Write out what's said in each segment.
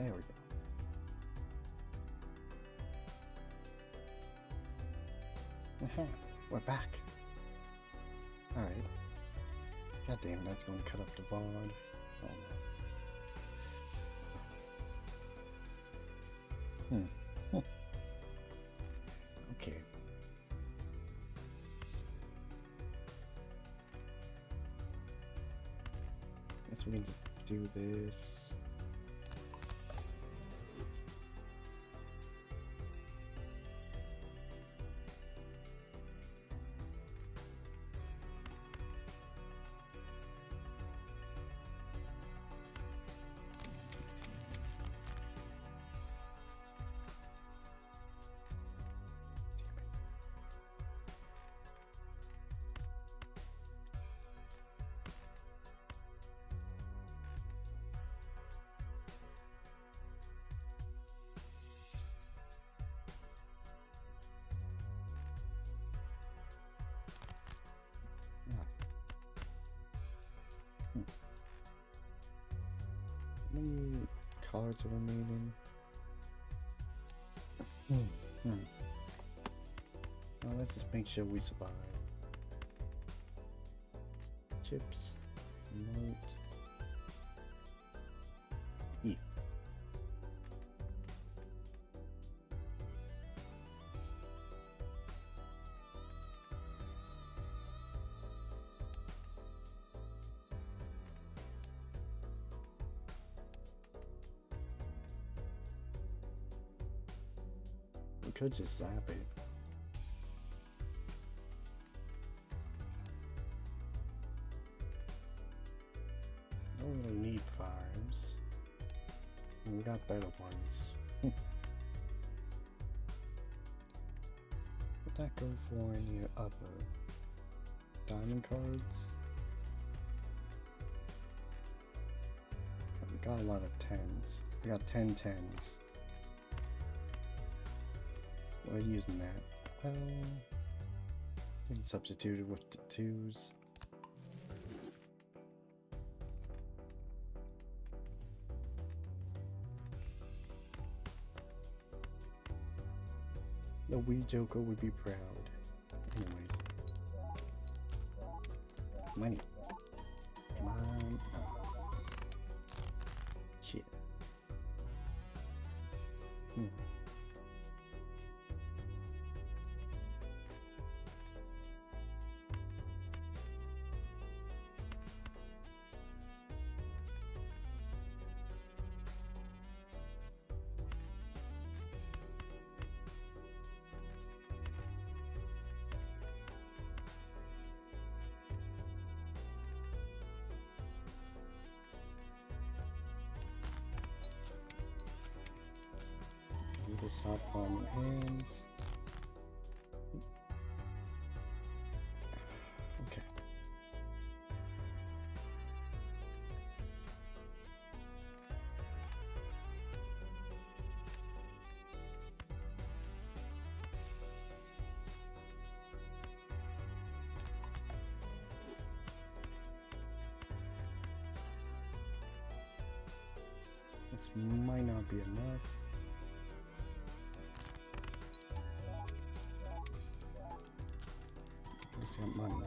There we go. We're back. Alright. God damn, that's going to cut up the VOD. Oh no. Okay. Guess we can just do this. How many cards are remaining? Well, let's just make sure we survive. Chips. Note. Yeah. We could just zap it. Don't really need farms. We got better ones. Would that go for any other diamond cards? We got a lot of 10s. We got 10 10s. We're using that. Well, we can substitute it with the 2s. The wee Joker would be proud. Anyways. Money. Come on. Shit. This hot palm hands. Okay. This might not be enough. Money.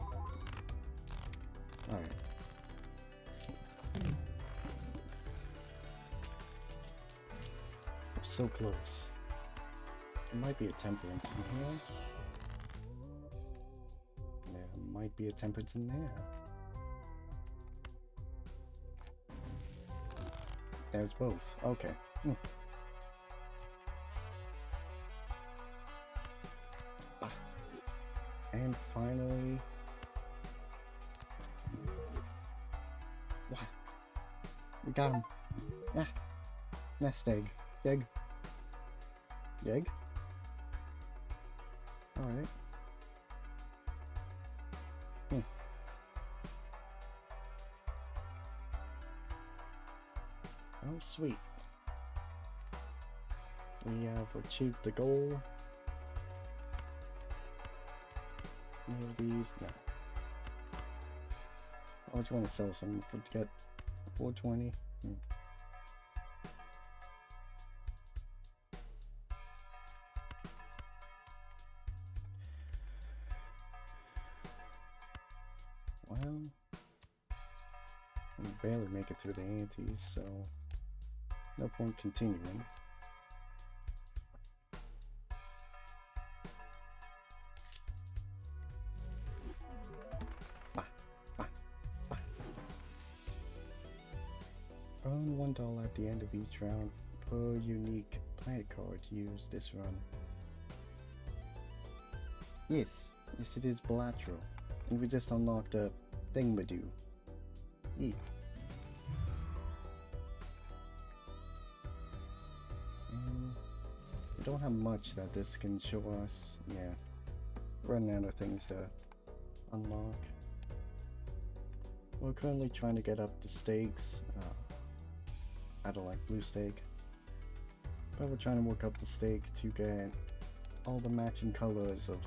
Alright. We're so close. There might be a temperance in here. There might be a temperance in there. There's both. Okay. And finally... What? We got him. Ah. Nest egg. Egg. Egg? Alright. Oh, sweet. We have achieved the goal. Any of these? No. I was going to sell some to get 420. Well, we barely make it through the antes, so no point continuing. Earn $1 at the end of each round per unique planet card used this run. Yes, it is Balatro, and we just unlocked a thingamadoo. E. And we don't have much that this can show us. Yeah, running out of things to unlock. We're currently trying to get up the stakes. I don't like blue stake, but we're trying to work up the stake to get all the matching colors of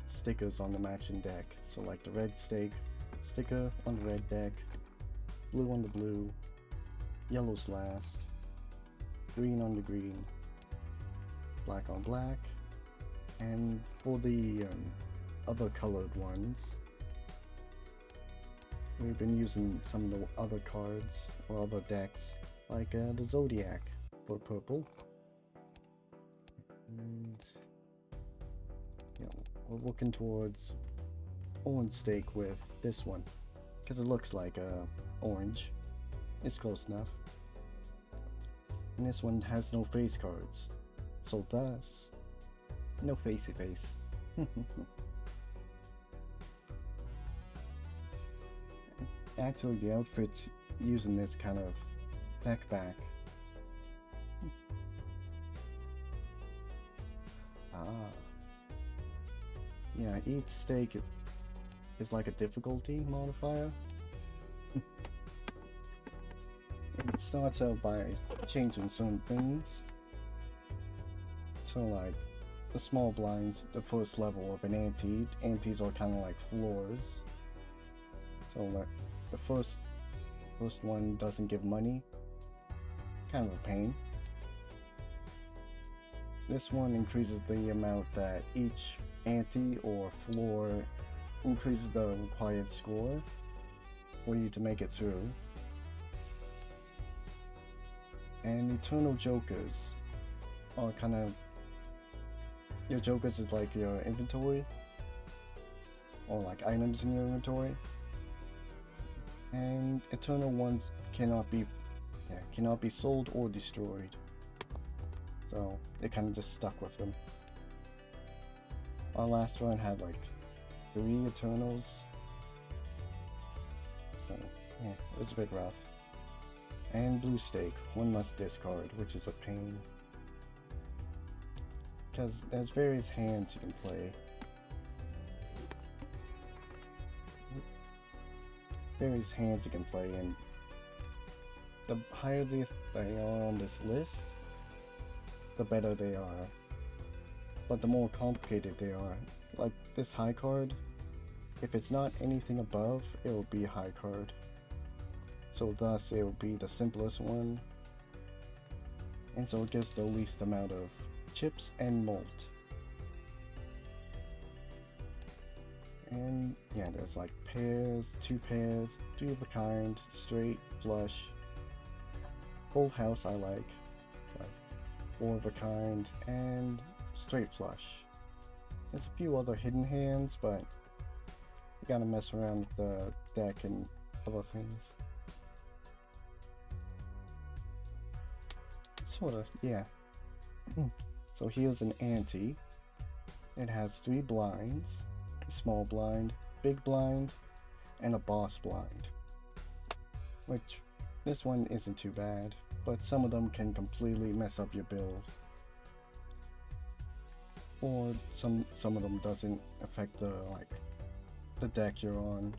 stickers on the matching deck. So like the red stake sticker on the red deck, blue on the blue, yellow's last, green on the green, black on black, and for the other colored ones, we've been using some of the other cards or other decks, like the Zodiac for purple. And you know, we're looking towards orange stake with this one, because it looks like orange. It's close enough. And this one has no face cards, so thus, no facey face. Actually, the outfit's using this kind of deck back. Yeah, each stake is like a difficulty modifier. It starts out by changing certain things. So like, the small blinds, the first level of an ante. Antes are kind of like floors. So like, the first one doesn't give money. Kind of a pain. This one increases the amount that each ante or floor increases the required score for you to make it through. And Eternal Jokers are kind of, your jokers is like your inventory, or like items in your inventory. And eternal ones cannot be sold or destroyed. So they kind of just stuck with them. Our last run had like 3 Eternals. So yeah, it was a bit rough. And blue stake, one must discard, which is a pain. Because there's various hands you can play. And the higher they are on this list, the better they are. But the more complicated they are. Like this high card, if it's not anything above, it will be a high card. So thus it will be the simplest one. And so it gives the least amount of chips and malt. And yeah, there's like pairs, 2 pairs, 3 of a kind, straight, flush, full house I like 4 of a kind, and straight flush. There's a few other hidden hands, but you gotta mess around with the deck and other things. Sorta, yeah. So here's an ante. It has 3 blinds, a small blind, big blind, and a boss blind. Which, this one isn't too bad, but some of them can completely mess up your build. Or some of them doesn't affect the deck you're on.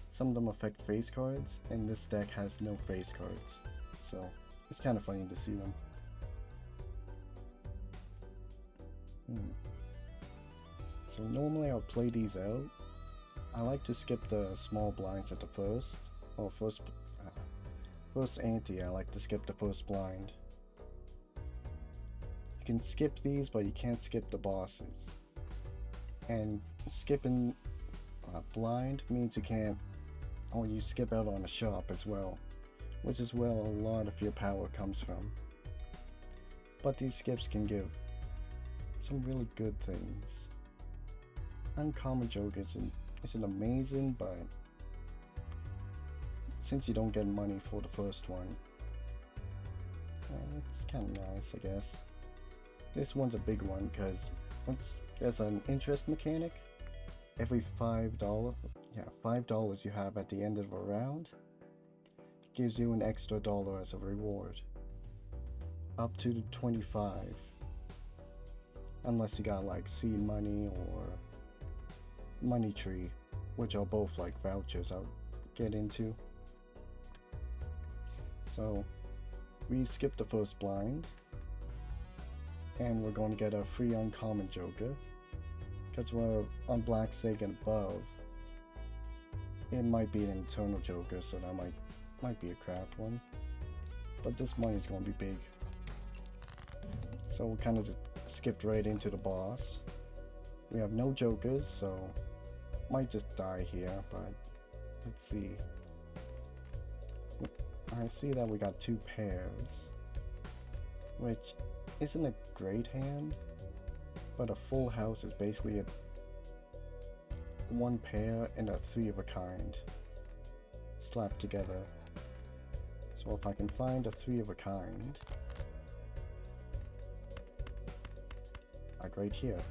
Some of them affect face cards, and this deck has no face cards. So it's kind of funny to see them. So normally I'll play these out. I like to skip the small blinds at the first. Or first ante, I like to skip the first blind. You can skip these, but you can't skip the bosses. And skipping blind means you can't, or you skip out on a shop as well, which is where a lot of your power comes from. But these skips can give some really good things. Uncommon joke isn't amazing, but since you don't get money for the first one, it's kind of nice, I guess. This one's a big one because there's an interest mechanic. Every $5 you have at the end of a round gives you an extra dollar as a reward, up to 25, unless you got like seed money or money tree, which are both like vouchers I'll get into. So we skipped the first blind, and we're going to get a free uncommon joker because we're on black stake and above. It might be an eternal joker, so that might be a crap one, but this money's going to be big. So we kind of just skipped right into the boss. We have no jokers, so might just die here, but let's see. I see that we got 2 pairs, which isn't a great hand, but a full house is basically a 1 pair and a 3 of a kind slapped together. So if I can find a 3 of a kind, like right here.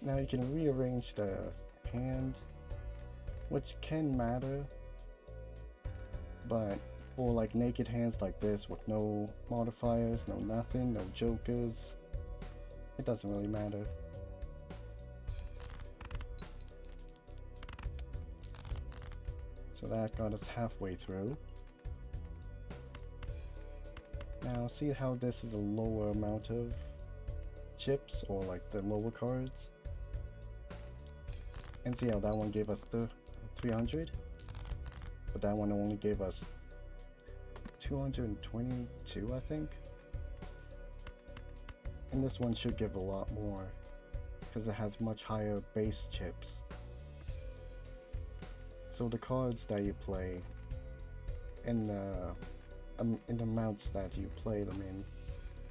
Now you can rearrange the hand, which can matter, but for like naked hands like this with no modifiers, no nothing, no jokers, it doesn't really matter. So that got us halfway through. Now see how this is a lower amount of chips, or like the lower cards, and see how that one gave us the 300, but that one only gave us 222, I think. And this one should give a lot more because it has much higher base chips. So the cards that you play and the amounts that you play them in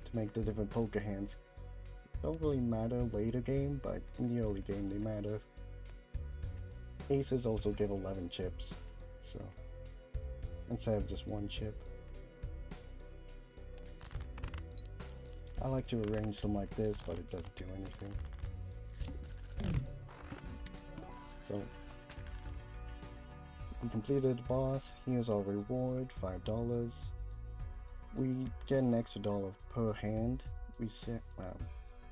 to make the different poker hands don't really matter later game, but in the early game they matter. Aces also give 11 chips, so instead of just 1 chip. I like to arrange them like this, but it doesn't do anything. So we completed the boss. Here's our reward, $5. We get an extra dollar per hand we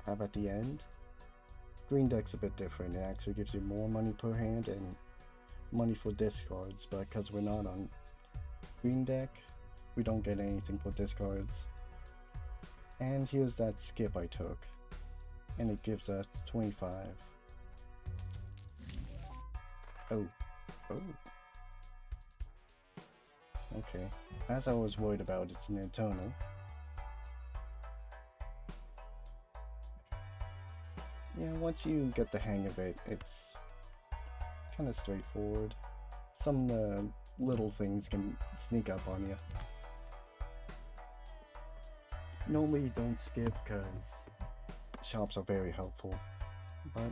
have at the end. Green deck's a bit different. It actually gives you more money per hand and money for discards, but because we're not on green deck, we don't get anything for discards. And here's that skip I took, and it gives us 25. Oh. Okay, as I was worried about, it's an eternal. Yeah, once you get the hang of it, it's kind of straightforward. Some little things can sneak up on you. Normally you don't skip because shops are very helpful, but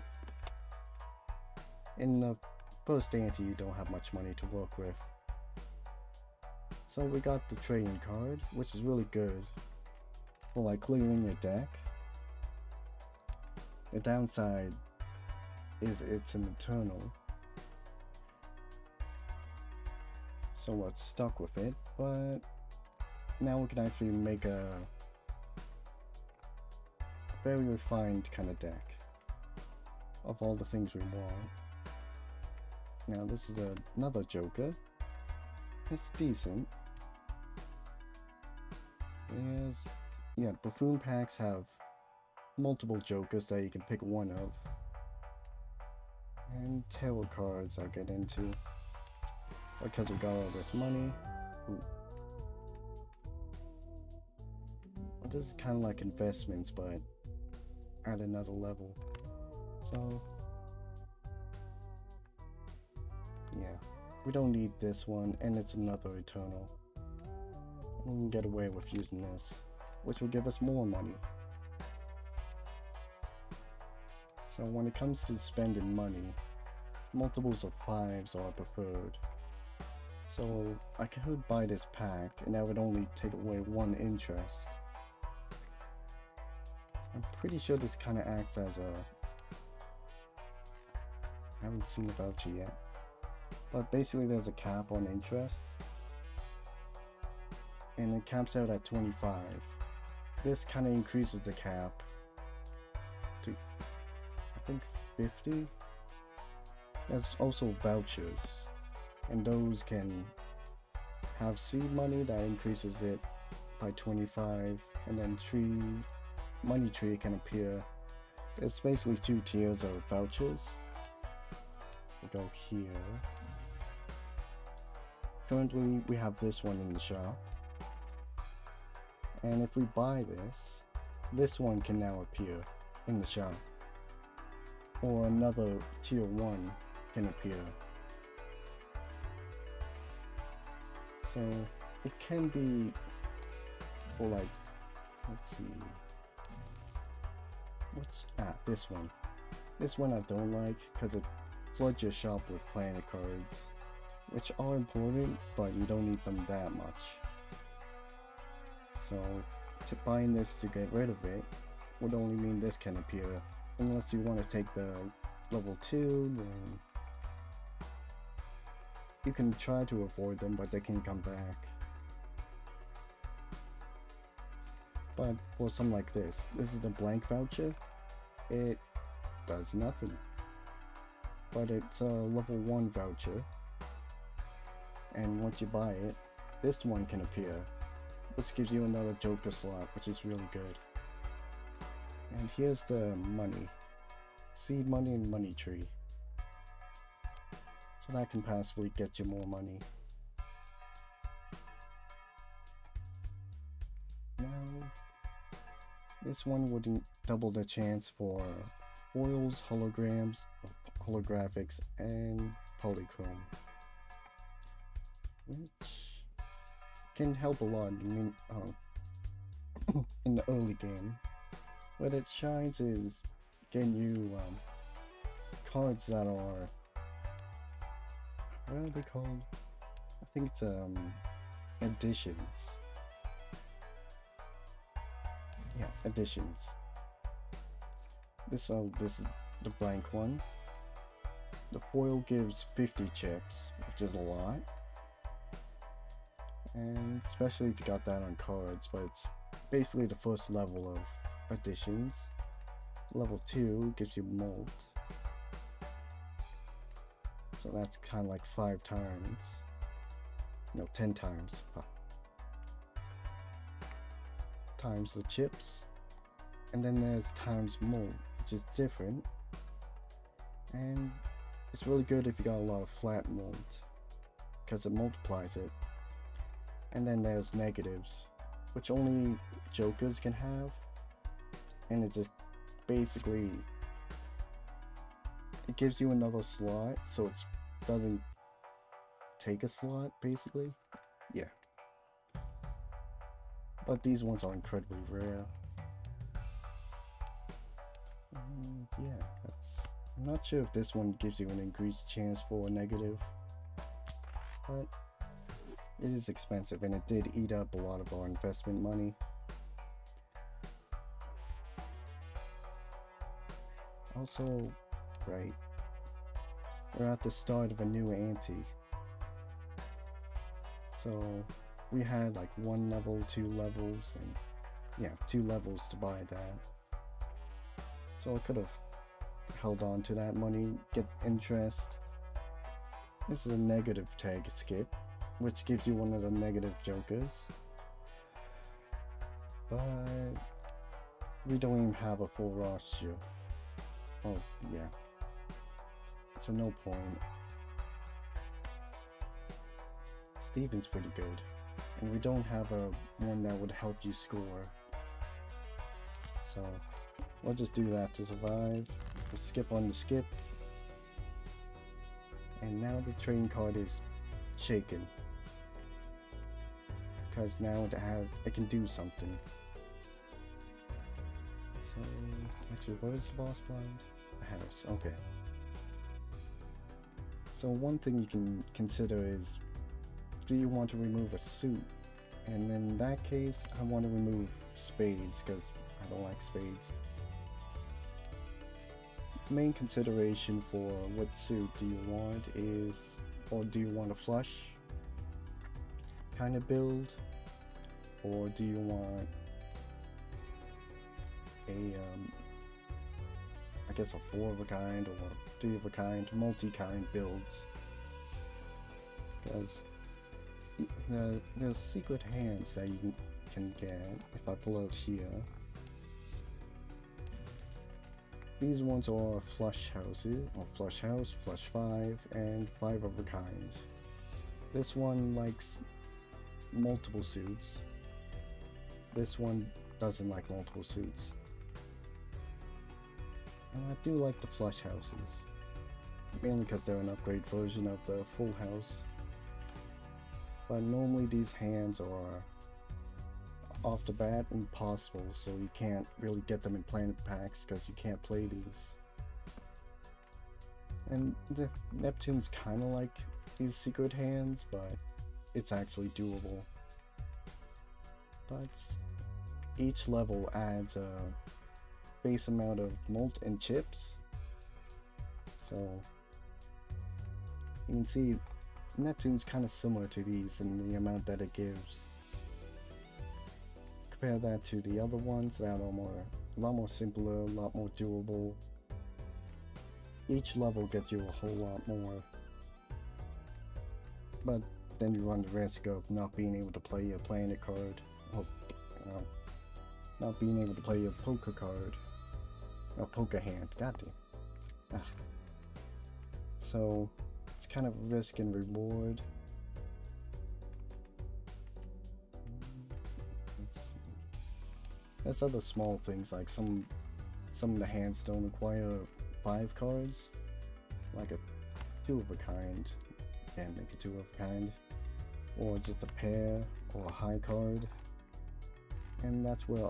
in the first ante you don't have much money to work with. So we got the trading card, which is really good for like clearing your deck. The downside is it's an eternal, so we're stuck with it, but now we can actually make a very refined kind of deck of all the things we want. Now this is another joker. It's decent. Yeah, buffoon packs have multiple jokers that you can pick one of. And tarot cards I'll get into, because we got all this money. Ooh. This is kind of like investments, but at another level. So we don't need this one, and it's another Eternal. We can get away with using this, which will give us more money. So when it comes to spending money, multiples of 5s are preferred. So I could buy this pack, and that would only take away 1 interest. I'm pretty sure this kind of acts as a... I haven't seen the voucher yet. But basically there's a cap on interest. And it caps out at 25. This kind of increases the cap to, I think, 50? There's also vouchers. And those can have seed money that increases it by 25. And then money tree can appear. It's basically 2 tiers of vouchers. We go here. Currently we have this one in the shop. And if we buy this one can now appear in the shop. Or another tier 1 can appear. So it can be for like, let's see. This one. This one I don't like because it floods your shop with planet cards, which are important, but you don't need them that much. So buying this to get rid of it would only mean this can appear. Unless you want to take the level 2, then you can try to avoid them, but they can come back. But for something like this is the blank voucher. It does nothing. But it's a level 1 voucher. And once you buy it, this one can appear, which gives you another Joker slot, which is really good. And here's the money. Seed money and money tree. So that can possibly get you more money. Now, this one would double the chance for foils, holograms, holographics, and polychrome. Which can help a lot, in the early game. What it shines is getting you cards that are, what are they called? I think it's additions. Yeah, additions. This is the blank one. The foil gives 50 chips, which is a lot. And especially if you got that on cards, but it's basically the first level of additions. Level 2 gives you molt. So that's kind of like 5 times. No, 10 times. Times the chips. And then there's times molt, which is different. And it's really good if you got a lot of flat molt, because it multiplies it. And then there's negatives, which only Jokers can have. And it just basically, it gives you another slot, so it doesn't take a slot, basically. Yeah. But these ones are incredibly rare. Yeah, I'm not sure if this one gives you an increased chance for a negative, but it is expensive, and it did eat up a lot of our investment money. Also, right, we're at the start of a new ante. So we had like 1 level, 2 levels, and yeah, 2 levels to buy that. So I could have held on to that money, get interest. This is a negative tag skip, which gives you one of the negative Jokers. But we don't even have a full roster. Oh, yeah. So no point. Steven's pretty good. And we don't have one that would help you score. So we'll just do that to survive. We'll skip on the skip. And now the trading card is shaken. Because now it can do something. So, actually, what is the boss blind? A house, okay. So one thing you can consider is, do you want to remove a suit? And in that case, I want to remove spades, because I don't like spades. Main consideration for what suit do you want is, or do you want a flush kind of build, or do you want a I guess a 4 of a kind or 3 of a kind, multi-kind builds? Because there's secret hands that you can get. If I pull out here, these ones are flush houses, or flush house, flush 5, and 5 of a kind. This one likes multiple suits. This one doesn't like multiple suits. And I do like the flush houses, mainly because they're an upgrade version of the full house. But normally these hands are off the bat impossible, so you can't really get them in planet packs because you can't play these. And the Neptune's kind of like these secret hands, but it's actually doable. But each level adds a base amount of malt and chips, so you can see Neptune's kind of similar to these in the amount that it gives. Compare that to the other ones that are a lot more simpler, a lot more doable. Each level gets you a whole lot more, but then you run the risk of not being able to play a planet card, or not being able to play a poker card, a poker hand. Goddamn. Ah. So it's kind of risk and reward. There's other small things like some of the hands don't require 5 cards, like a 2 of a kind. Can't make a 2 of a kind, or just a pair or a high card, and that's where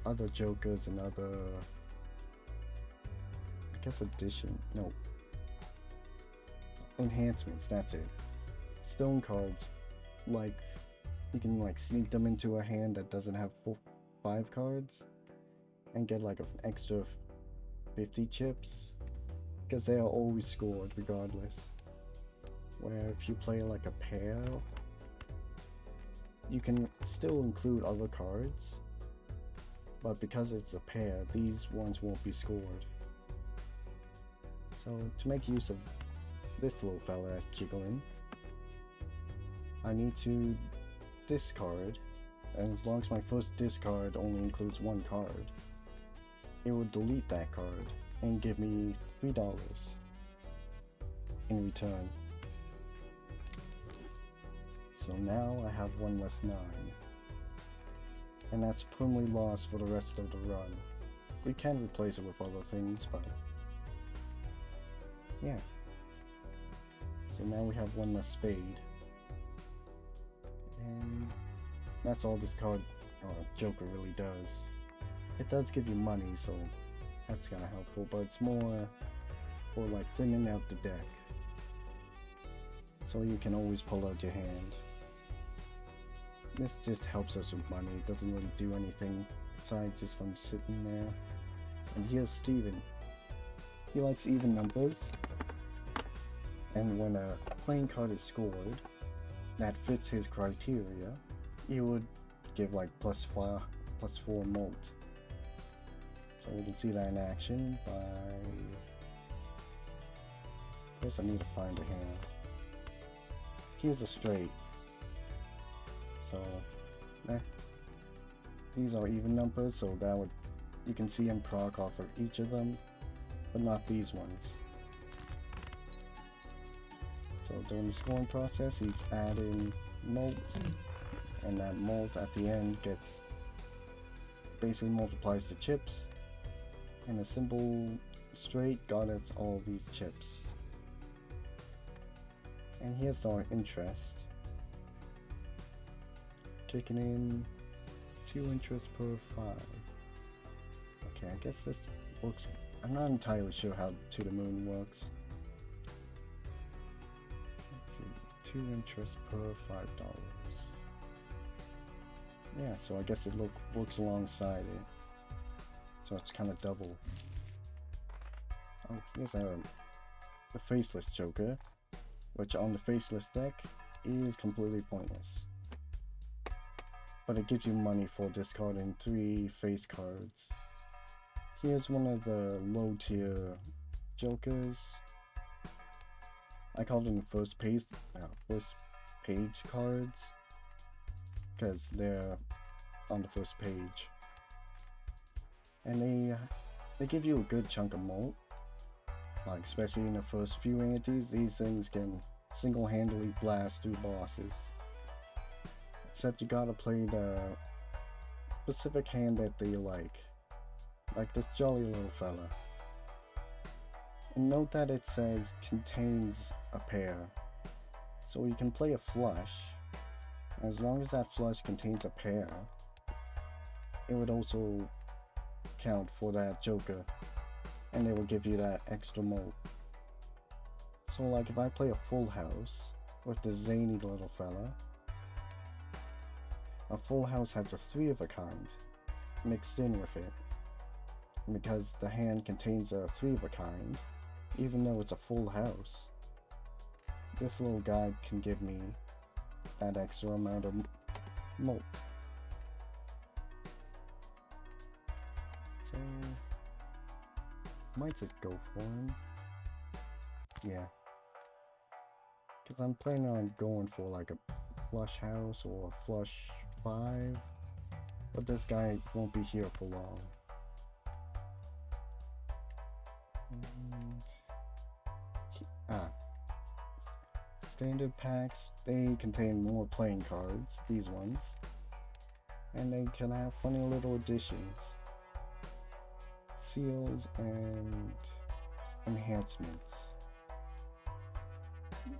other jokers and other, I guess, enhancements. That's it. Stone cards, like, you can like sneak them into a hand that doesn't have 5 cards and get like an extra 50 chips, because they are always scored regardless. Where if you play like a pair, you can still include other cards, but because it's a pair, these ones won't be scored. So to make use of this little fella that's jiggling, I need to discard, and as long as my first discard only includes 1 card, it will delete that card and give me $3 in return. So now I have 1 less 9, and that's permanently lost for the rest of the run. We can replace it with other things, but yeah. So now we have 1 less spade, and that's all this card Joker really does. It does give you money, so that's kind of helpful, but it's more for like thinning out the deck, so you can always pull out your hand. This just helps us with money. It doesn't really do anything besides just from sitting there. And here's Steven. He likes even numbers, and when a playing card is scored that fits his criteria, he would give like +4 malt. So we can see that in action by... Guess I need to find a hand. Here's a straight. So, these are even numbers, so that would, you can see him proc off of each of them, but not these ones. So during the scoring process, he's adding malt, and that malt at the end basically multiplies the chips, and a simple straight got us all these chips. And here's our interest. Kicking in 2 interest per 5. Okay, I guess this works. I'm not entirely sure how To the Moon works. Let's see, 2 interest per $5. Yeah, so I guess it works alongside it. So it's kind of double. Oh, here's the Faceless Joker, which on the Faceless deck is completely pointless. But it gives you money for discarding 3 face cards. Here's one of the low tier Jokers. I call them first page cards because they're on the first page, and they give you a good chunk of mult. Like especially in the first few entities, these things can single-handedly blast through bosses. Except you gotta play the specific hand that they like this jolly little fella. And note that it says contains a pair, so you can play a flush. As long as that flush contains a pair, it would also count for that Joker, and it will give you that extra mult. So like if I play a full house with the zany little fella, a full house has a 3 of a kind mixed in with it. And because the hand contains a 3 of a kind, even though it's a full house, this little guy can give me that extra amount of mult. So might just go for him. Yeah. Because I'm planning on going for like a flush house or a flush 5. But this guy won't be here for long. Standard packs, they contain more playing cards, these ones. And they can have funny little additions. Seals and enhancements.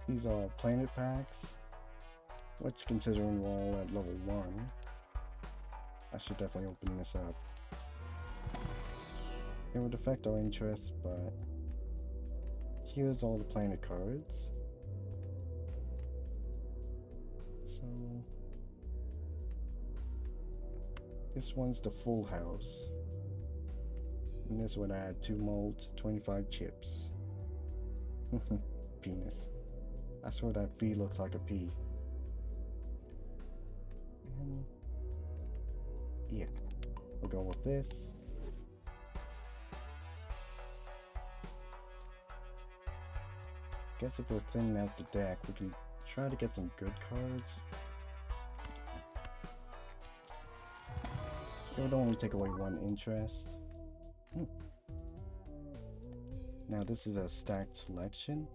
These are planet packs, which considering we're all at level 1, I should definitely open this up. It would affect our interest, but here's all the planet cards. So this one's the full house. And this would add 2 mult, 25 chips. Penis. I swear that V looks like a P. And yeah, we'll go with this. Guess if we're thinning out the deck, we can try to get some good cards. It would only take away 1 interest. Now this is a stacked selection.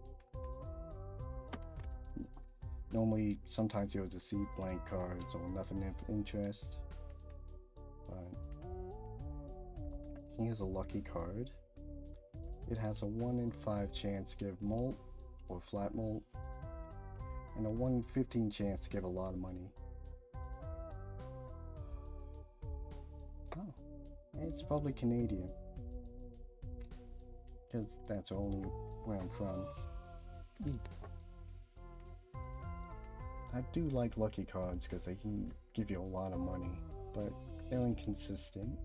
Normally, sometimes you'll just see blank cards or nothing of interest. But here's a lucky card. It has a 1 in 5 chance to give mult or flat mult, and a 1 in 15 chance to give a lot of money. Oh, it's probably Canadian, because that's only where I'm from. I do like lucky cards because they can give you a lot of money, but they're inconsistent.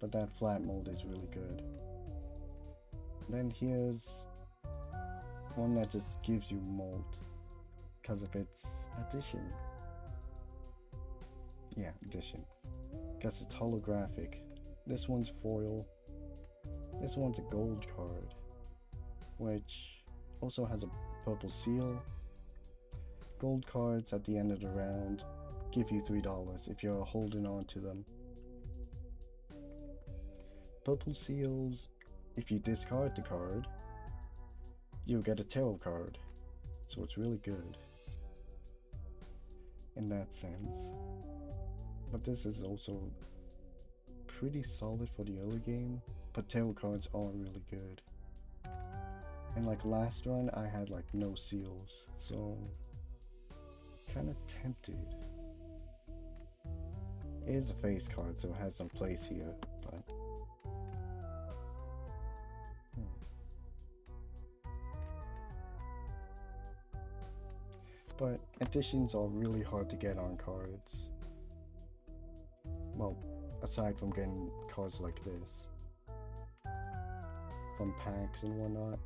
But that flat mold is really good. Then here's one that just gives you mold because of its addition. Yeah, addition. Because it's holographic. This one's foil. This one's a gold card, which also has a purple seal. Gold cards at the end of the round give you $3 if you're holding on to them. Purple seals, if you discard the card, you'll get a tarot card, so it's really good in that sense. But this is also pretty solid for the early game, but tarot cards are really good. And like last run, I had like no seals, so kind of tempted. It is a face card, so it has some place here, but But additions are really hard to get on cards. Well, aside from getting cards like this from packs and whatnot.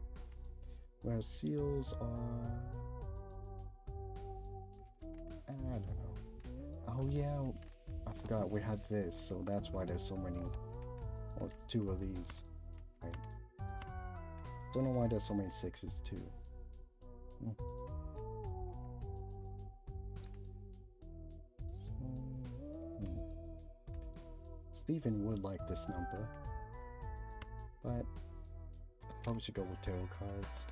Whereas seals are, I don't know. Oh yeah, I forgot we had this, so that's why there's so many, or 2 of these. Right. Don't know why there's so many 6s too. Steven would like this number, but I probably should go with tarot cards.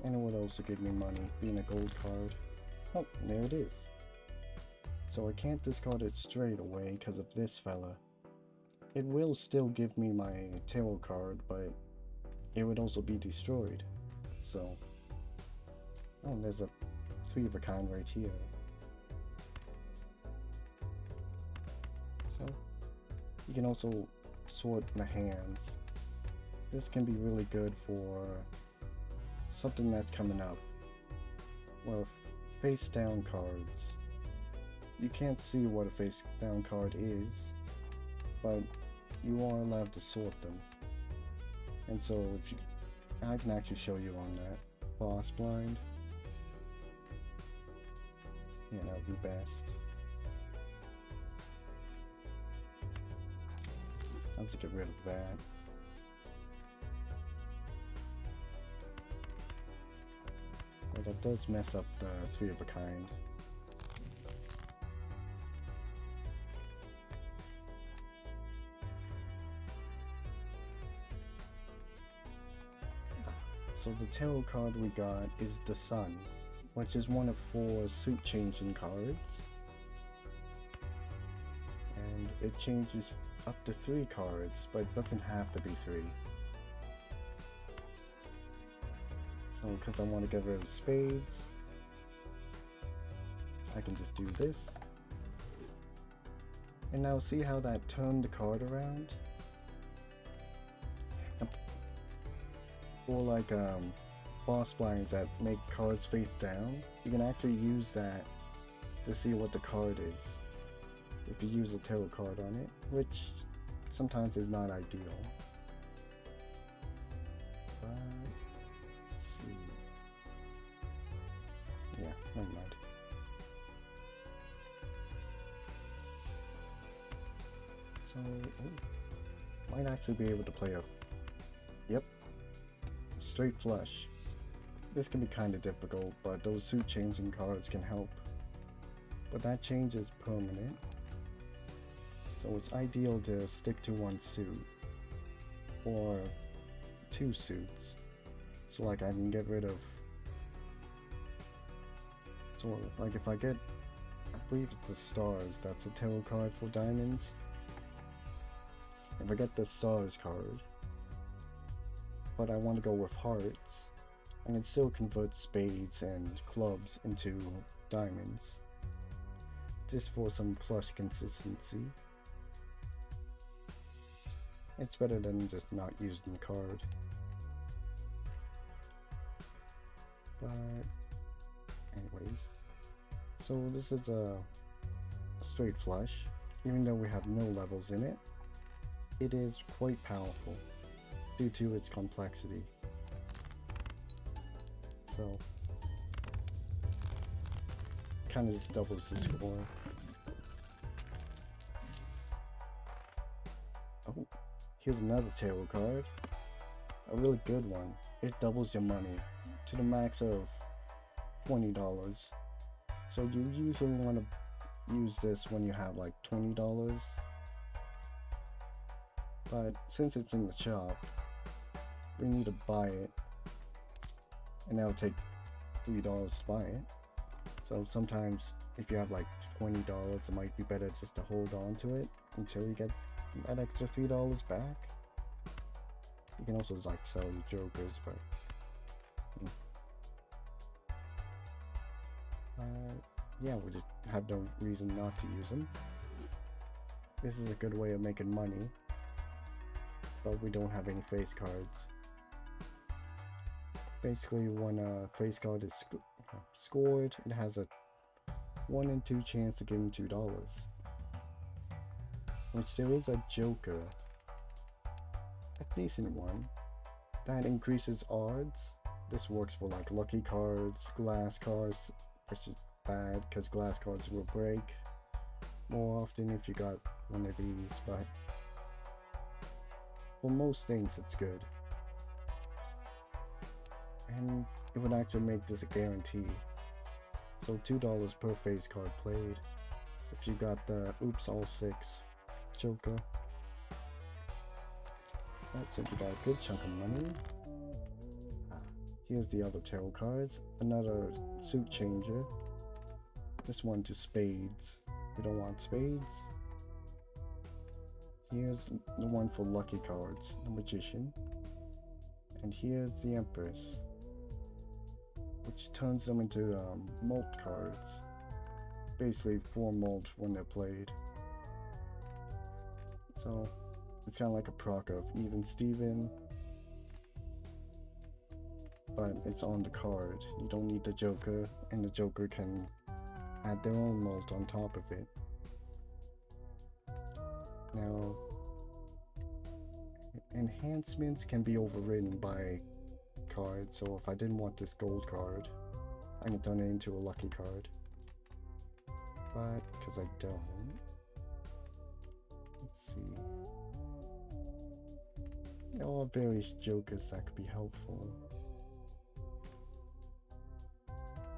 And it would also give me money, being a gold card. Oh, there it is. So I can't discard it straight away because of this fella. It will still give me my tarot card, but it would also be destroyed. So, oh, there's a 3 of a kind right here. So, you can also sort the hands. This can be really good for something that's coming up. Well, face down cards. You can't see what a face down card is, but you are allowed to sort them. And so if you, I can actually show you on that boss blind. Yeah, that would be best. Let's get rid of that. But that does mess up the 3 of a kind. So the tarot card we got is the Sun, which is one of 4 suit changing cards. And it changes up to 3 cards, but it doesn't have to be 3. So because I want to get rid of spades, I can just do this. And now see how that turned the card around? Or like boss blinds that make cards face down, you can actually use that to see what the card is if you use a tarot card on it, which sometimes is not ideal. But let's see. Yeah, never mind. So, might actually be able to play a, yep, straight flush. This can be kind of difficult, but those suit changing cards can help. But that change is permanent, so it's ideal to stick to 1 suit or 2 suits. So like I can get rid of, so like if I get, I believe it's the stars, that's a tarot card for diamonds. If I get the stars card, but I want to go with hearts, I can still convert spades and clubs into diamonds, just for some flush consistency. It's better than just not using the card. But anyways, so this is a straight flush. Even though we have no levels in it, it is quite powerful due to its complexity. So kind of just doubles the score. Oh, here's another tarot card. A really good one. It doubles your money to the max of $20. So you usually want to use this when you have like $20. But since it's in the shop, we need to buy it. And that'll take $3 to buy it. So sometimes if you have like $20, it might be better just to hold on to it until you get that extra $3 back. You can also like sell your jokers, but yeah, we just have no reason not to use them. This is a good way of making money, but we don't have any face cards. Basically, when a face card is scored, it has a 1 in 2 chance to give him $2. Which there is a joker, a decent one, that increases odds. This works for like lucky cards, glass cards, which is bad because glass cards will break more often if you got one of these, but for most things it's good. And it would actually make this a guarantee. So $2 per face card played. If you got the Oops All 6 Joker, that's it, you got a good chunk of money. Here's the other tarot cards. Another suit changer. This one to spades. You don't want spades. Here's the one for lucky cards, the magician. And here's the empress, which turns them into mult cards. Basically 4 mult when they're played. So it's kind of like a proc of Even Steven, but it's on the card. You don't need the joker, and the joker can add their own mult on top of it. Now, enhancements can be overridden by cards, so if I didn't want this gold card, I can turn it into a lucky card. But because I don't, let's see. There are various jokers that could be helpful.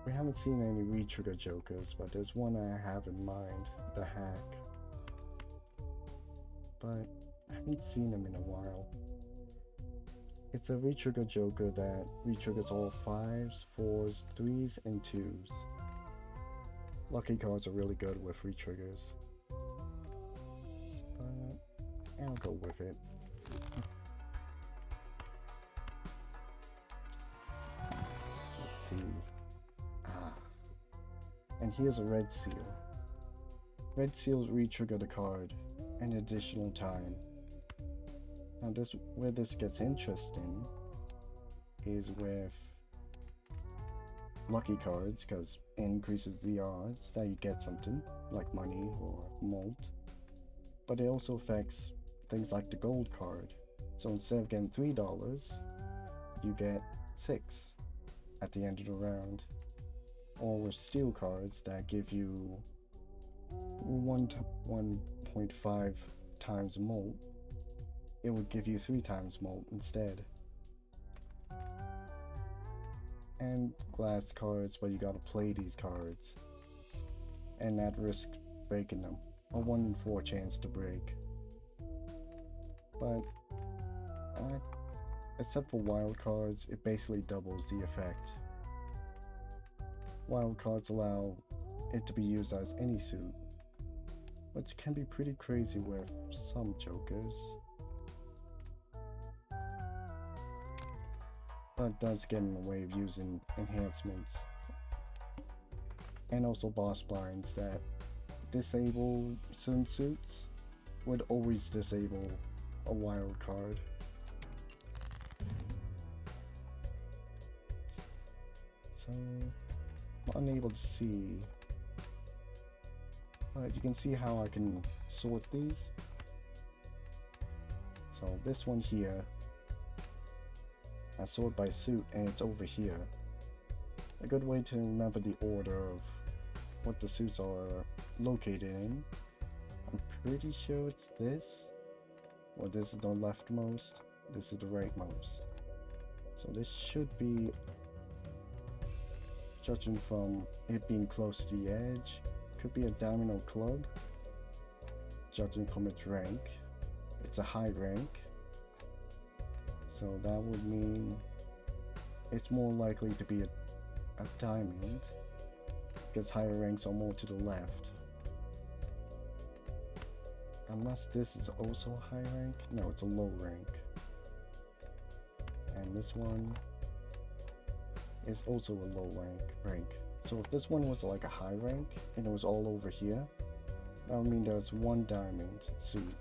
We haven't seen any retrigger jokers, but there's one I have in mind, the hack. But I haven't seen him in a while. It's a retrigger joker that retriggers all 5s, 4s, 3s, and 2s. Lucky cards are really good with retriggers. But I'll go with it. Let's see. And here's a red seal. Red seals retrigger the card an additional time. Now where this gets interesting is with lucky cards, because it increases the odds that you get something like money or mult, but it also affects things like the gold card. So instead of getting $3, you get 6 at the end of the round. Or with steel cards that give you 1.5 times mult, it would give you 3 times mult instead. And glass cards, but you gotta play these cards, and that risk breaking them, a 1 in 4 chance to break. But except for wild cards, it basically doubles the effect. Wild cards allow it to be used as any suit, which can be pretty crazy with some jokers, but does get in the way of using enhancements. And also boss blinds that disable certain suits would always disable a wild card. So I'm unable to see, but you can see how I can sort these. So this one here, I sort by suit, and it's over here. A good way to remember the order of what the suits are located in. I'm pretty sure it's this. Well, this is the leftmost, this is the rightmost. So this should be, judging from it being close to the edge, could be a domino club. Judging from its rank, it's a high rank. So that would mean it's more likely to be a diamond, because higher ranks are more to the left. Unless this is also a high rank. No, it's a low rank. and this one is also a low rank. So if this one was like a high rank and it was all over here, that would mean there's one diamond suit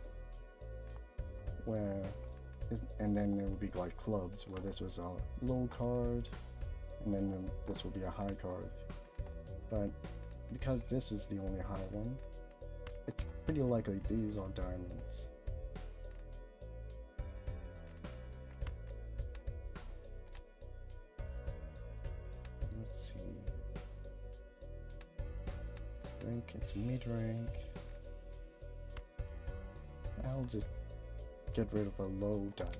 and then it would be like clubs where this was a low card and then this would be a high card. But because this is the only high one, it's pretty likely these are diamonds. Let's see. Rank, it's mid-rank. I'll just get rid of a low diamond.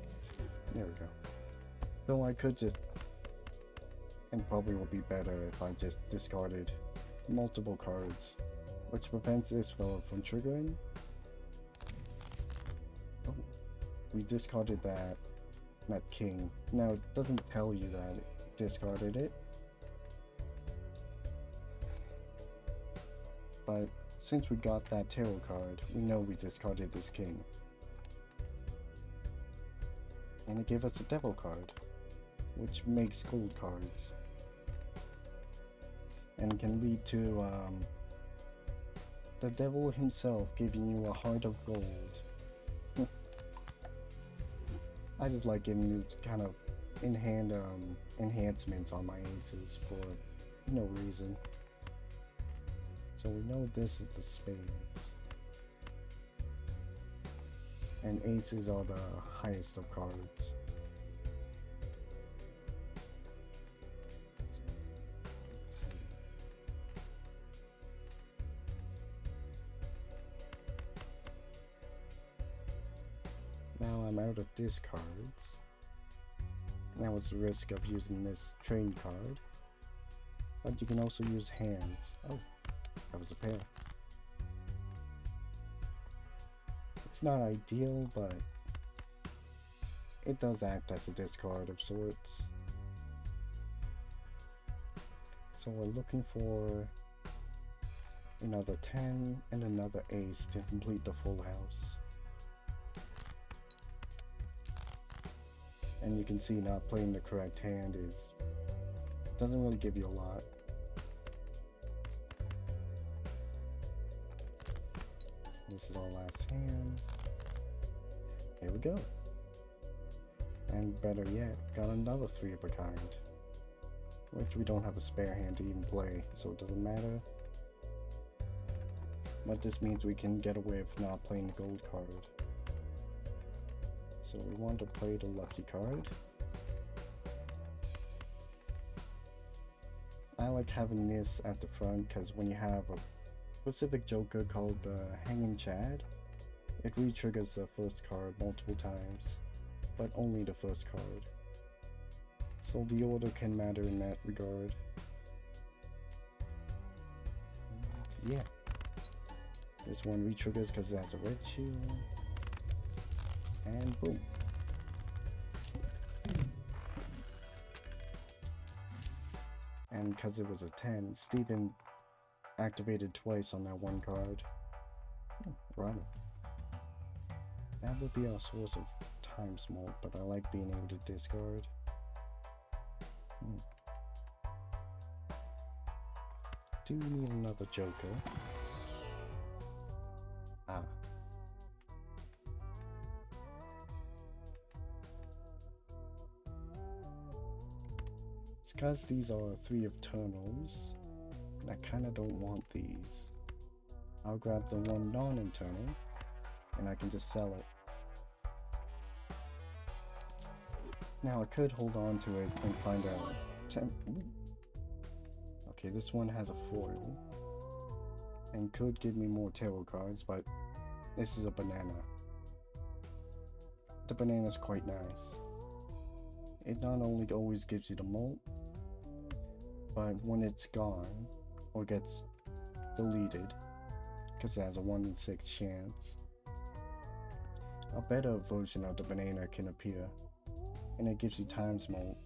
There we go. Though I could just, and probably would be better if I just discarded multiple cards, which prevents this from triggering. Oh, we discarded that king. Now it doesn't tell you that it discarded it, but since we got that tarot card, we know we discarded this king. And it gave us a devil card, which makes gold cards. And can lead to the devil himself giving you a heart of gold. I just like giving you kind of in-hand enhancements on my aces for no reason. So we know this is the spades. And aces are the highest of cards. Let's see. Now I'm out of discards. Now it's the risk of using this train card. But you can also use hands. Oh, that was a pair. It's not ideal, but it does act as a discard of sorts. So we're looking for another 10 and another ace to complete the full house. And you can see not playing the correct hand doesn't really give you a lot. This is our last hand. Here we go. And better yet, got another 3 of a kind. Which we don't have a spare hand to even play, so it doesn't matter. But this means we can get away with not playing the gold card. So we want to play the lucky card. I like having this at the front because when you have a specific joker called the Hanging Chad, it re-triggers the first card multiple times, but only the first card. So the order can matter in that regard. Yeah. This one re-triggers because it has a red shield. And boom. And because it was a 10, Steven activated twice on that one card. Right. That would be our source of time smoke, but I like being able to discard. Do need another joker. It's because these are 3 eternals, and I kinda don't want these. I'll grab the one non-internal, and I can just sell it. Now I could hold on to it and find out. Okay, this one has a foil, and could give me more tarot cards, but this is a banana. The banana's quite nice. It not only always gives you the molt, but when it's gone, or gets deleted, because it has a 1 in 6 chance, a better version of the banana can appear, and it gives you times molt.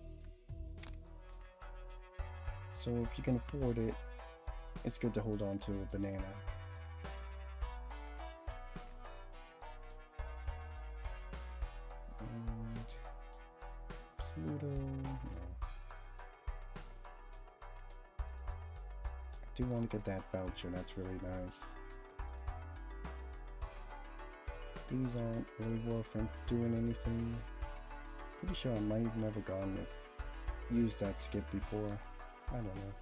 So if you can afford it, it's good to hold on to a banana. And to get that voucher, that's really nice. These aren't really worth doing anything. Pretty sure I might have never gone to use that skip before. I don't know.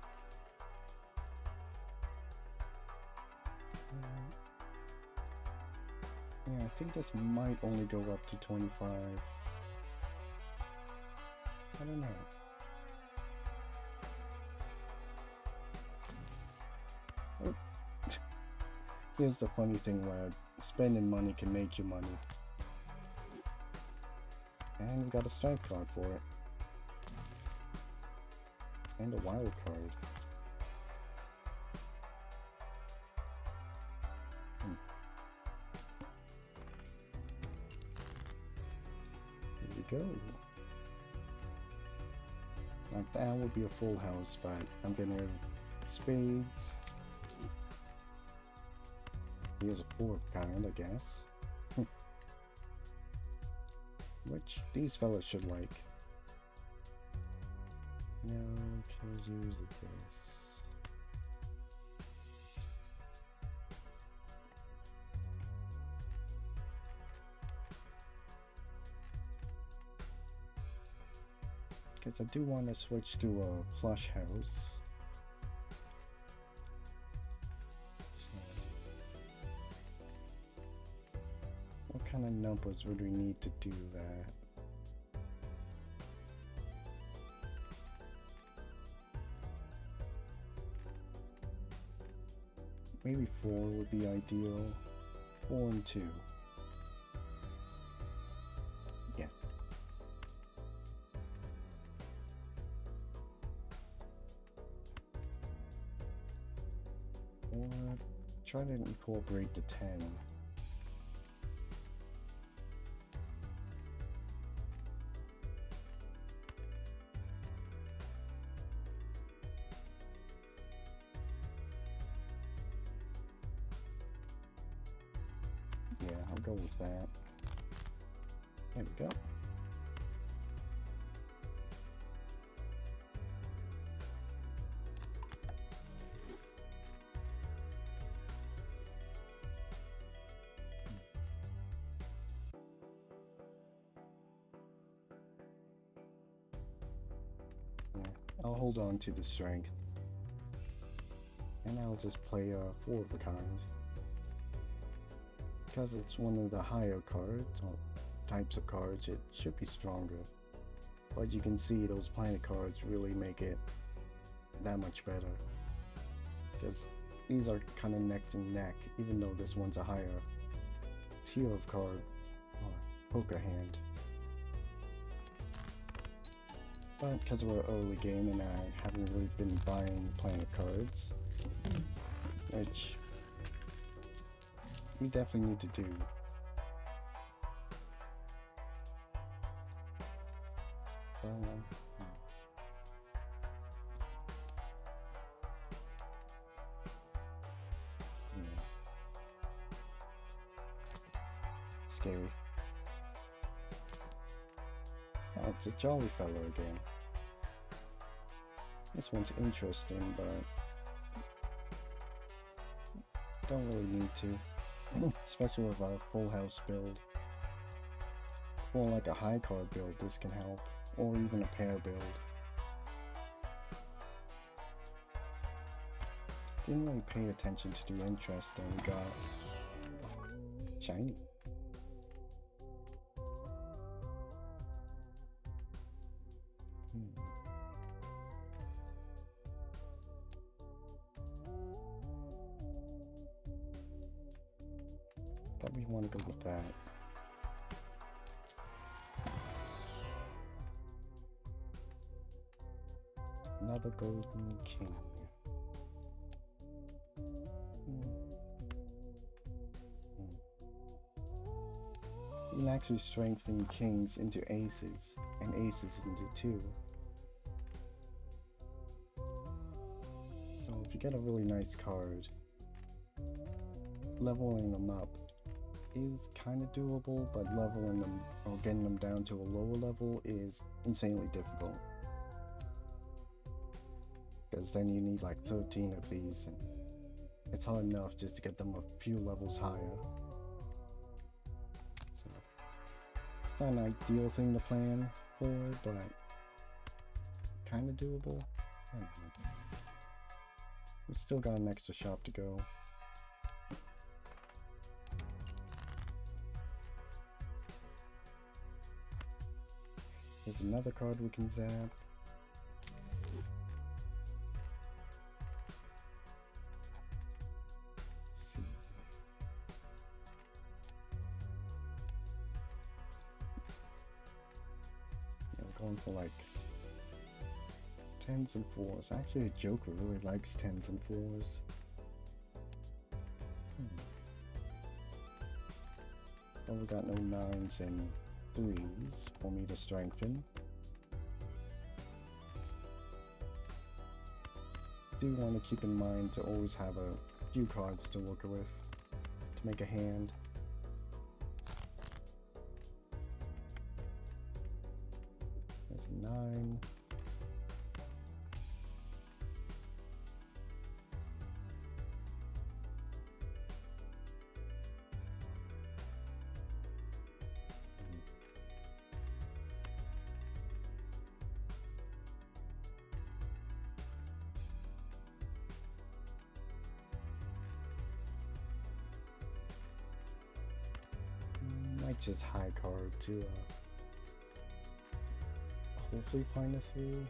Yeah, I think this might only go up to 25. I don't know. Oh. Here's the funny thing where spending money can make you money. And we got a strength card for it. And a wild card. Here we go. Like that would be a full house, but I'm getting rid of spades. Here's a fourth kind, I guess. Which these fellas should like. No, could use this. Because I do want to switch to a flush house. So, what kind of numbers would we need to do that? Maybe 4 would be ideal. 4 and 2. Yeah. Or try to incorporate the 10. Yeah, I'll go with that. There we go. Yeah, I'll hold on to the strength. And I'll just play a 4 of a kind. Because it's one of the higher cards, or types of cards, it should be stronger. But you can see those planet cards really make it that much better. Because these are kind of neck and neck, even though this one's a higher tier of card, or poker hand. But because we're early game and I haven't really been buying planet cards, which we definitely need to do. Scary. Oh, it's a jolly fellow again. This one's interesting, but don't really need to. Especially with a full house build. Or like a high card build, this can help. Or even a pair build. Didn't really pay attention to the interest that we got. Shiny. Probably want to go with that. Another golden king. You can actually strengthen kings into aces, and aces into 2. So if you get a really nice card, leveling them up is kind of doable, but leveling them or getting them down to a lower level is insanely difficult. Because then you need like 13 of these, and it's hard enough just to get them a few levels higher. So it's not an ideal thing to plan for, but kind of doable. I don't know. We still got an extra shop to go. There's another card we can zap. Let's see. Yeah, we're going for like 10s and 4s. Actually, a Joker really likes 10s and 4s. But we got no 9s and 3s for me to strengthen. Do want to keep in mind to always have a few cards to work with to make a hand. There's a 9. Might just high card to hopefully find a 3.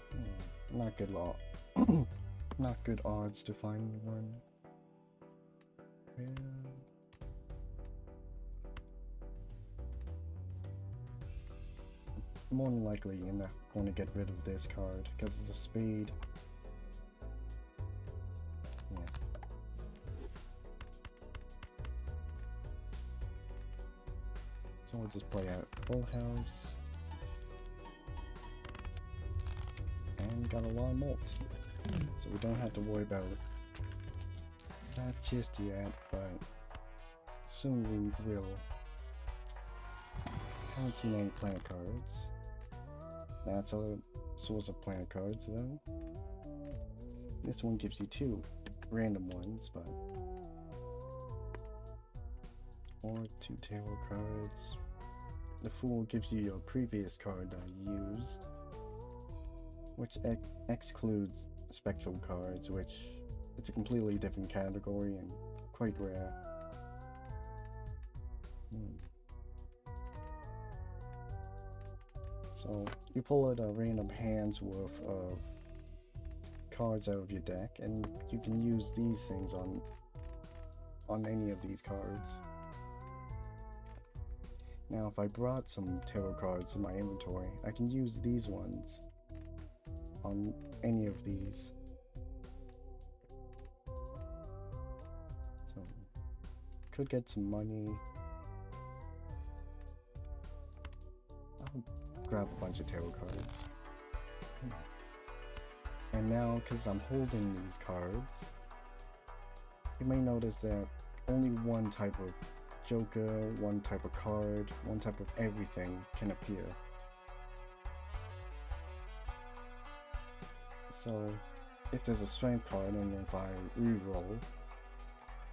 Not good law. Not good odds to find one. Yeah. More than likely I'm not going to get rid of this card because it's a spade. Yeah. So we'll just play out full house. And got a lot of malt. So we don't have to worry about that just yet, but soon we will. Haven't seen any planet cards. That's a source of planet cards though. This one gives you 2 random ones, but or 2 tarot cards. The Fool gives you your previous card that you used, which excludes spectral cards, which it's a completely different category and quite rare. So you pull out a random hand's worth of cards out of your deck, and you can use these things on any of these cards. Now if I brought some tarot cards in my inventory, I can use these ones on any of these. So could get some money. I'll grab a bunch of tarot cards. And now, because I'm holding these cards, you may notice that only one type of Joker, one type of card, one type of everything can appear. So if there's a strength card and if I re-roll,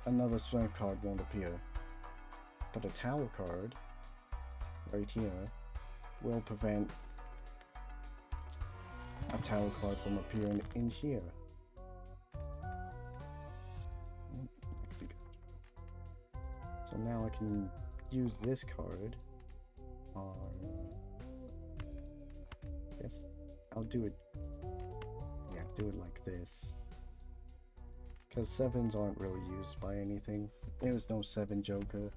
another strength card won't appear. But a tower card, right here, will prevent a tower card from appearing in here. So now I can use this card on, yes, I'll do it, yeah, do it like this. Because 7s aren't really used by anything. There's no 7 Joker.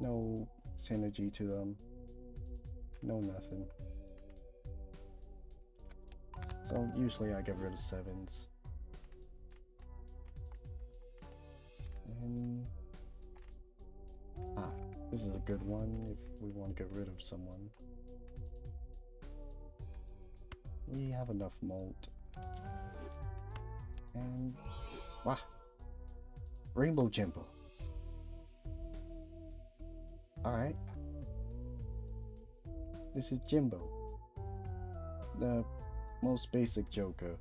No synergy to them. No nothing. So usually I get rid of 7s. And this is a good one if we want to get rid of someone. We have enough malt. And wow, Rainbow Jimbo. Alright. This is Jimbo, the most basic Joker.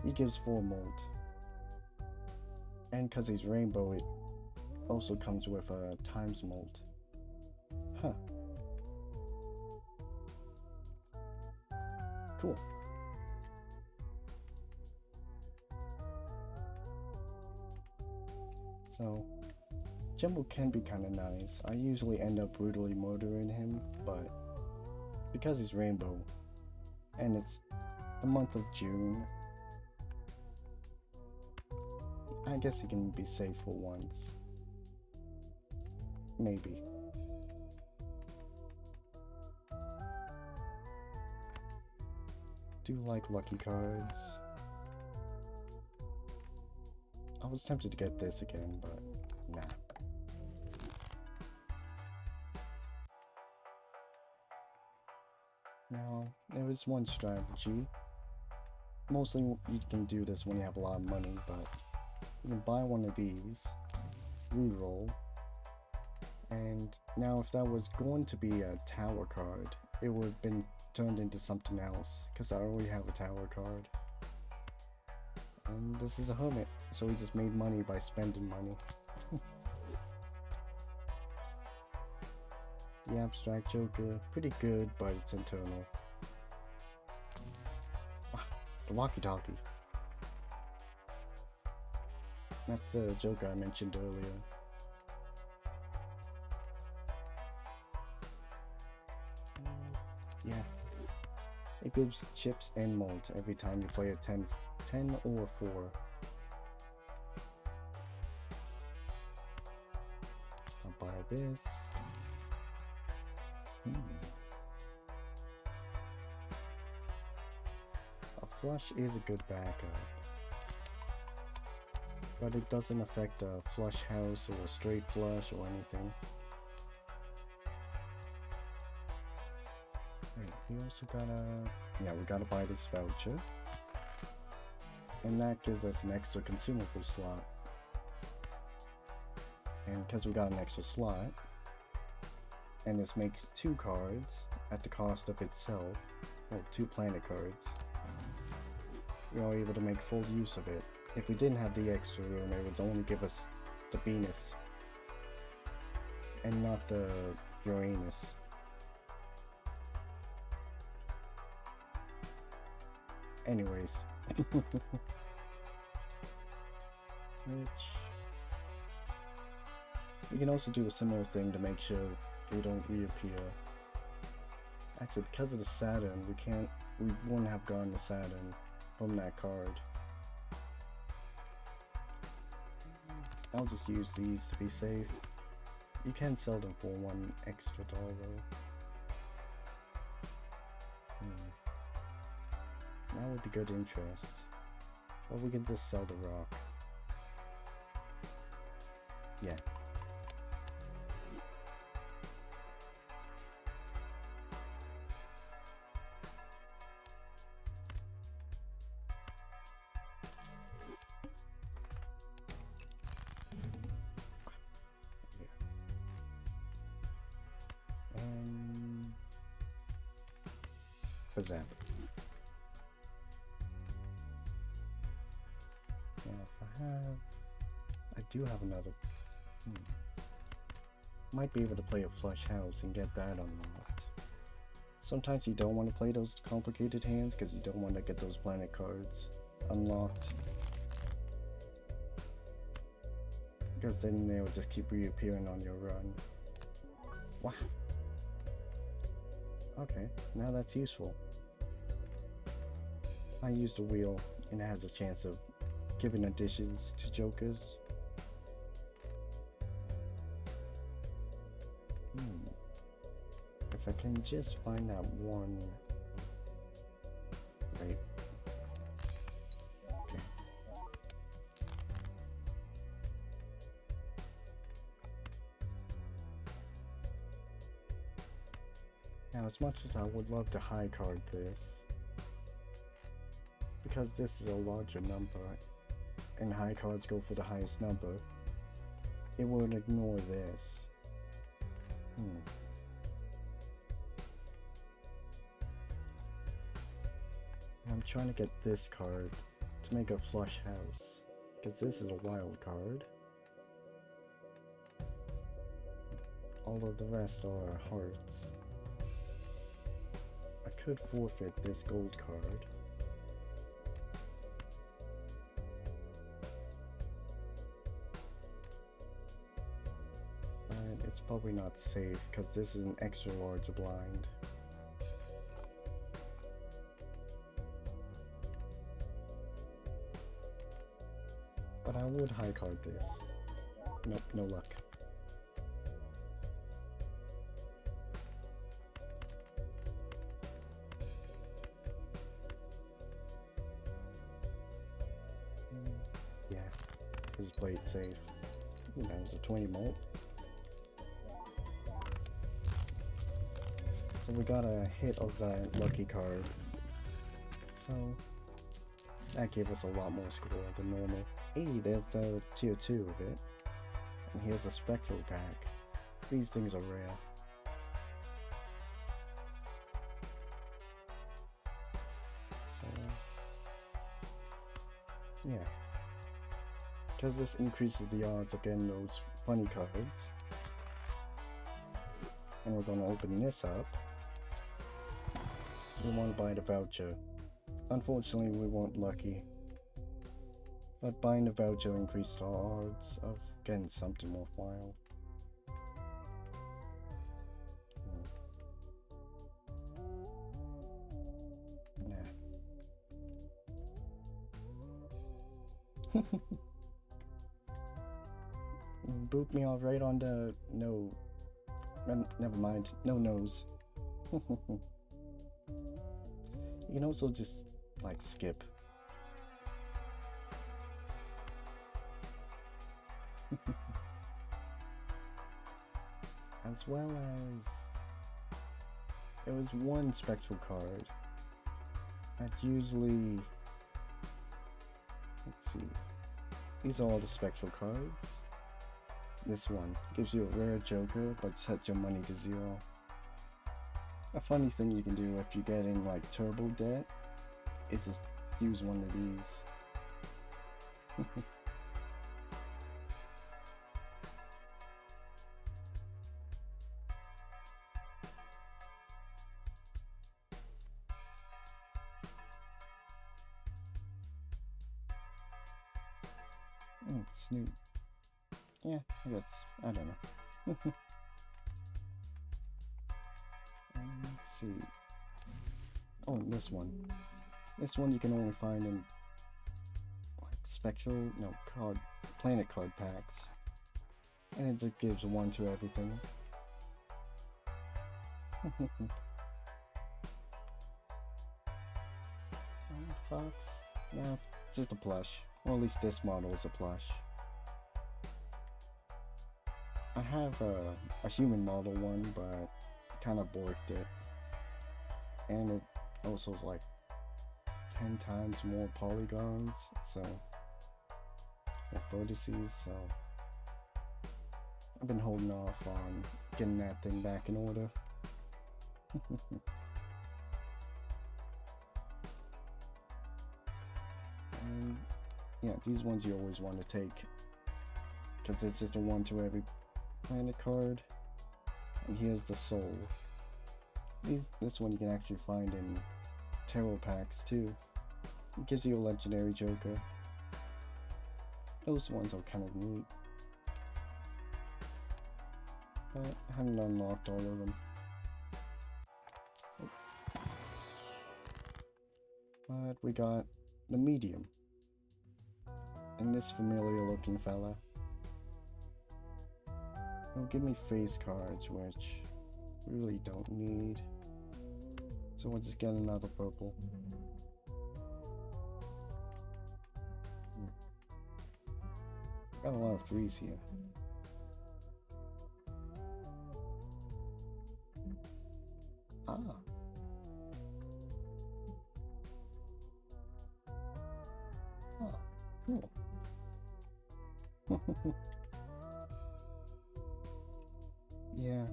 He gives 4 malt. And because he's rainbow, it also comes with a times molt. Huh. Cool. So, Jumbo can be kind of nice. I usually end up brutally murdering him, but because he's rainbow, and it's the month of June, I guess he can be safe for once. Maybe. Do like lucky cards. I was tempted to get this again, but nah. Now, there is one strategy. Mostly you can do this when you have a lot of money, but you can buy one of these, reroll, and now if that was going to be a tower card, it would have been turned into something else, because I already have a tower card. And this is a hermit, so he just made money by spending money. The abstract joker, pretty good, but it's internal. Ah, the walkie-talkie. That's the joker I mentioned earlier. Yeah. It gives chips and malt every time you play a 10 or 4. I'll buy this. A flush is a good backup, but it doesn't affect a flush house or a straight flush or anything. Wait, we also gotta... yeah, we gotta buy this voucher. And that gives us an extra consumable slot. And because we got an extra slot, and this makes 2 cards at the cost of itself, or 2 planet cards, we are able to make full use of it. If we didn't have the extra room, it would only give us the Venus, and not the Uranus. Anyways. Which... we can also do a similar thing to make sure they don't reappear. Actually, because of the Saturn, we wouldn't have gotten the Saturn from that card. I'll just use these to be safe. You can sell them for $1 extra. That would be good interest. But we can just sell the rock. Yeah. For that. Now if I do have another. Might be able to play a flush house and get that unlocked. Sometimes you don't want to play those complicated hands because you don't want to get those planet cards unlocked. Because then they will just keep reappearing on your run. Wow. Okay, now that's useful. I used a wheel and it has a chance of giving additions to jokers. If I can just find that one. Right. Okay. Now, as much as I would love to high card this, because this is a larger number, and high cards go for the highest number, it would ignore this. I'm trying to get this card to make a flush house. because this is a wild card. All of the rest are hearts. I could forfeit this gold card. And it's probably not safe because this is an extra large blind. But I would high card this. Nope, no luck. Yeah, just play it safe. That was a 20 mult. So we got a hit of that lucky card. So that gave us a lot more score than normal. Hey, there's the tier 2 of it. And here's a spectral pack. These things are rare. So yeah. Because this increases the odds of getting those funny cards. And we're going to open this up. We want to buy the voucher. Unfortunately, we weren't lucky. But buying the voucher increased our odds of getting something worthwhile. Nah. Boot me off right on the no. Never mind. No nose. You can also just like skip. As well as there was one spectral card that usually, let's see, these are all the spectral cards. This one gives you a rare joker but sets your money to 0. A funny thing you can do if you get in like turbo debt is just use one of these. Snoop. Yeah, I guess. I don't know. Let's see. Oh, this one. This one you can only find in like spectral, no, planet card packs. And it just gives 1 to everything. Fox? No, just a plush. Or at least this model is a plush. I have a human model one, but kind of borked it. And it also is like 10 times more polygons, so or vertices, so I've been holding off on getting that thing back in order. And yeah, these ones you always want to take because it's just a 1 to every planet card. And here's the soul. This one you can actually find in tarot packs too. It gives you a legendary joker. Those ones are kind of neat, but I haven't unlocked all of them. But we got the medium and this familiar looking fella. It'll give me face cards, which we really don't need. So we'll just get another purple. Got a lot of 3s here. Ah. Ah, cool. Yeah,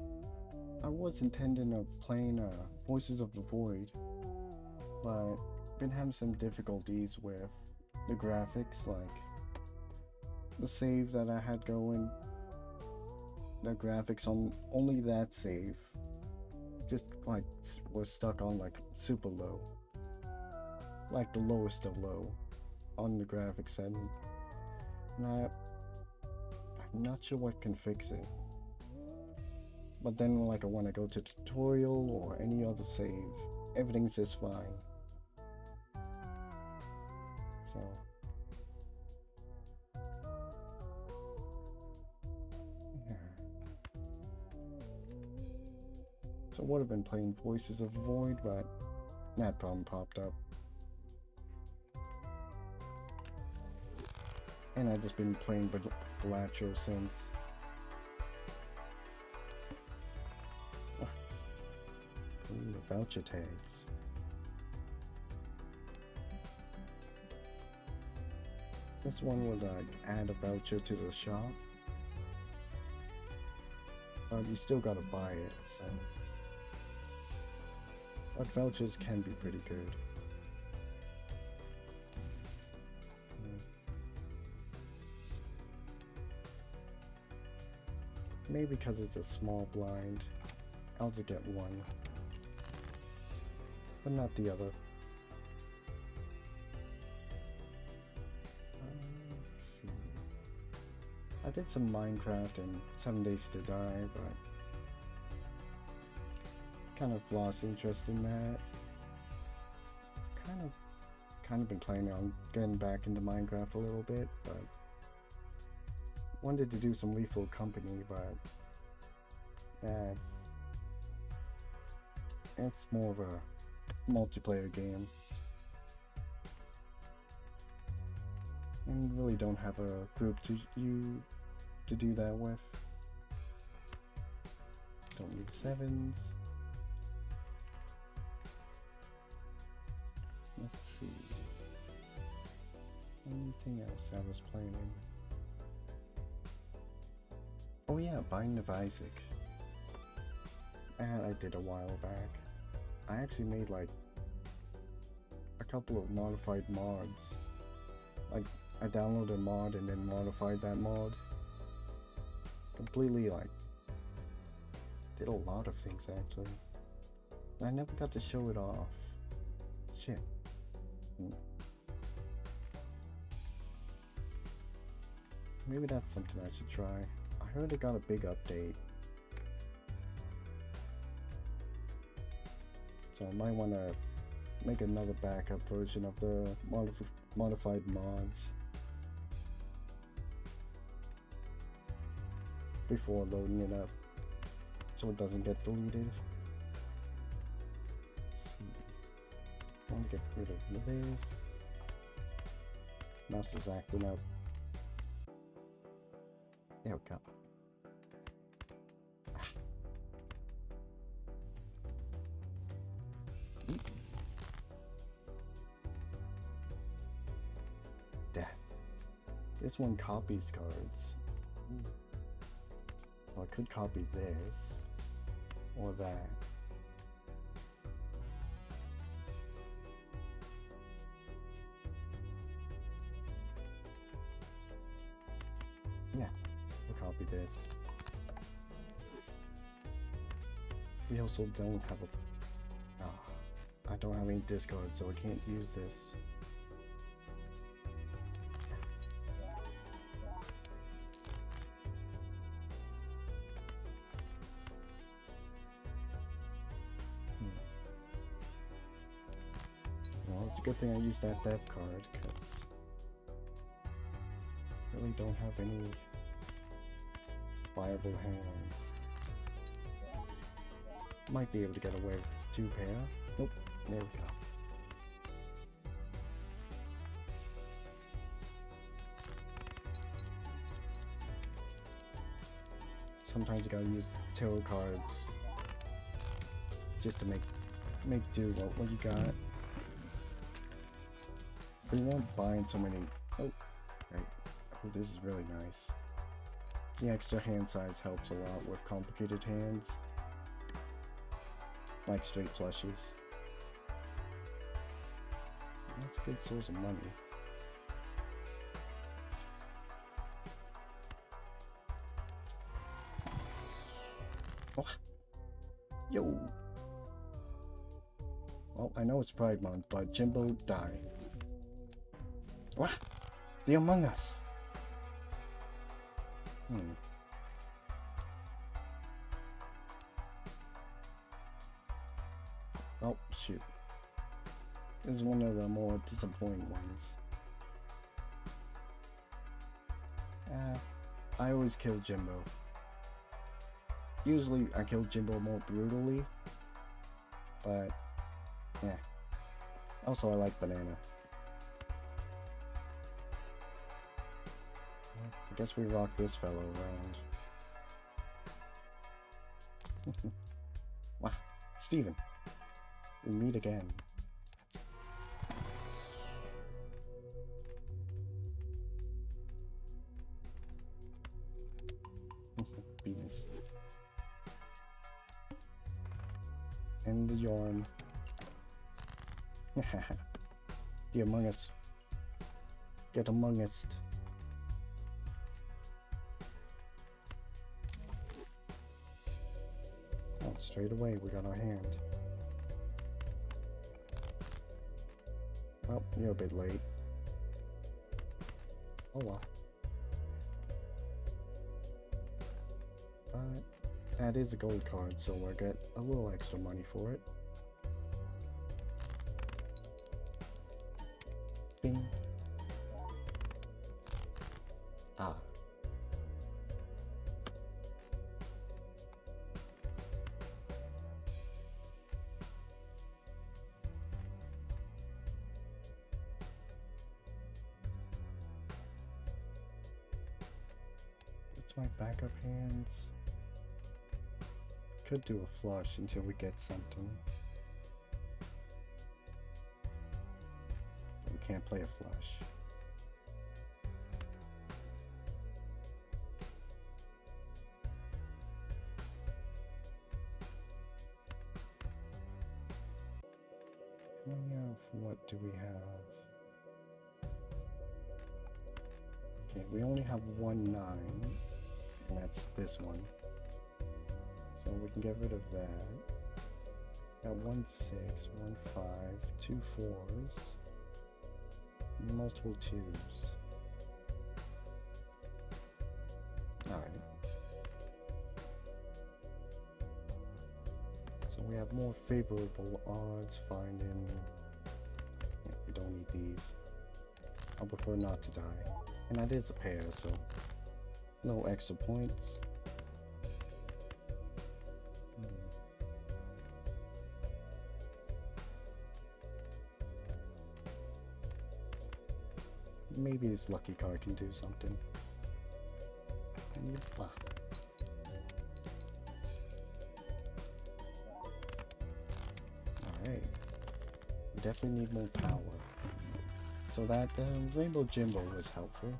I was intending of playing Voices of the Void, but been having some difficulties with the graphics. Like, the save that I had going, the graphics on only that save just like was stuck on like super low, like the lowest of low on the graphics setting, and I'm not sure what can fix it. But then like when I go to tutorial or any other save, everything's just fine. So yeah. So I would have been playing Voices of the Void, but that problem popped up. And I've just been playing Balatro since. Ooh, the voucher tags. This one would add a voucher to the shop. You still gotta buy it, so. But vouchers can be pretty good. Maybe because it's a small blind, I'll just get one. But not the other. Let's see. I did some Minecraft and 7 Days to Die, but kind of lost interest in that. Kind of been planning on getting back into Minecraft a little bit, but wanted to do some Lethal Company, but it's more of a multiplayer game, and really don't have a group to do that with. Don't need 7s. Let's see. Anything else I was playing? Oh yeah, Binding of Isaac. And I did a while back. I actually made like a couple of modified mods. Like I downloaded a mod and then modified that mod. Completely like did a lot of things actually. I never got to show it off. Shit. Maybe that's something I should try. I heard it got a big update. So I might want to make another backup version of the modified mods before loading it up so it doesn't get deleted. Let's see. I want to get rid of this. Mouse is acting up. There we go. Death. This one copies cards. So I could copy this or that. Yeah, we'll copy this. We also don't have a... I don't have any discards, so I can't use this. Well, it's a good thing I used that dev card, because I really don't have any viable hands. Might be able to get away with 2 pair. Nope, there we go. Sometimes you gotta use tarot cards just to make do what you got. But you won't bind so many. Oh, right. Oh, this is really nice. The extra hand size helps a lot with complicated hands, like straight flushes. That's a good source of money. Oh, yo! Well, I know it's Pride Month, but Jimbo, die. What? The Among Us! Oh, shoot. This is one of the more disappointing ones. I always kill Jimbo. Usually I kill Jimbo more brutally, but yeah. Also, I like Banana. I guess we rock this fellow around. Wow, Steven, we meet again. Venus. And the yarn. The Among Us. Get Among Us. Oh, straight away we got our hand. Well, you're a bit late. Oh well. But that is a gold card, so we'll get a little extra money for it. Bing. Ah. What's my backup hands? Could do a flush until we get something. But we can't play a flush. What do we have? Okay, we only have 1 9, and that's this one. So we can get rid of that. Got 1 6, 1 5, 2 4s, multiple 2s. Alright. So we have more favorable odds finding. Yeah, we don't need these. I prefer not to die. And that is a pair, so no extra points. Maybe his lucky card can do something. Ah. Alright. We definitely need more power. So that Rainbow Jimbo was helpful.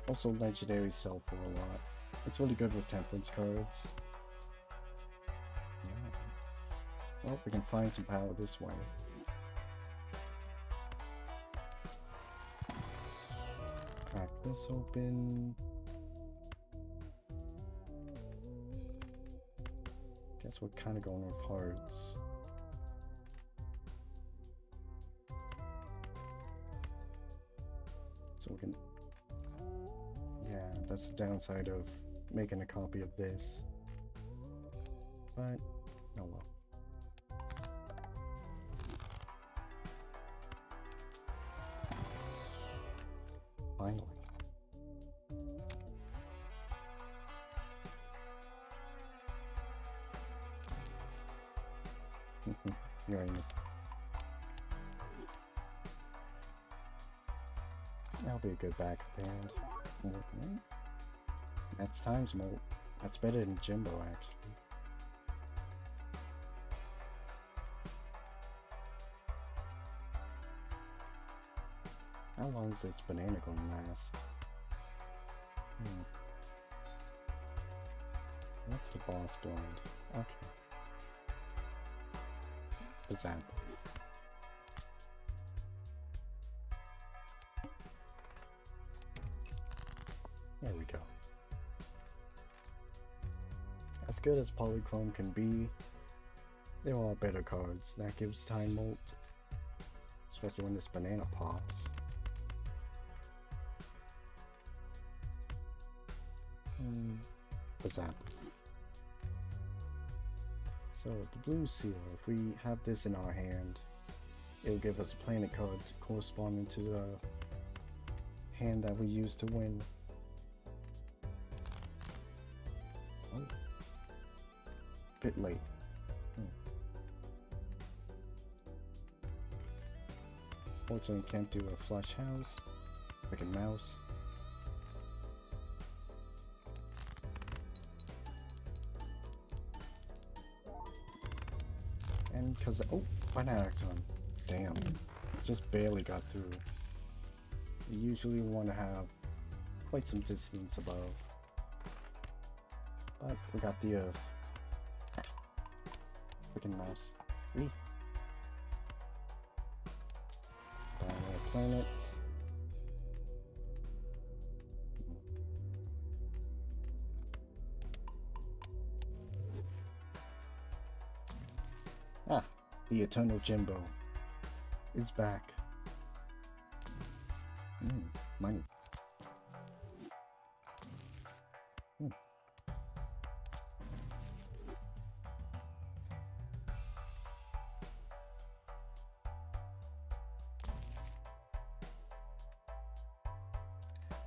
Also, legendaries sell for a lot. It's really good with temperance cards. Yeah. Well, we can find some power this way. Crack this open. Guess we're kind of going with hearts. So we can... Yeah, that's the downside of making a copy of this. But, oh well. Finally. Uranus. That'll be a good backup hand. That's times more. That's better than Jimbo, actually. How long is this banana gonna last? What's the boss blind? Okay. Zap. There we go. good as Polychrome can be, there are better cards that gives time molt, especially when this banana pops. What's that? So the blue seal, if we have this in our hand, it'll give us a planet card corresponding to the hand that we use to win. Oh. Bit late. Fortunately, can't do a flush house. Freaking mouse. And because, oh, banana action. Damn. Just barely got through. You usually want to have quite some distance above. But we got the earth. Freaking mouse. Wee. Planets. Ah, the Eternal Jimbo is back. Money.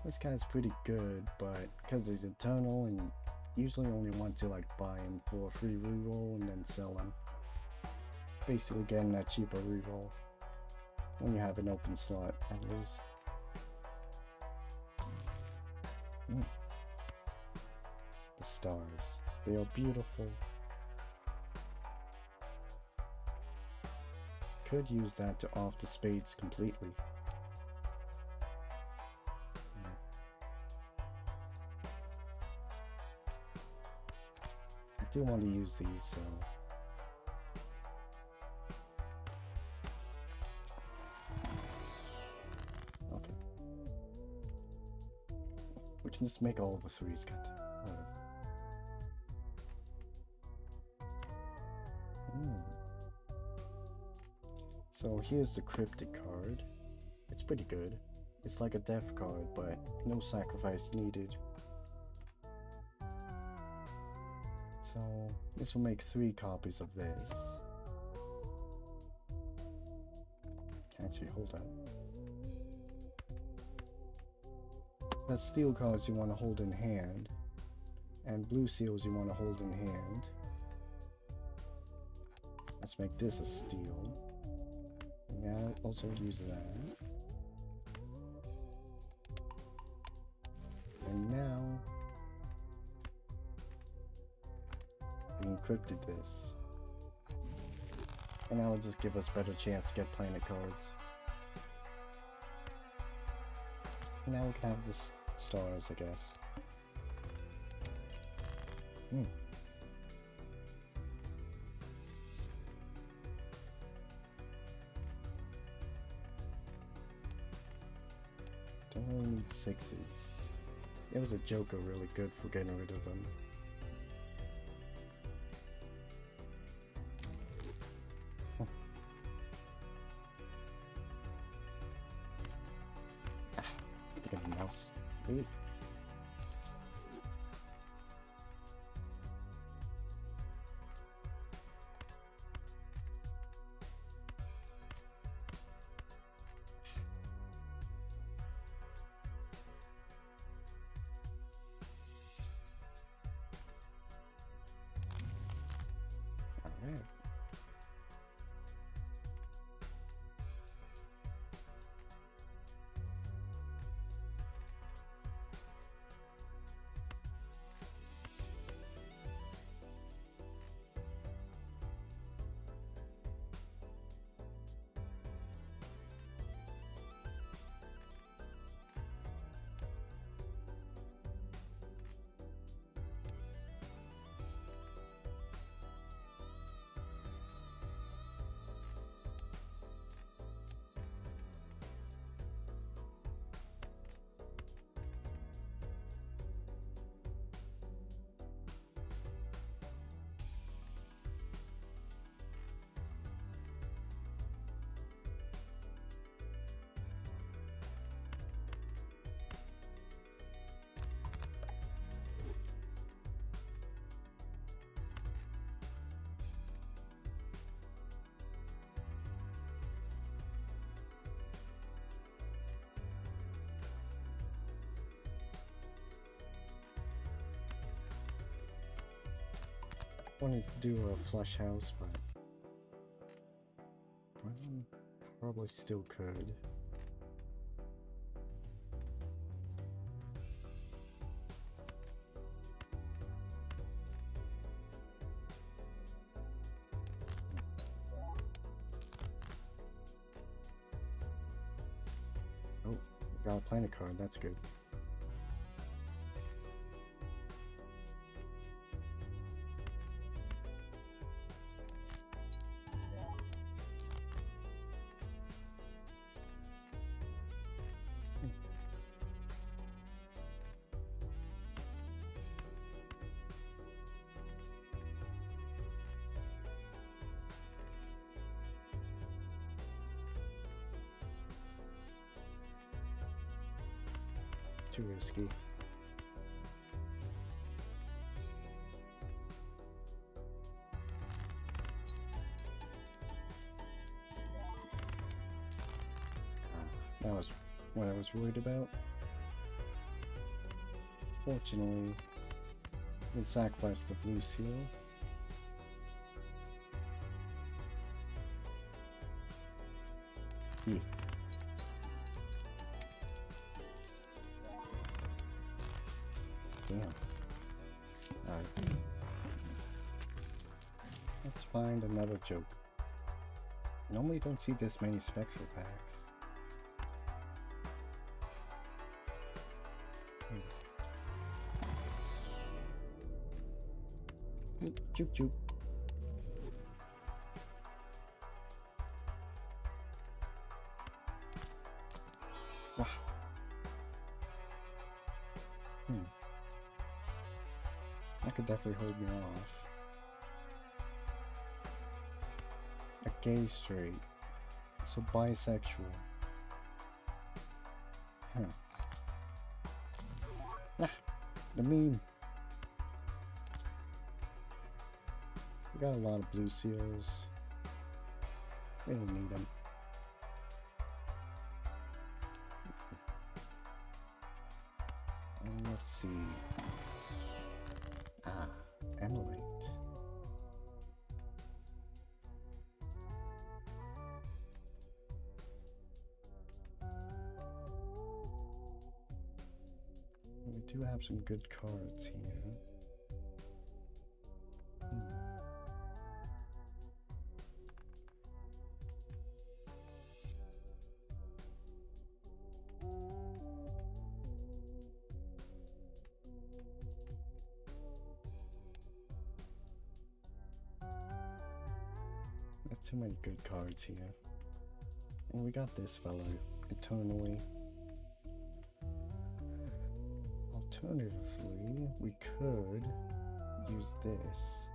This guy's pretty good, but because he's eternal and usually only want to like buy him for a free reroll and then sell him. Basically getting that cheaper reroll when you have an open slot at least. The stars, they are beautiful. Could use that to off the spades completely. I do want to use these, so okay. We can just make all the threes cut. So here's the cryptic card. It's pretty good. It's like a death card, but no sacrifice needed. So this will make 3 copies of this. Actually, hold on. There's steel cards you want to hold in hand, and blue seals you want to hold in hand. Let's make this a steel. Now also use that. And now we encrypted this. And that will just give us better chance to get planet cards. And now we can have the stars, I guess. Don't really need 6s. It was a Joker really good for getting rid of them. Look at the mouse. Wait. Alright. Wanted to do a flush house, but probably still could. Oh, got a planet card, that's good. Too risky. That was what I was worried about. Fortunately, we sacrificed the blue seal. Yeah. Damn. Alright. Let's find another joke. Normally don't see this many spectral packs. Choop choop. Wow. That could definitely hold me off. A gay straight. So bisexual. Huh. Ah, the meme. We got a lot of blue seals. We don't need them. Let's see. Ah, Emerald. We do have some good cards here. There's too many good cards here. And we got this fellow, Eternally. Alternatively, we could use this.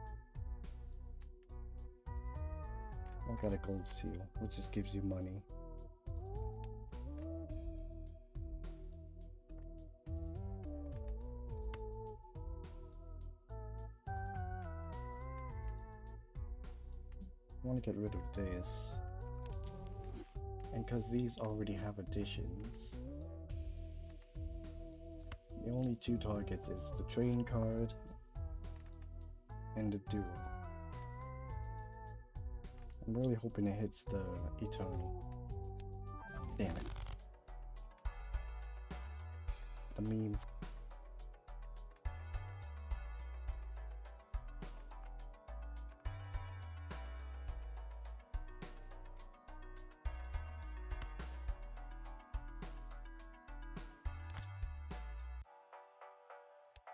I got a gold seal, which just gives you money. I want to get rid of this. And because these already have additions, the only two targets is the train card and the duel. I'm really hoping it hits the Eternal. Damn it. The meme.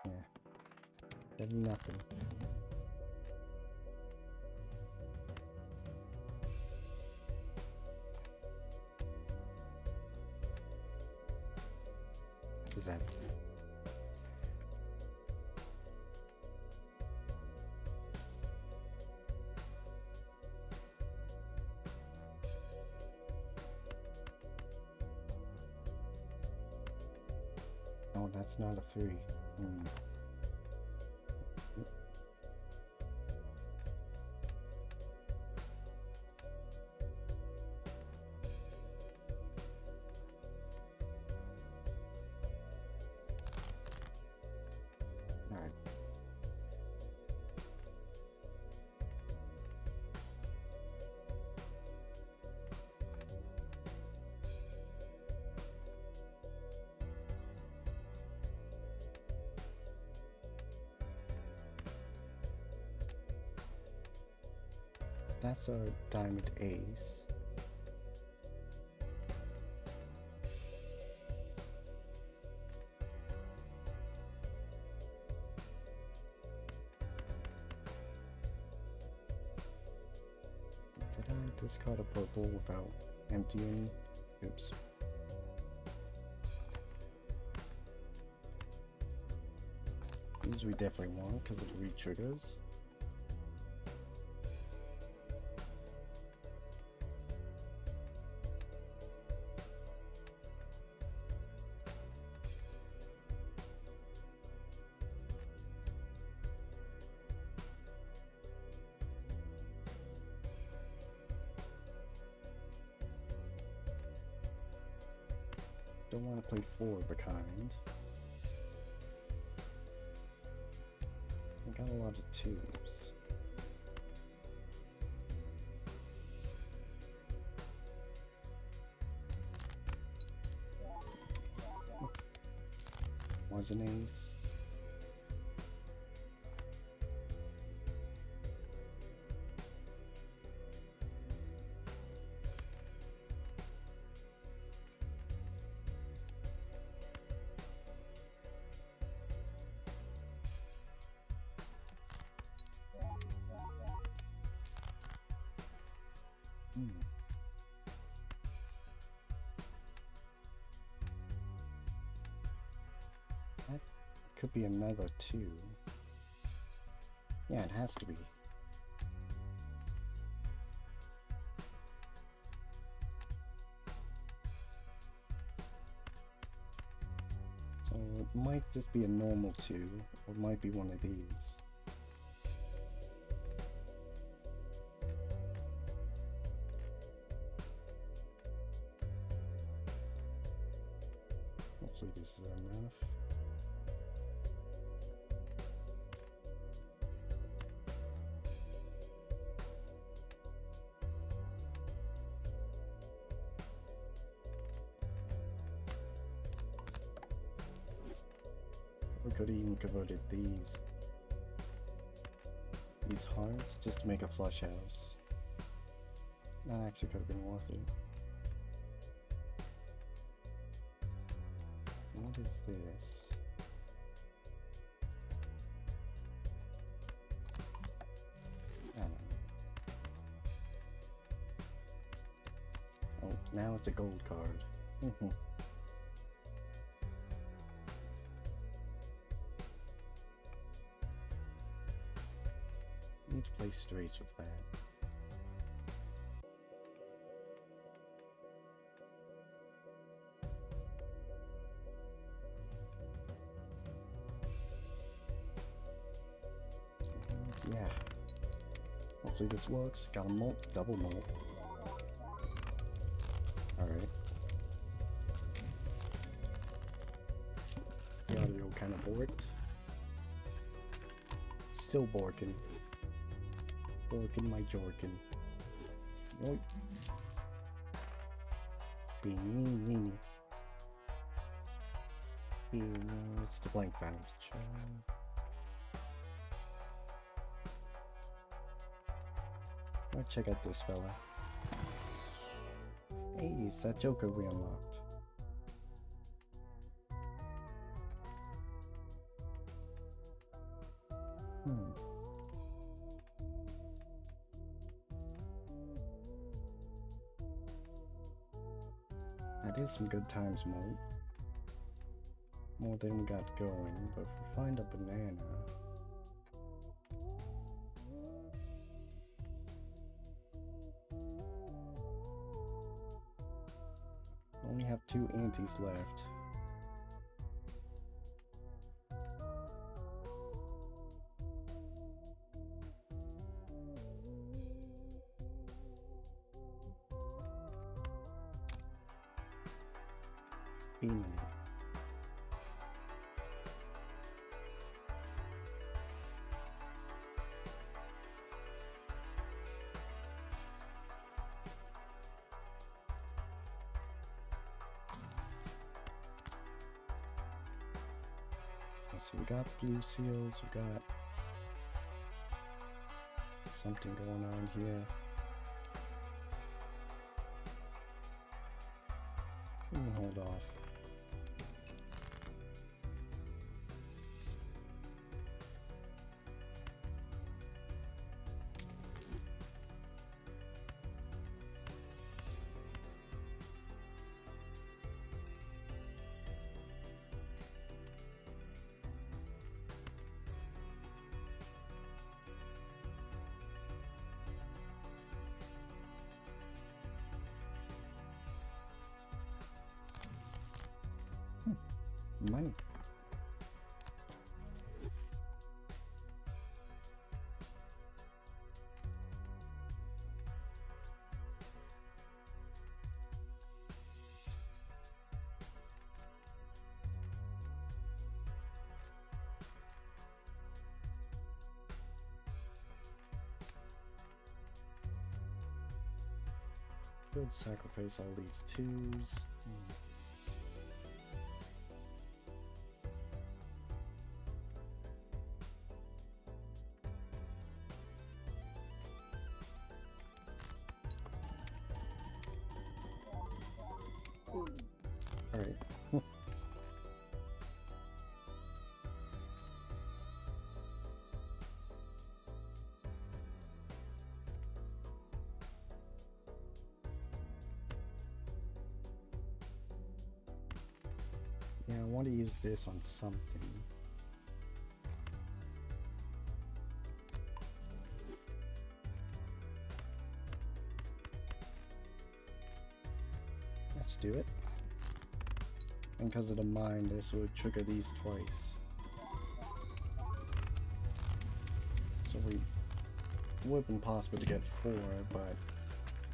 Yeah. There's nothing. Is that? Oh, that's not a 3. Alright. That's a diamond ace. Did I discard a purple without emptying? Oops. These we definitely want because of re-triggers. Don't want to play 4 of a kind. I got a lot of 2s. Was an ace. That could be another 2. Yeah, it has to be. So it might just be a normal 2, or it might be one of these. Hopefully this is enough. We could even converted these hearts just to make a flush house. That actually could have been worth it. What is this? I don't know. Oh, now it's a gold card. Need to play straights with that. Yeah. Hopefully this works. Got a mult, double mult. Alright. The audio kind of borked. Still borking. Borking my jorkin. Oi. Beanie. It's the blank voucher. Let's check out this fella. Hey, it's that Joker we unlocked. That is some good times, mate. More than we got going, but if we find a banana... Only have 2 antes left. Beanie. So we got blue seals, we got something going on here. Hold off. Money. Could sacrifice all these twos. Alright. Yeah, I want to use this on something. Let's do it. And because of the mine, this would trigger these twice. So we would have been possible to get 4, but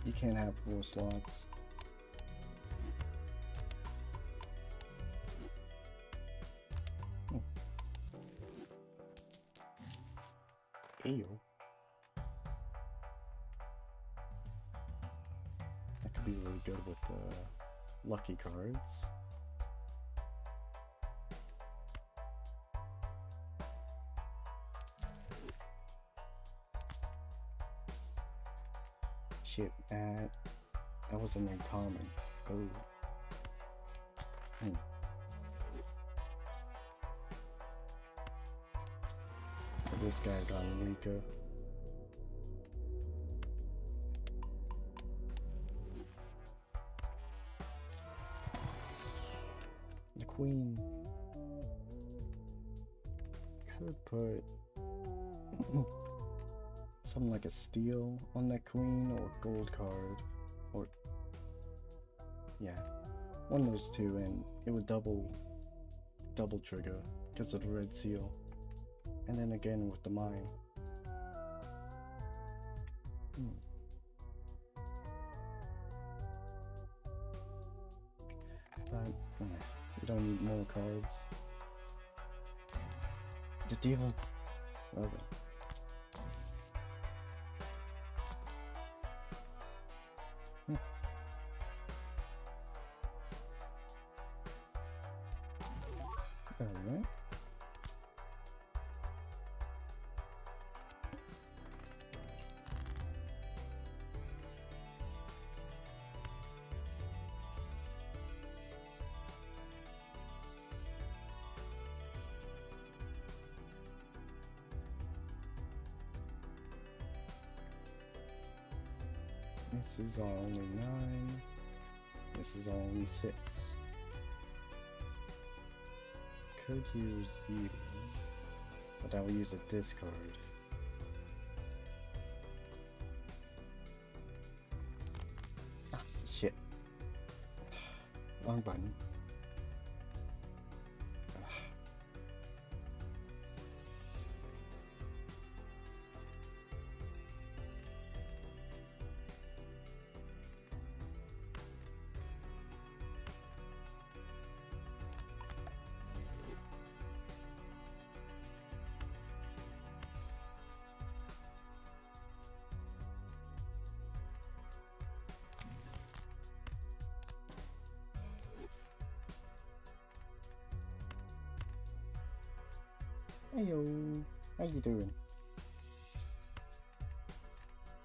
you can't have 4 slots. Ew. That could be really good with the lucky cards. Shit, that wasn't uncommon. Oh. So this guy got Enrico. The queen. Could put something like a steal on that queen or gold card, or yeah, one of those two, and it would double trigger because of the red seal. And then again with the mine. But we don't need more cards. The devil. Okay. Alright. This is only 9. This is only 6. Could use you, but I will use a discard. Ah, shit. Wrong button. Heyo, how you doing?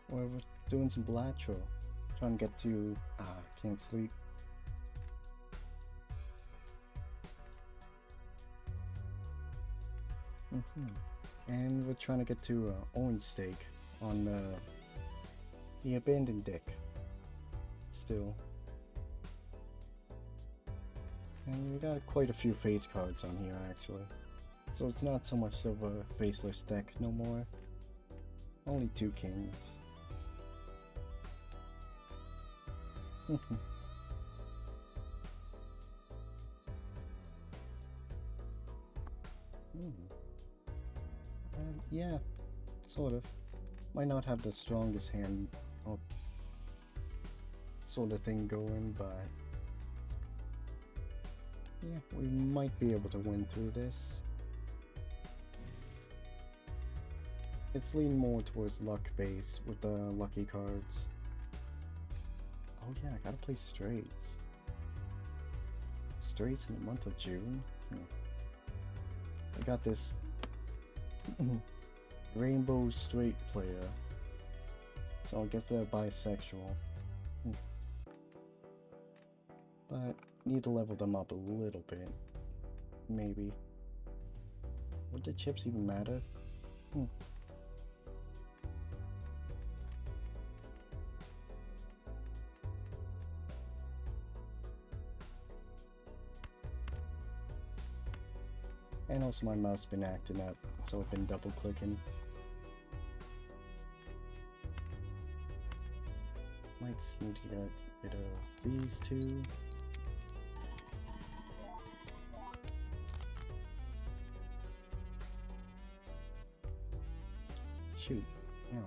Well, we're doing some Balatro. Trying to get to... can't sleep. And we're trying to get to orange steak on the abandoned deck. Still. And we got quite a few face cards on here actually. So it's not so much of a faceless deck no more. Only 2 kings. Yeah, sort of. Might not have the strongest hand or sort of thing going, but yeah, we might be able to win through this. It's leaning more towards luck base with the lucky cards. Oh yeah, I gotta play straights. Straights in the month of June? I got this rainbow straight player. So I guess they're bisexual. But need to level them up a little bit. Maybe. Would the chips even matter? And also my mouse been acting up, so I've been double clicking. Might just need to get rid of these 2. Shoot, no.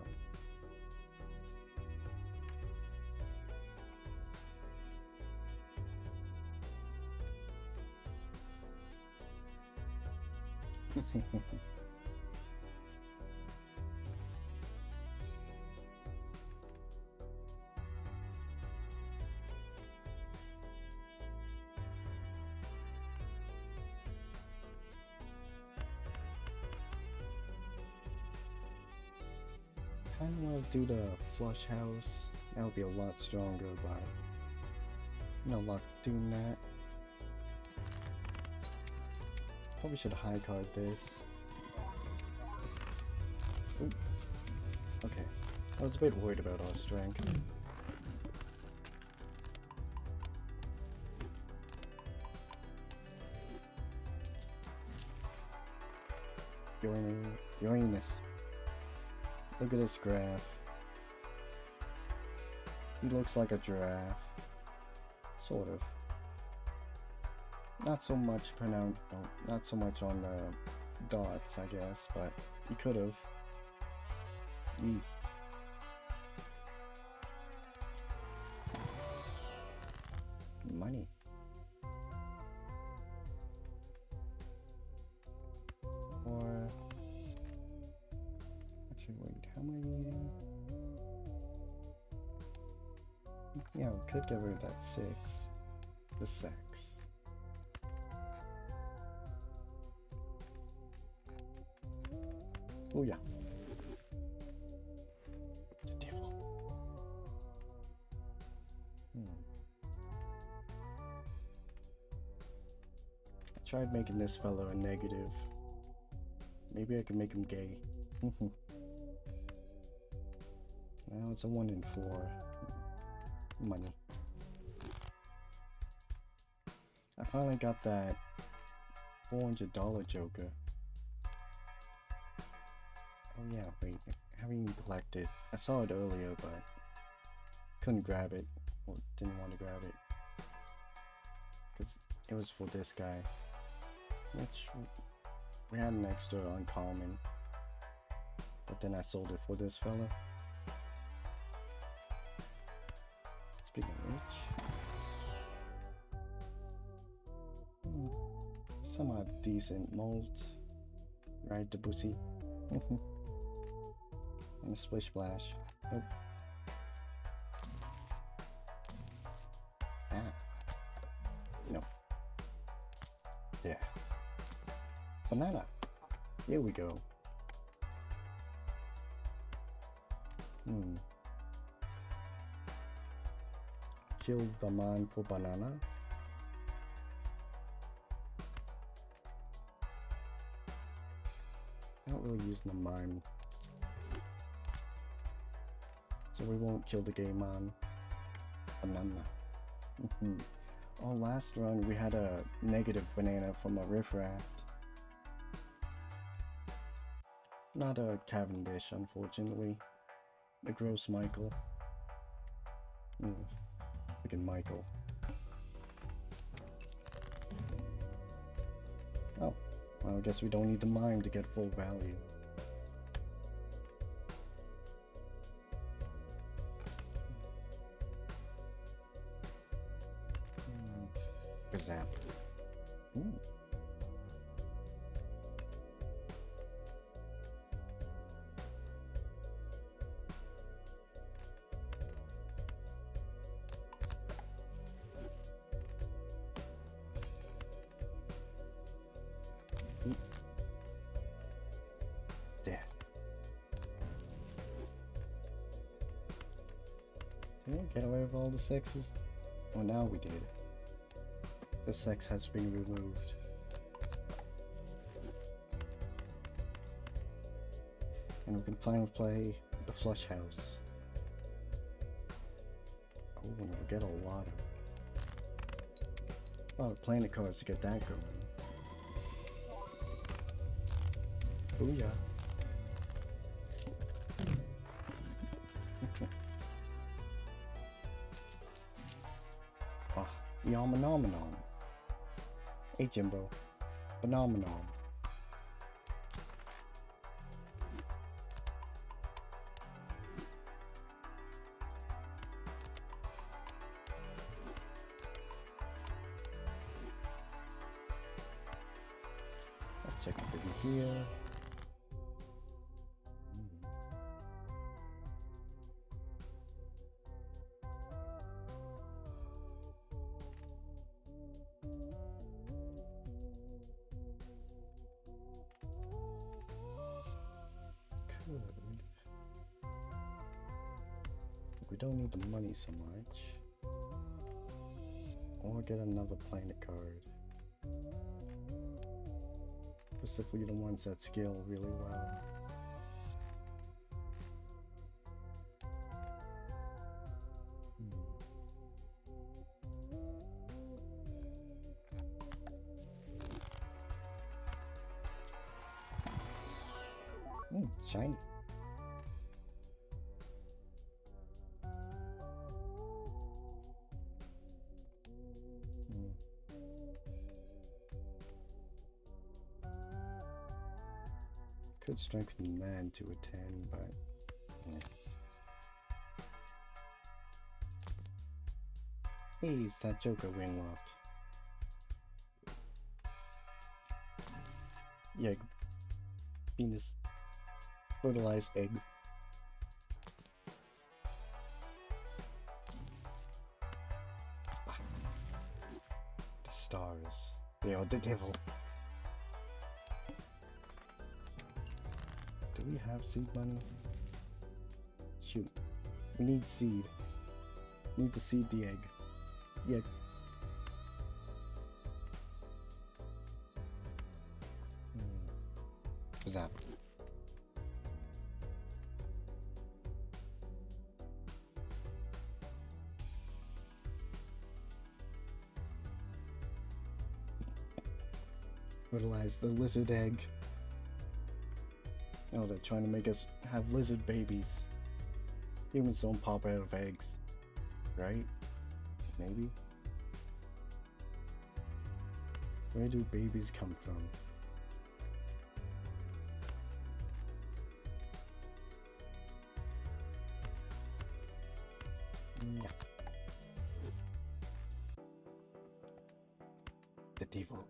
Kinda wanna do the flush house. That would be a lot stronger, but no luck doing that. Probably should high card this. Ooh. Okay. I was a bit worried about our strength. Uranus. Look at this graph. He looks like a giraffe. Sort of. Not so much pronounced, not so much on the dots, I guess, but he could have. Money. Or actually, wait, how many? Yeah, we could get rid of that 6. The 6. Oh yeah. The devil. I tried making this fellow a negative. Maybe I can make him gay. Now it's a 1 in 4. Money. I finally got that $400 Joker. Oh yeah, wait, having collected. I saw it earlier, but couldn't grab it, or didn't want to grab it. Because it was for this guy. Which, we had an extra uncommon. But then I sold it for this fella. Speaking of which... somewhat decent mold. Right, Debussy. And a splish splash. Nope. Ah. No. Yeah. Banana. Here we go. Kill the man for banana. Not really using the mime. So we won't kill the game on banana. Oh, last run we had a negative banana from a riff raft. Not a Cavendish, unfortunately. The gross Michael. Freaking Michael. Oh, well, I guess we don't need the mime to get full value. Zap. Ooh. There. Did we get away with all the sexes? Well, now we did. The sex has been removed. And we can finally play the flush house. Oh, and we'll get a lot of playing the cards to get that going. Booyah. Ah, Yamanomenon. Hey Jimbo. Phenomenon. Let's check over here. We don't need the money so much. Or get another planet card. Specifically the ones that scale really well. Shiny. Could strengthen that to a 10, but yeah. Hey, it's that Joker we unlocked. Yeah, penis. Fertilized egg. The stars. They are the devil. Do we have seed money? Shoot. We need seed. We need to seed the egg. The egg. Zap. Fertilize the lizard egg. Oh, they're trying to make us have lizard babies. Humans don't pop out of eggs. Right? Maybe? Where do babies come from? Yeah. The devil.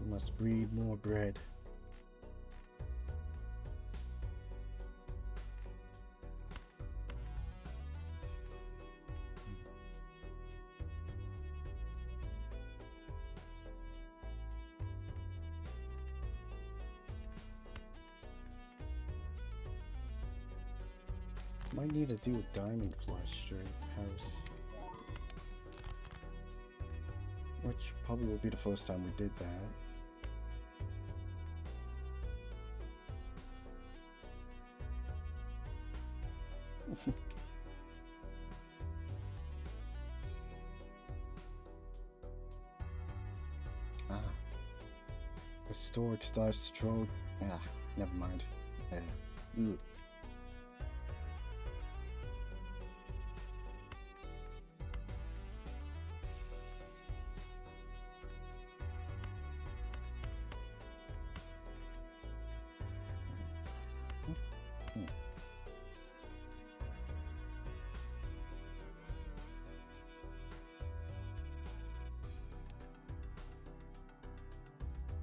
We must breed more bread. Might need to do a diamond flush straight house. Which probably will be the first time we did that. Ah. Historic star stroke. Ah, never mind. Ugh.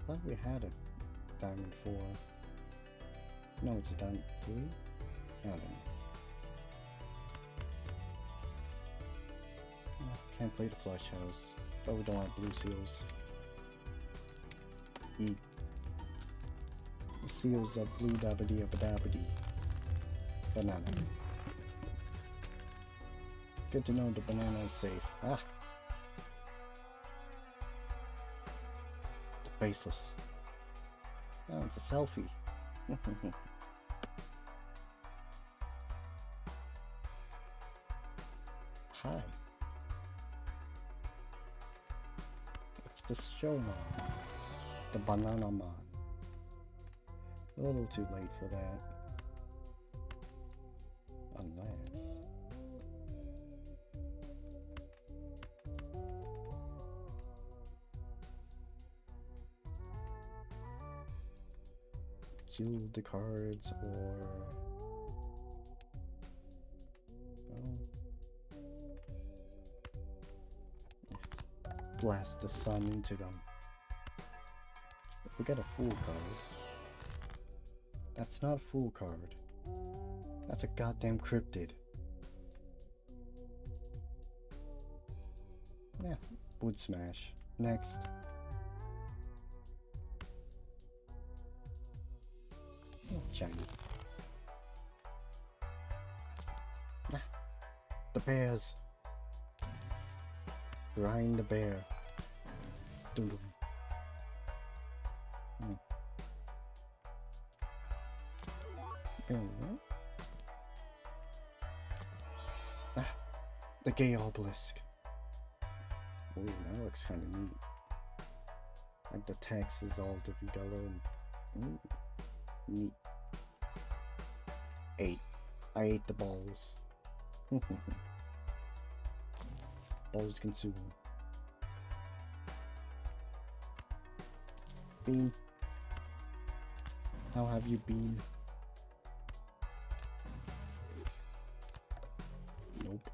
Thought we had a diamond 4. No, it's a diamond 3? I don't know. Can't play the flush house, but we don't have blue seals. Eat. The seals are blue dabbity of a dabbity. Banana. Good to know the banana is safe. Ah! Faceless. Oh, it's a selfie. Hi. It's the show man. The banana man. A little too late for that. Unless... kill the cards or blast the sun into them. If we get a full card, that's not a full card. That's a goddamn cryptid. Yeah, wood smash. Next. Shiny. Ah, the bears. Grind the bear. Dum dum. Ah, the gay obelisk. Oh, that looks kind of neat. Like the text is all different color and neat. 8. I ate the balls. Balls consume. Bean. How have you been? Nope.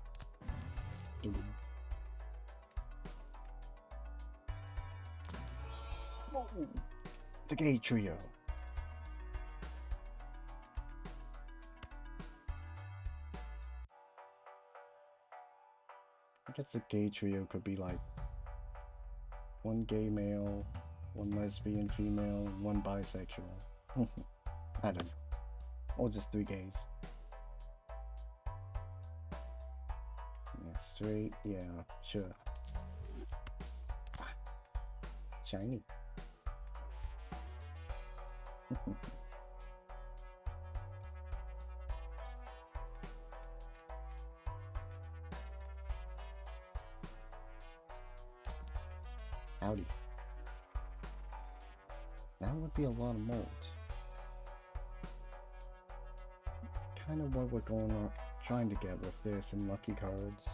Whoa. The gay trio. I guess the gay trio could be like one gay male, one lesbian female, and one bisexual. I don't know. Or just 3 gays. Yeah, straight, yeah, sure. Shiny. Howdy. That would be a lot of mold. Kind of what we're trying to get with this and lucky cards.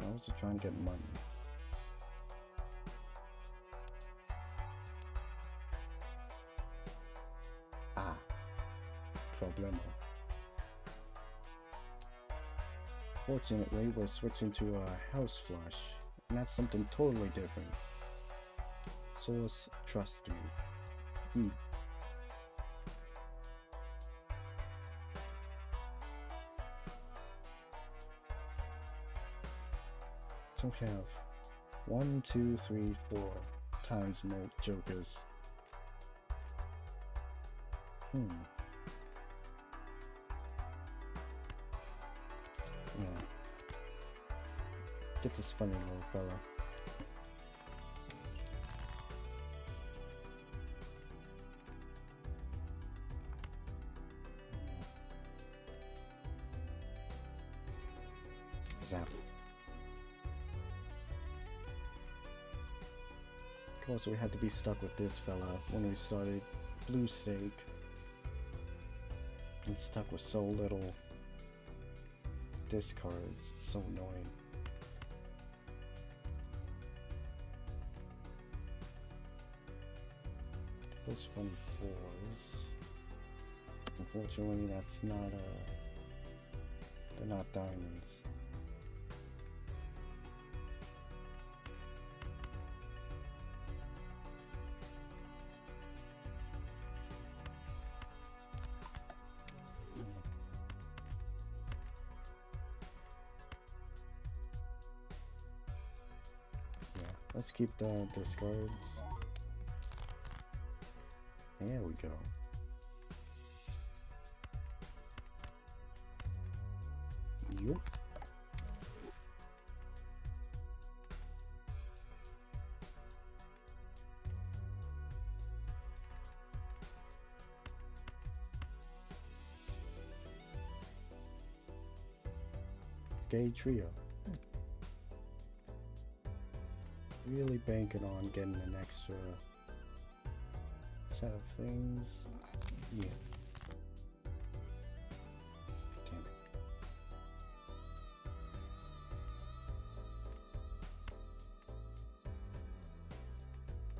I was also trying to get money. Ah, problemo. Fortunately, we're switching to a house flush, and that's something totally different. Source, trust me. Yeet. So we have 1, 2, 3, 4. times more jokers. Yeah. Get this funny little fella. Zap. Of course, we had to be stuck with this fella when we started Blue Steak. And stuck with so little discards. It's so annoying. Those fun fours. Unfortunately, that's not they're not diamonds. Let's keep the discards. There we go. Yup. Gay trio. Really banking on getting an extra set of things. Yeah. Damn it.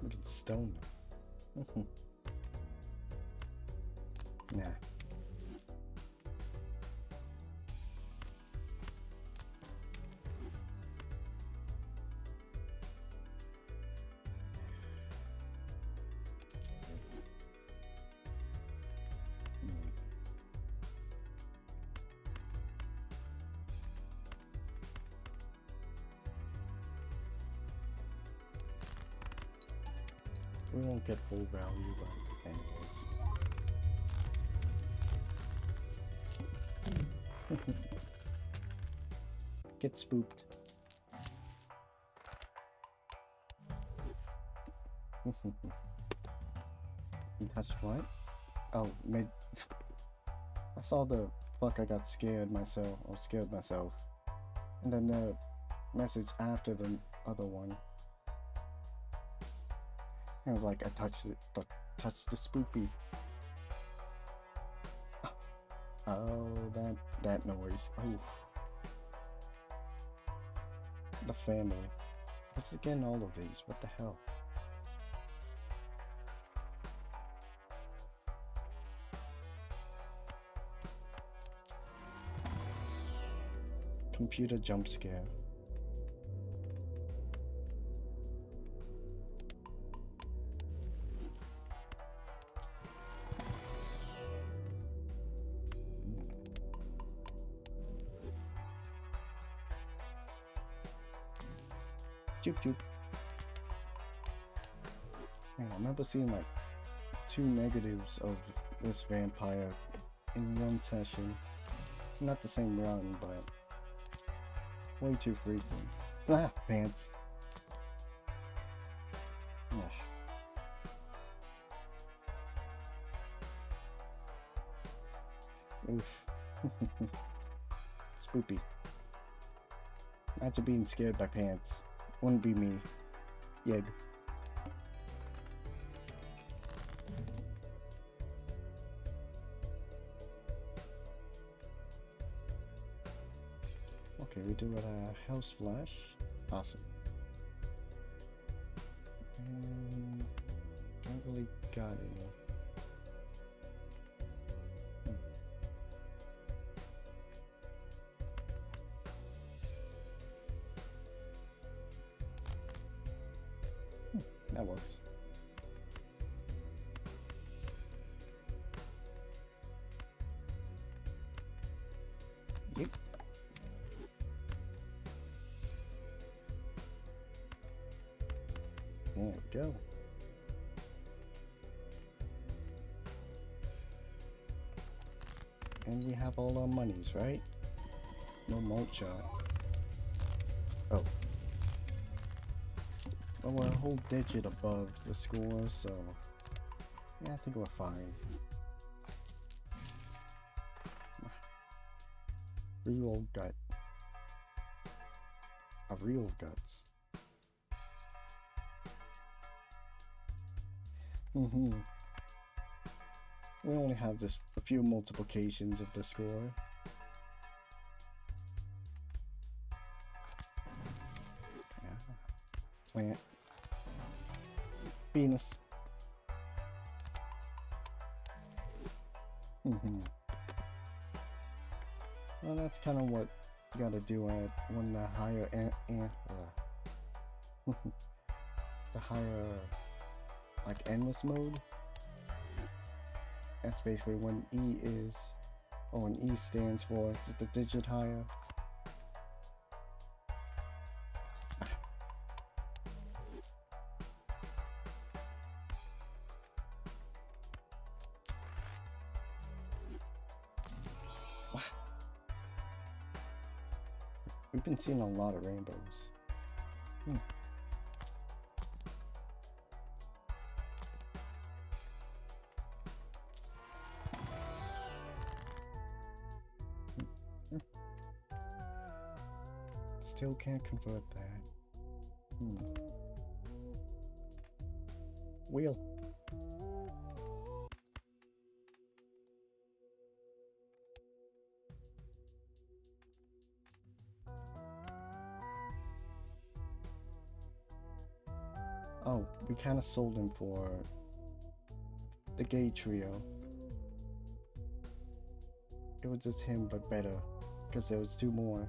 We can stone them. Nah. We won't get full value, but anyways. Get spooked. You touched what? Oh, mid. I saw the fuck. I got scared myself. Or scared myself. And then the message after the other one. I was like, I touched it, touched the spoopy. Oh, that noise. Oh, the family. What's again all of these? What the hell? Computer jump scare. Joop joop. Man, I remember seeing like 2 negatives of this vampire in one session. Not the same run, but way too frequent. Ah, pants. Ugh. Oof. Spoopy. Imagine being scared by pants. Wouldn't be me. Yeg. Okay, we do it house flash. Awesome. And don't really got any. That works. Yep. There we go. And we have all our monies, right? No mulch shot. Oh. Well, we're a whole digit above the score, so yeah, I think we're fine. Real gut. A real guts. We only have just a few multiplications of the score. Yeah. Plant. Venus. Well, that's kind of what you gotta do at when the higher the higher, like, endless mode. That's basically when E is, or when E stands for just a digit higher. We've been seeing a lot of rainbows. Still can't convert that. Wheel. Oh, we kind of sold him for the gay trio. It was just him, but better, because there was two more.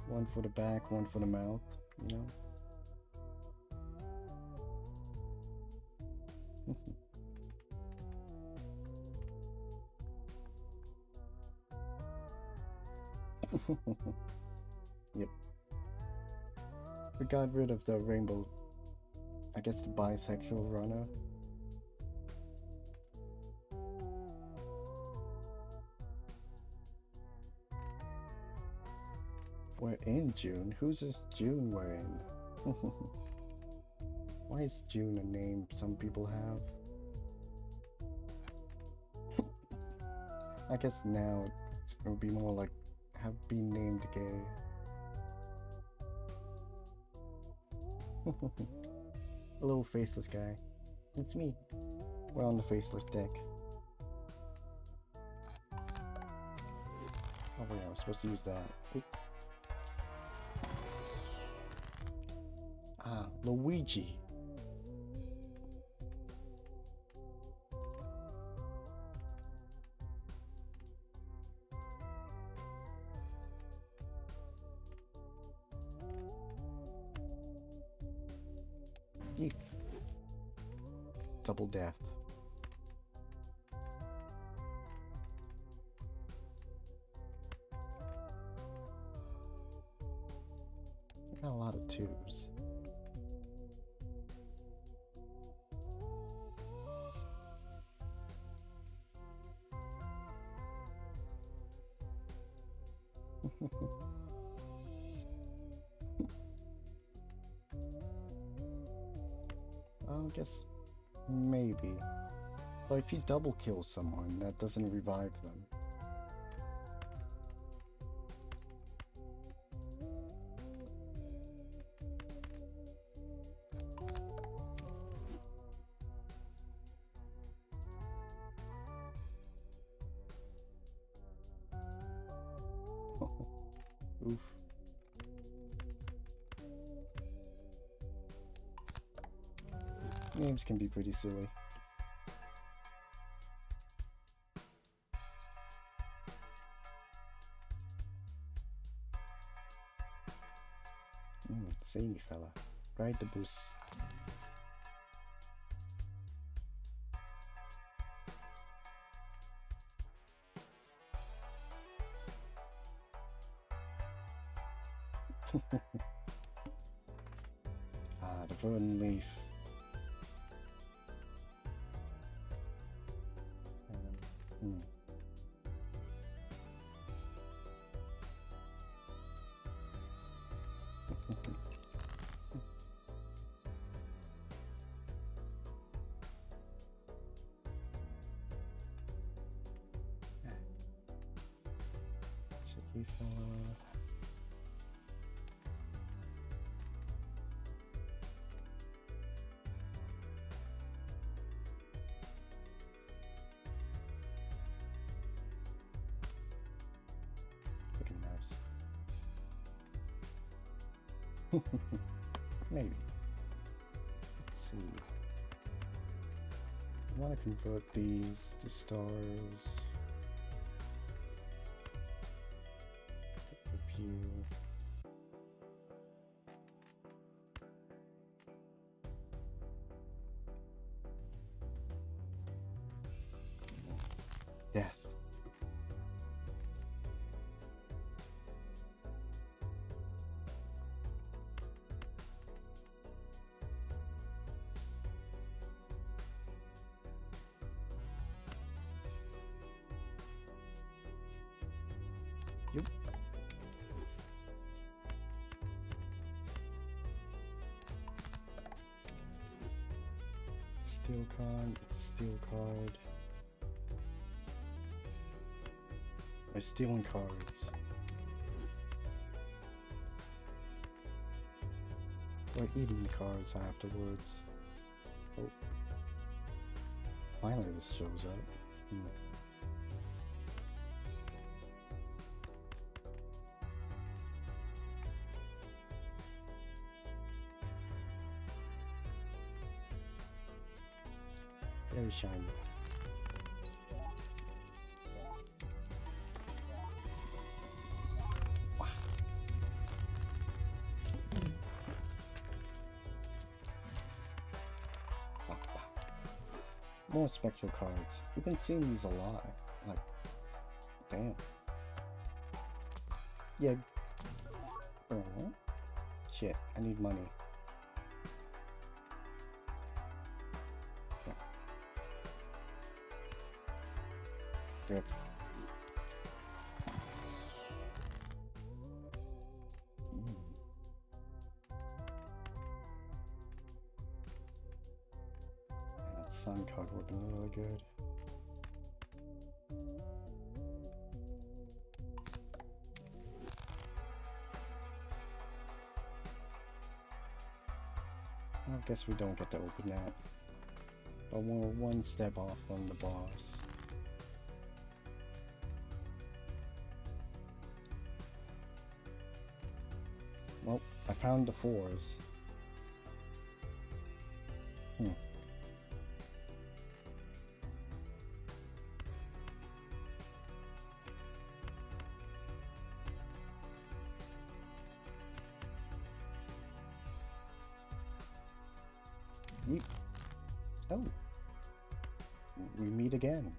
One for the back, one for the mouth, you know? Yep. We got rid of the rainbow, I guess the bisexual runner. We're in June? Who's this June we're in? Why is June a name some people have? I guess now it would be more like have been named gay. A little faceless guy. It's me. We're on the faceless deck. Oh wait, I was supposed to use that. Oop. Ah, Luigi. Yeet. Double death. I got a lot of twos. I guess maybe. But if you double kill someone, that doesn't revive them. Oof. Names can be pretty silly. Zany fella. Ride the bus. The verdant leaf. Hmm. Shaky fella. Looking nice. Maybe. Let's see. I want to convert these to stars. Review. Death. Yep. Steel card, it's a steel card. We're stealing cards. We're eating the cards afterwards. Oh. Finally this shows up. Very shiny. Wow. More spectral cards. We've been seeing these a lot. Like, damn. Yeah. Shit, I need money. Yep. That sun card would have been really good. I guess we don't get to open that. But we're one step off from the boss. Well, I found the 4s. Yeep. Oh. We meet again.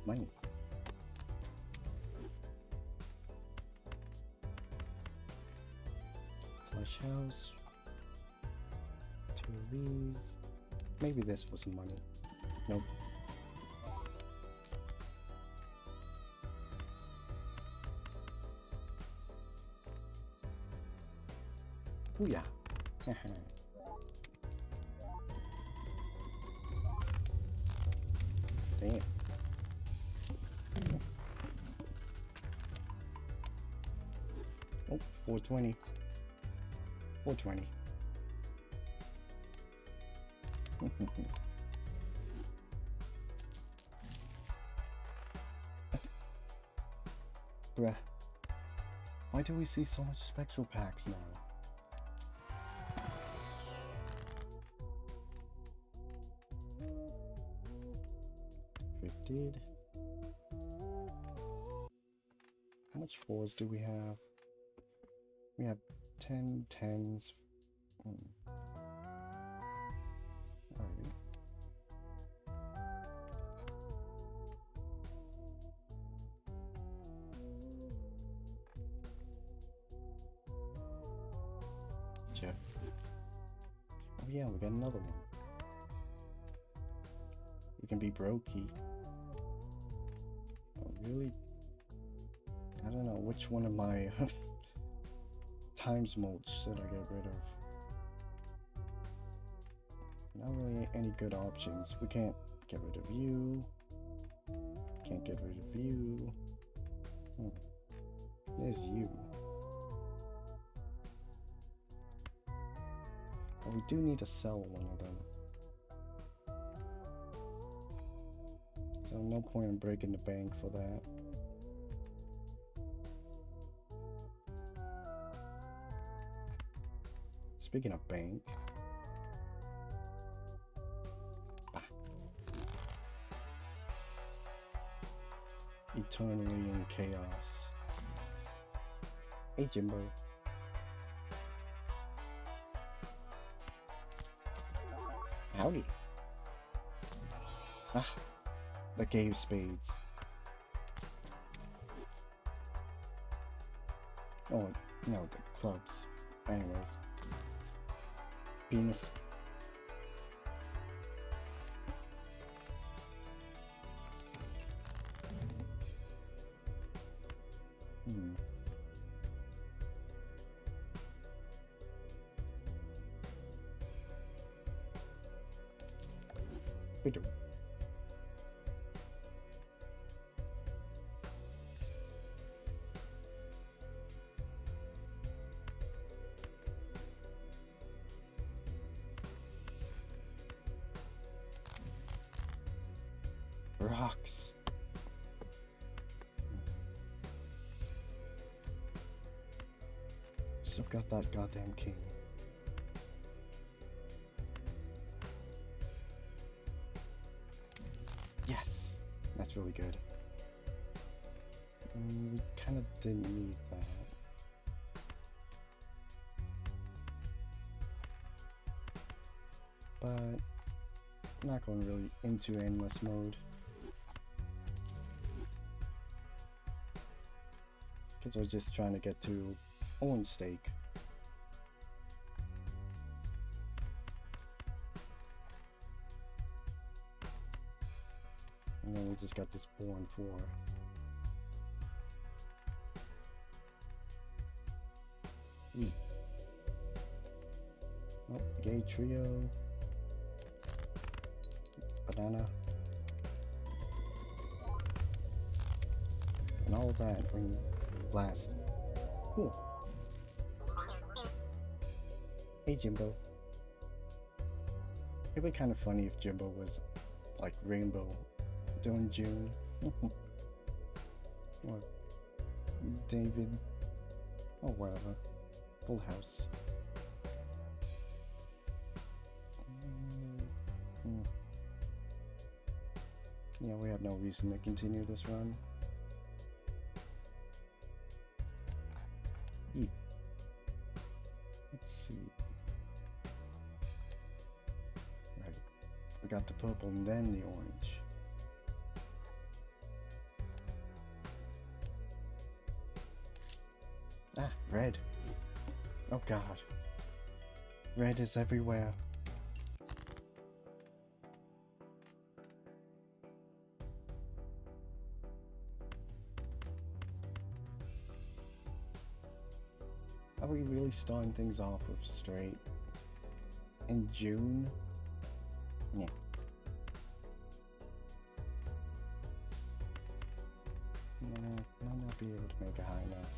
Money. Flush house. 2 of these. Maybe this for some money. Nope. Booyah. Damn. Oh, 420. 420. Bruh. Why do we see so much spectral packs now? gifted. How much 4s do we have? We have 10 10s. Alright. Check. Oh yeah, we got another one. We can be brokey. Oh, really? I don't know which one of my times mulch should I get rid of. Not really any good options. We can't get rid of you. Can't get rid of you. There's you. But we do need to sell one of them. So no point in breaking the bank for that. Speaking of bank. Eternally in chaos. Hey Jimbo. Howdy. Ah, the gave spades. Oh, no, the clubs. Anyways. Penis. We do. Rocks. Still got that goddamn king. Yes! That's really good. We kind of didn't need that. But I'm not going really into endless mode. Because I was just trying to get to own stake. And then we just got this born for. Oh, gay trio. Banana. And all of that when blast. Cool. Hey Jimbo. It'd be kind of funny if Jimbo was like Rainbow during June. Or David. Or whatever. Full House. Yeah, we have no reason to continue this run. Let's see. Right. We got the purple and then the orange. Ah, red. Oh god. Red is everywhere. Are we really starting things off with straight in June? Yeah. Might not be able to make it high enough.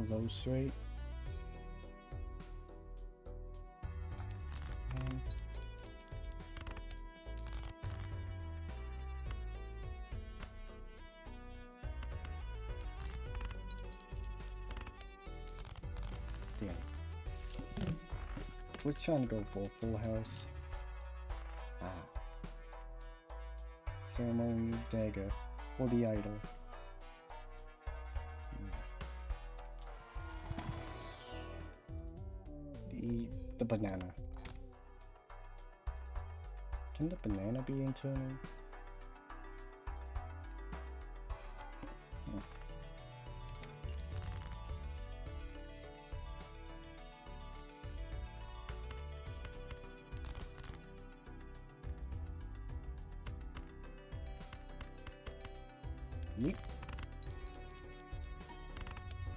low straight. And yeah. We're trying to go for a full house. Ah. Ceremonial dagger for the idol. The banana. Can the banana be internal? Yeet.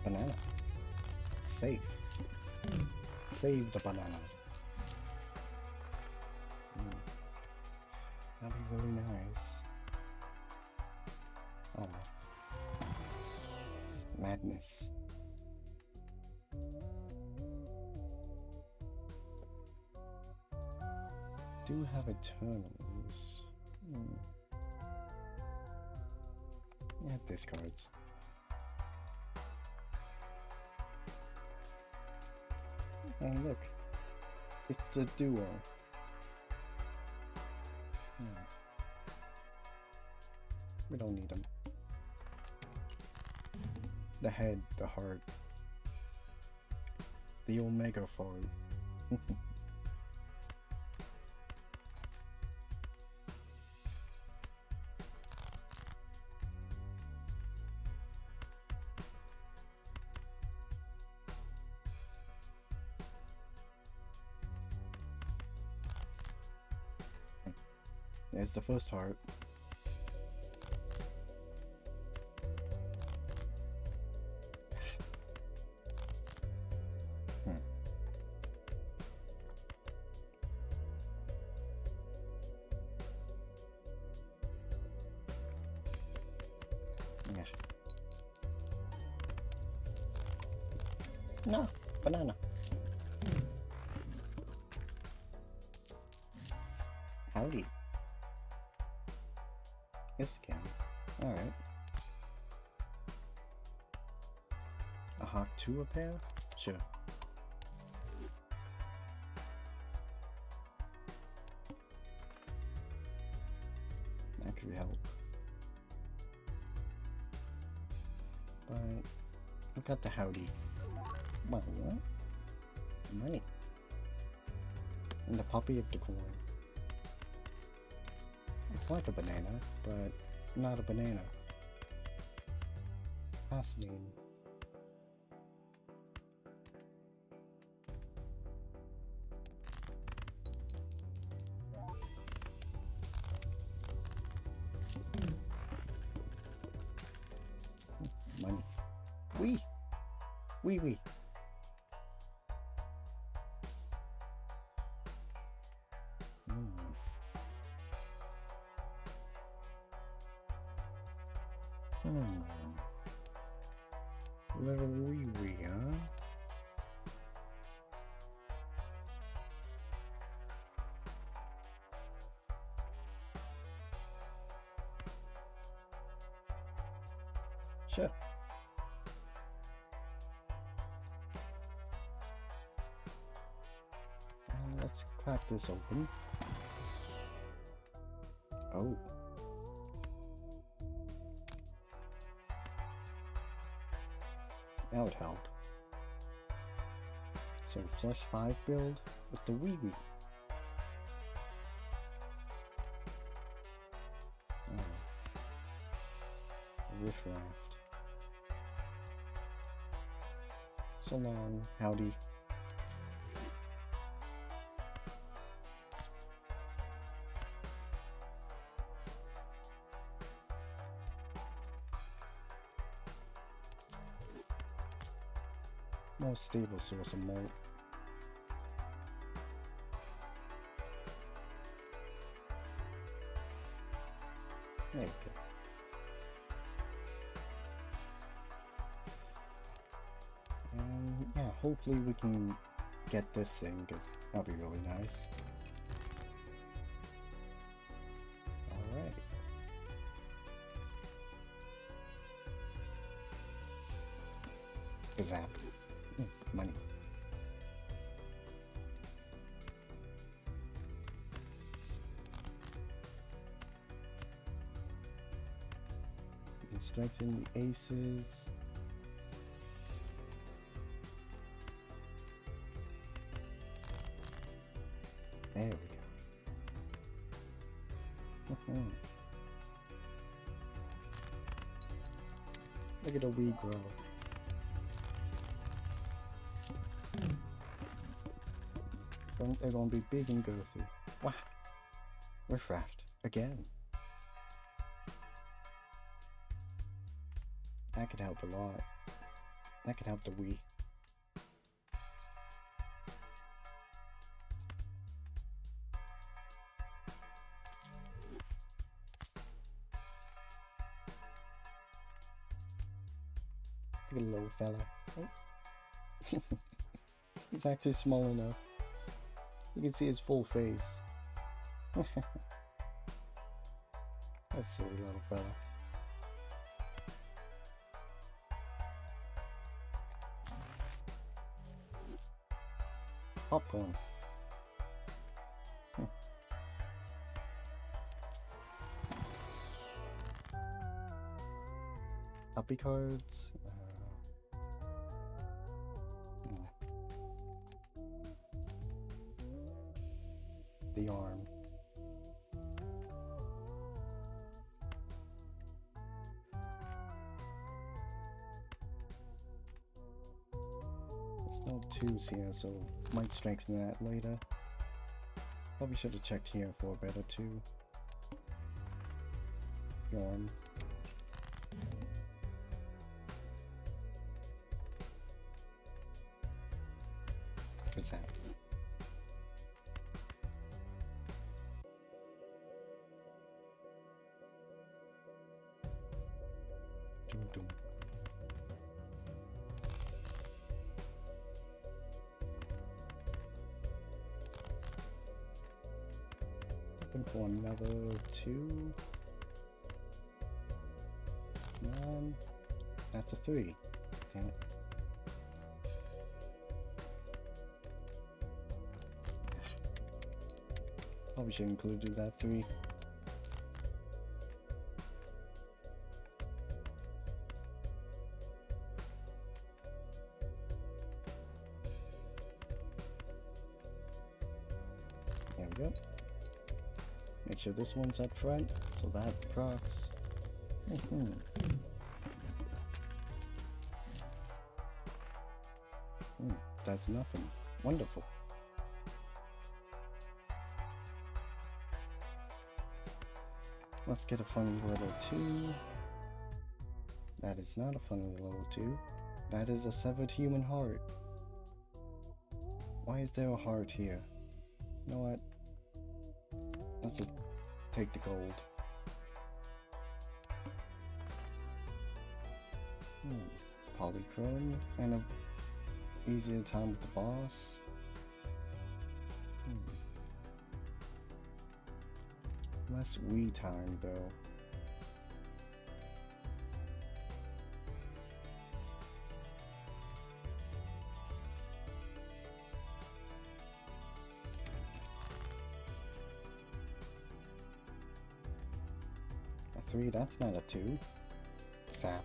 Banana. Safe. Save the banana. That'd be really nice. Oh. Madness. Do have Eternals. Yeah, discards. And look, it's the duo. We don't need them. The head, the heart, the Omega fart. There's the first heart. Yeah. No, banana. Howdy. Yes, it can. Alright. A hawk 2 a pair? Sure. That could help. But I got the howdy. Wow, what? Money. And the puppy of the corn. It's like a banana, but not a banana. Fascinating. Money. Wee! Wee wee. Little wee wee, huh? Sure. Let's crack this open. Oh. That would help. So flush 5 build with the wee wee. Oh. Riffraff. So long, howdy. More stable source of malt. There you go. hopefully we can get this thing, because that'll be really nice. Alright. Zap. Money. We can strengthen the aces. There we go. Look at a wee grow. They're gonna be big and girthy. Wow. Riffraft. Again. That could help a lot. That could help the Wii. Look at the little fella. Oh. He's actually small enough. You can see his full face. That silly little fella. Popcorn. Uppy cards. The arm. There's no twos here, so might strengthen that later. Probably should have checked here for a better two. The arm. What's that? Dum dum. Looking for another two. One. That's a three. Damn it. Probably should have included that three. There we go. Make sure this one's up front, so that procs. That's nothing. Wonderful. Let's get a funny little 2. That is not a funny little 2. That is a severed human heart. Why is there a heart here? You know what? Let's just take the gold. Polychrome and a easier time with the boss. Less Wii time though. A 3, that's not a 2. Zap.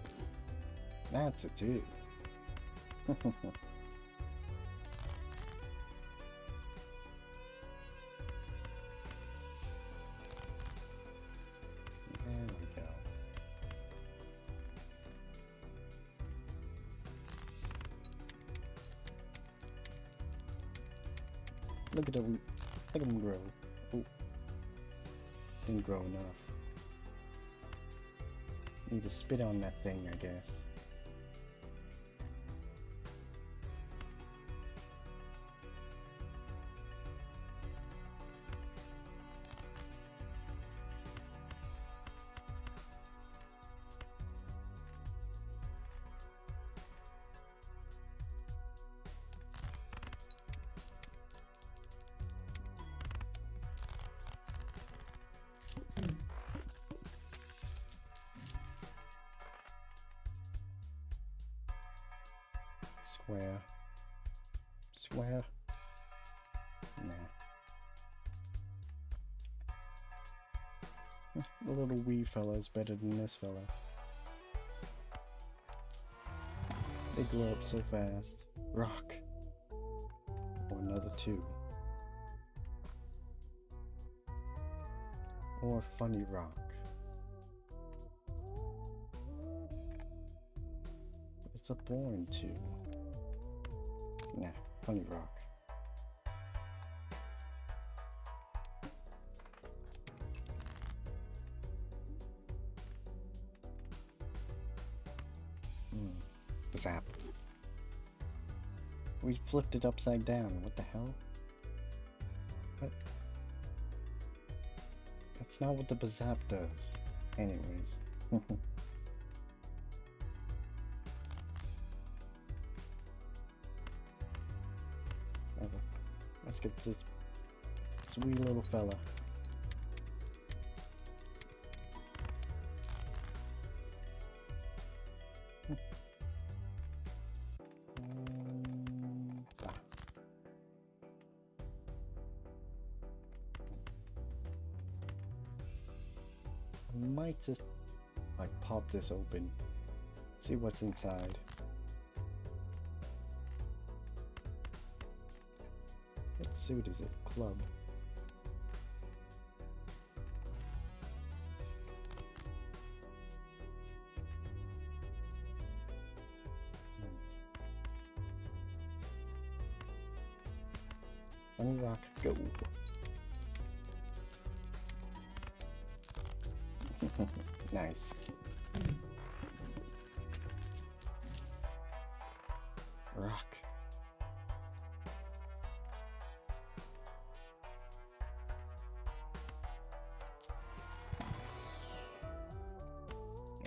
That's a 2. There we go. Look at him. Look at him grow. Oh, didn't grow enough. Need to spit on that thing, I guess. Swear. Swear. Nah. The little wee fella is better than this fella. They grow up so fast. Rock. Or another 2. Or funny rock. It's a boring 2. Nah, funny rock. Zap. We flipped it upside down. What the hell? What? That's not what the Bazap does. Anyways. Okay. Let's get this sweet little fella. I might just like pop this open, see what's inside. What suit is it? Club. Funny rock, go. Nice. Rock.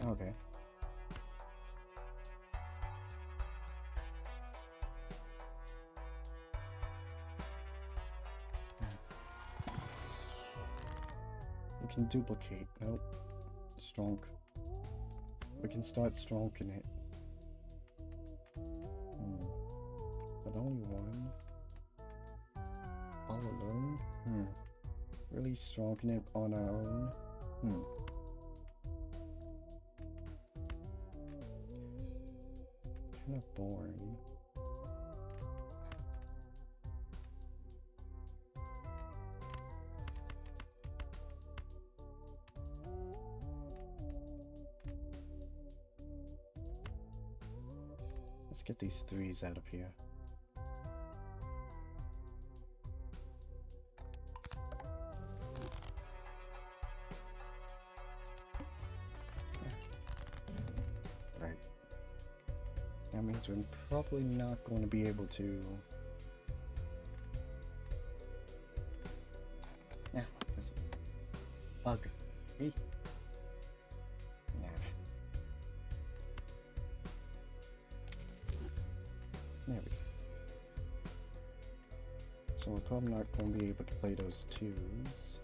Okay. We can duplicate. Nope. Strong. We can start stronking it. But only one? All alone? Really stronking it on our own? Kind of boring. Let's get these 3s out of here. Right. That means we're probably not going to be able to... Yeah, this bug. Hey. There we go. So we're probably not going to be able to play those 2s.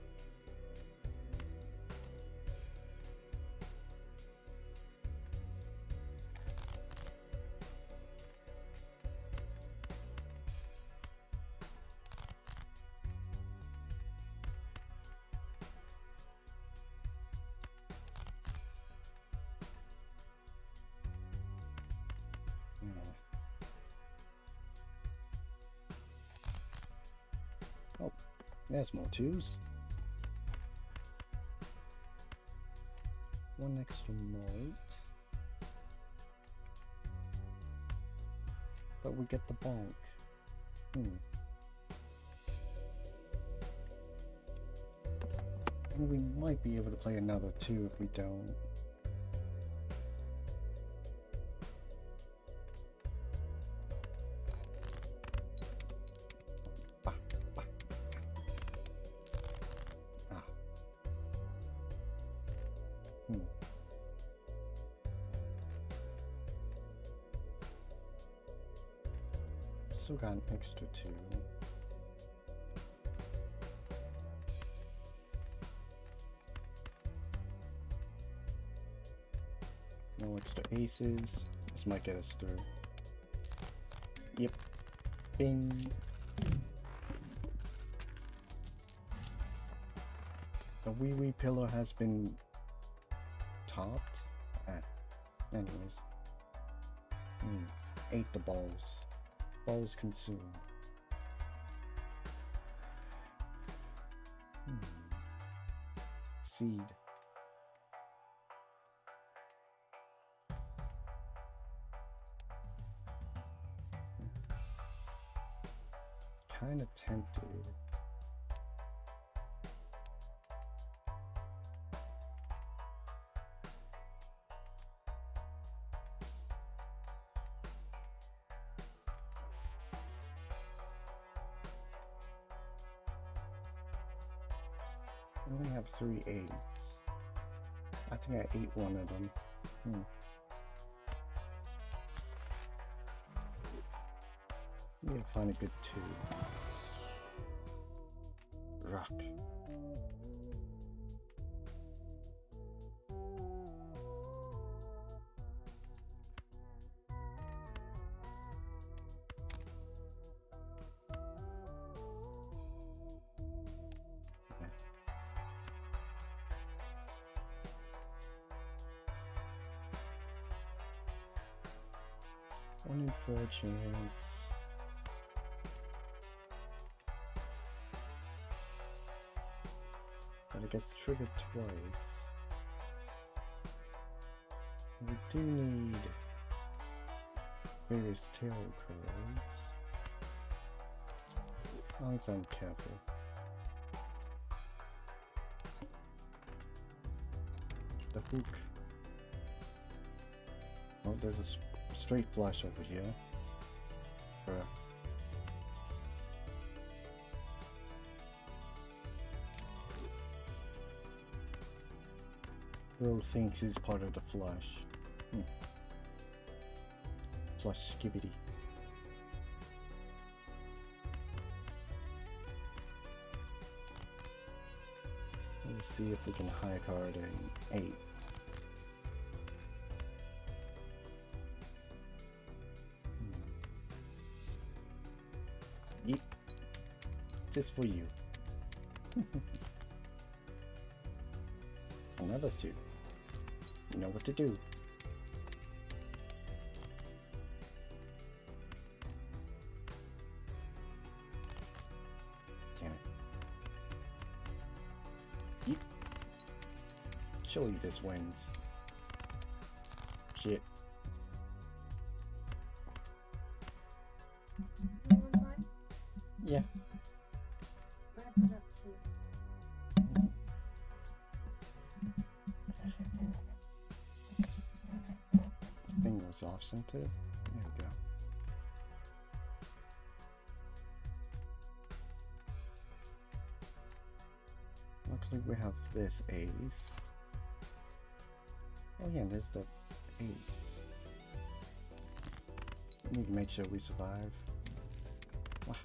Oh, there's more 2s. One extra note. But we get the bonk. And we might be able to play another 2 if we don't. Still got an extra 2. No extra aces. This might get us through. Yep. Bing. The wee pillar has been topped. Anyways. Ate the balls. Balls consumed. Seed. Kinda tempted. I only have 3 eggs. I think I ate one of them. Need to find a good 2. Rock. One in 4 chance. But it gets triggered twice. We do need various tail cards. As long as I'm careful. The hook. Oh, there's a straight flush over here. Bro thinks he's part of the flush. Flush skibbity. Let's see if we can high card an 8. Yep. Just for you. Another 2. You know what to do. Damn it. Yeet. Surely this wins. Shit. Yeah. Thing was off center. There we go. Looks like we have this ace. Oh yeah, there's the ace. We need to make sure we survive. Ah,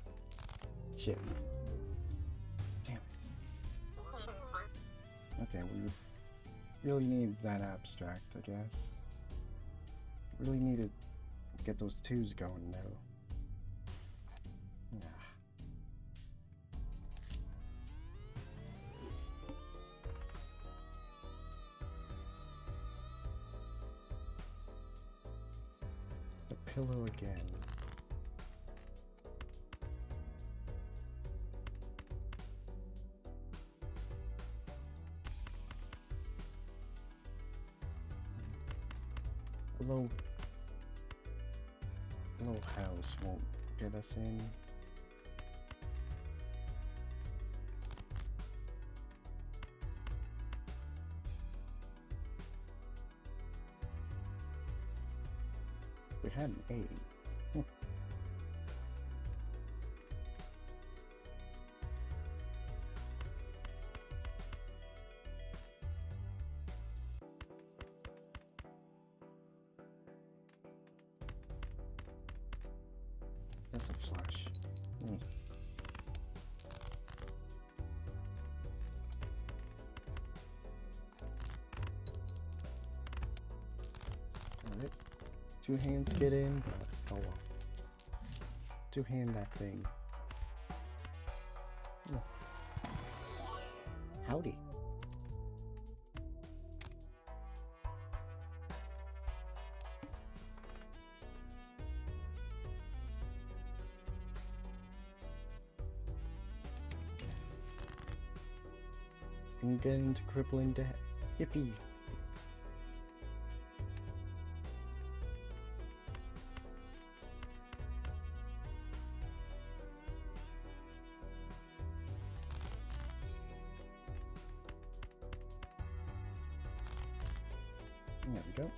shit. Damn. Okay, we really need that abstract, I guess. Really need to get those 2s going now. The pillow again. Low house won't get us in. We had an 8. That's a flush. Alright. 2 hands get in. Oh well. two-hand that thing. Oh. Howdy. And get into crippling debt. Yippee! There we go.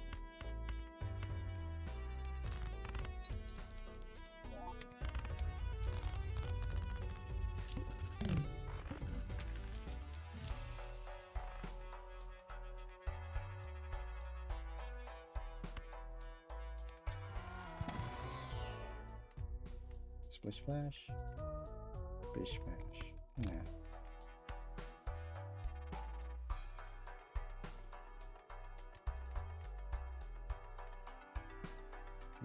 Splish splash. Bish smash. Nah.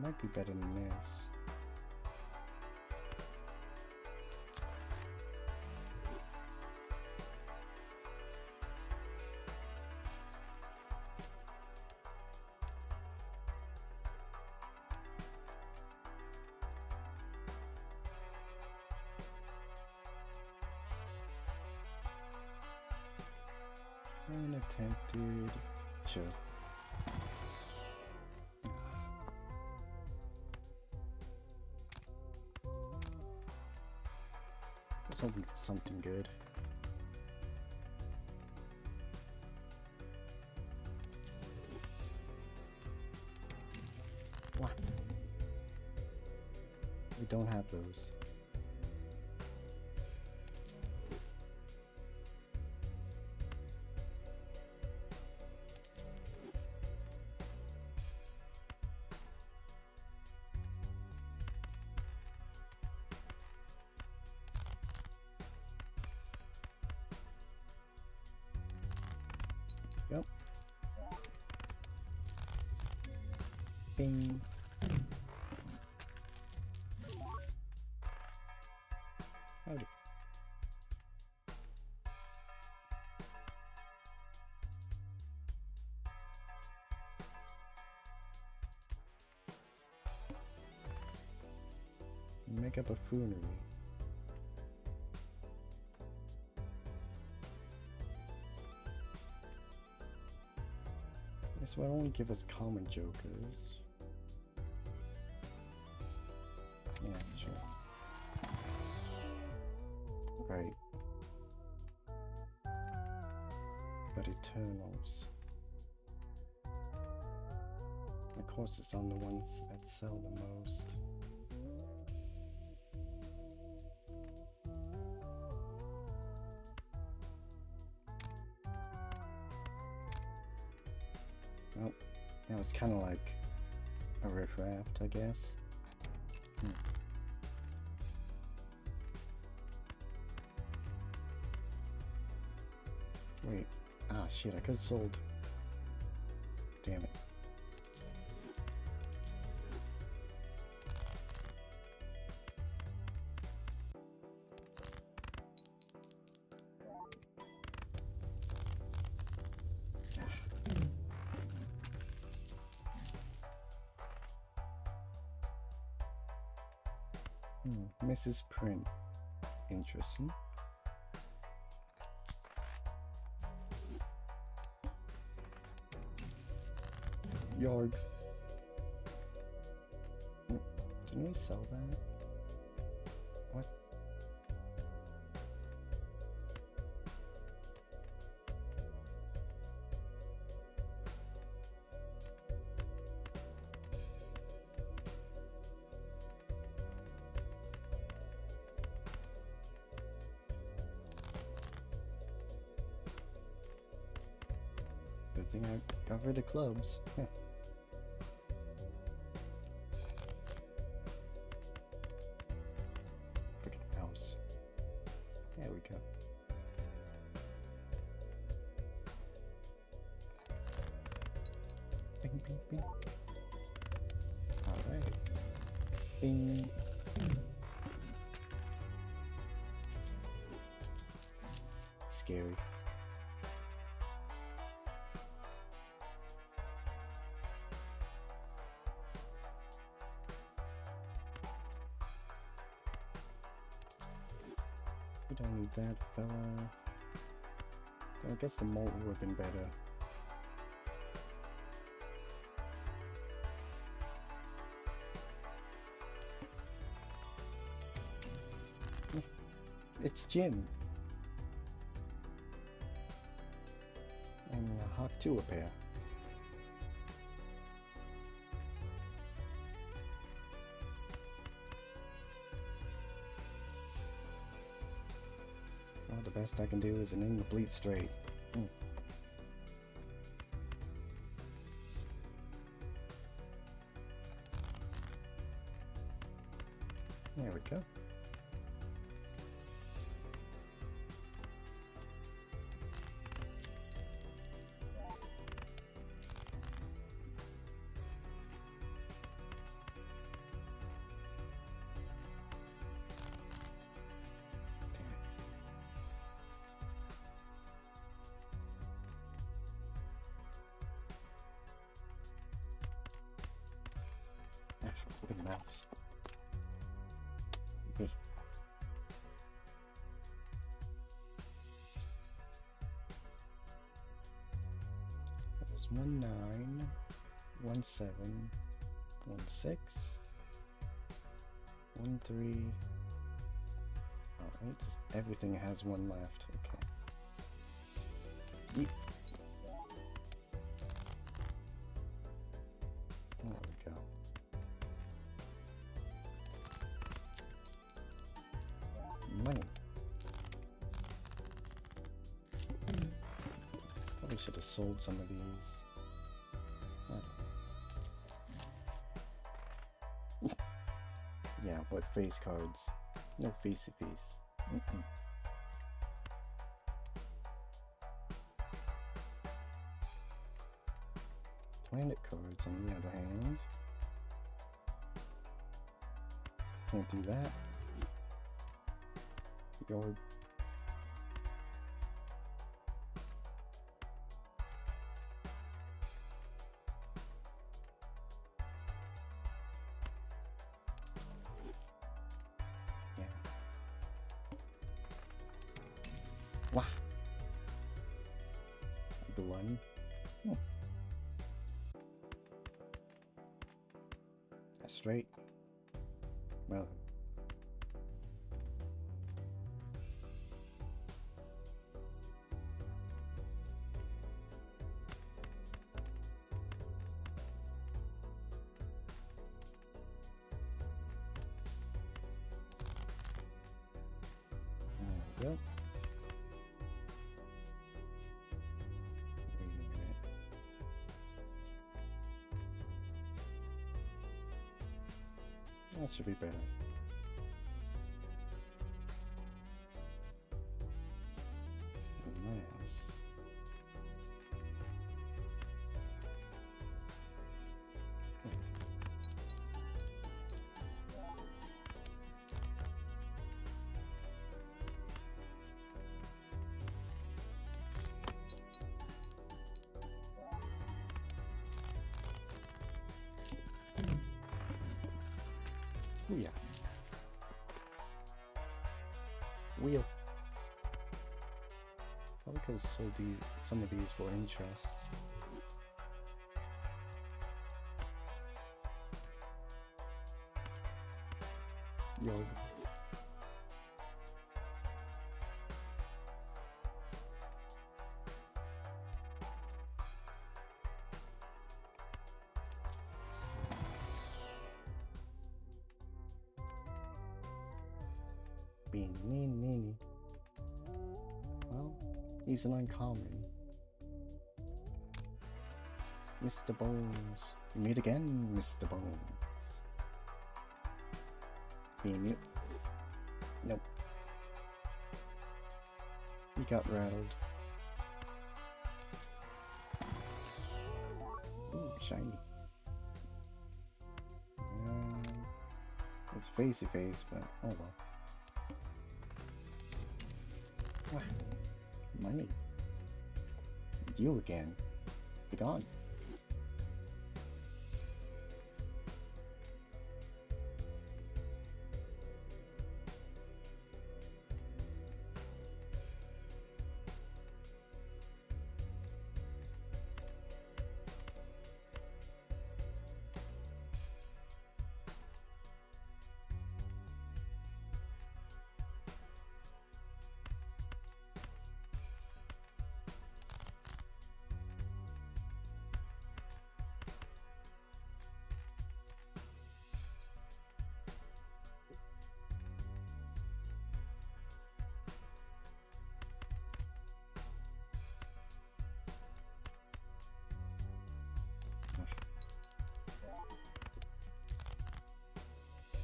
Might be better than this. Unattempted. Sure. Let's hope we get something good. What? We don't have those. Yep. Bing. Howdy. Make up a foonery. This will only give us common jokers. Yeah, sure. Right. But Eternals. Of course, it's on the ones that sell the most. Well, now it's kind of like a riffraff, I guess. Wait. Ah, shit, I could have sold. Damn it. Mrs. Print. Interesting. Yarg. Can we sell that? What? Good thing I got rid of clubs. Freaking house. There we go. Bing, bing, bing. Alright. Bing. scary. We don't need that fella. I guess the malt would have been better. It's Jim. And Hawk 2 repair. Oh, the best I can do is an incomplete straight. There we go. Look at mouse. Okay. That was 19, 17, 16, 13. Alright, just everything has one left. Okay. Yeet. There we go. Money. Probably should have sold some of these. I don't know. Yeah, what face cards? No facey face. Planet cards on the other hand. Can't do that. Yard. Yeah. Wow. The one. That's straight. Well. Yep. Wait a minute. That should be better. Nice. Oh yeah. Wheel. Probably could have sold some of these for interest. Yo. Being mean. Well, he's an uncommon. Mr. Bones. You meet again, Mr. Bones. Being mute. Nope. He got rattled. Ooh, shiny. It's facey face, but oh well. Money. You again. Be gone.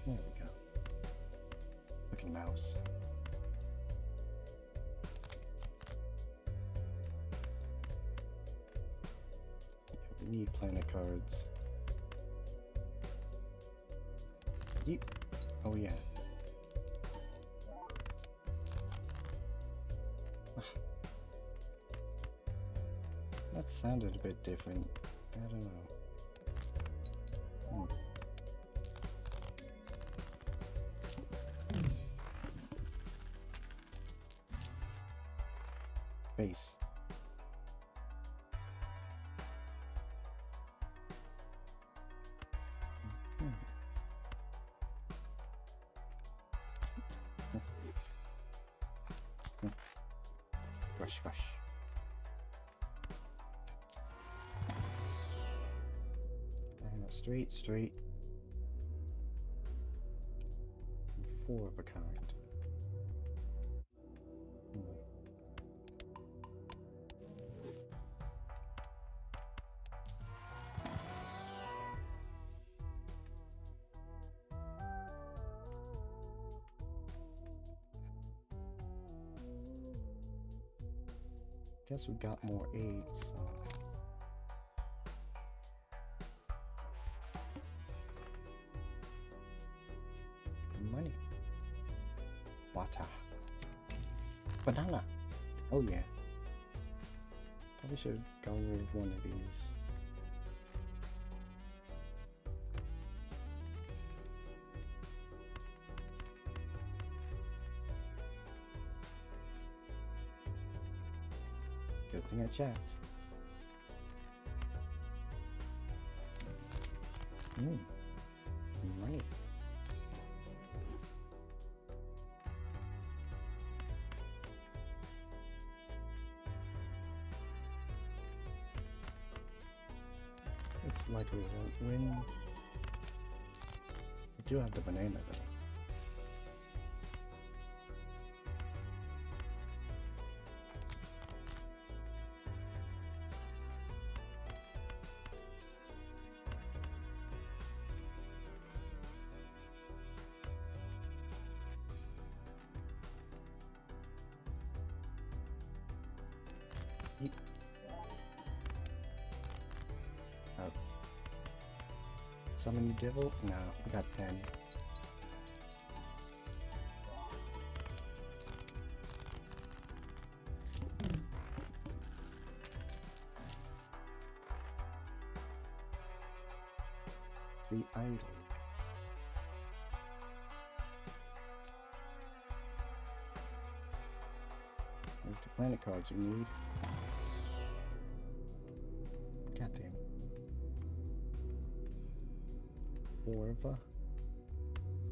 There we go. Fucking mouse. Yeah, we need planet cards. Yeep. Oh yeah. That sounded a bit different. I don't know. Base. Rush, rush. And straight, straight. 4 of a kind. Guess we got more aids. Money. Water. Banana. Oh yeah. Probably should have gone with one of these. Good thing I checked. Money. It's likely we won't win. We do have the banana though. Summon the devil? No, we got 10. The idol. There's the planet cards you need. Goddamn.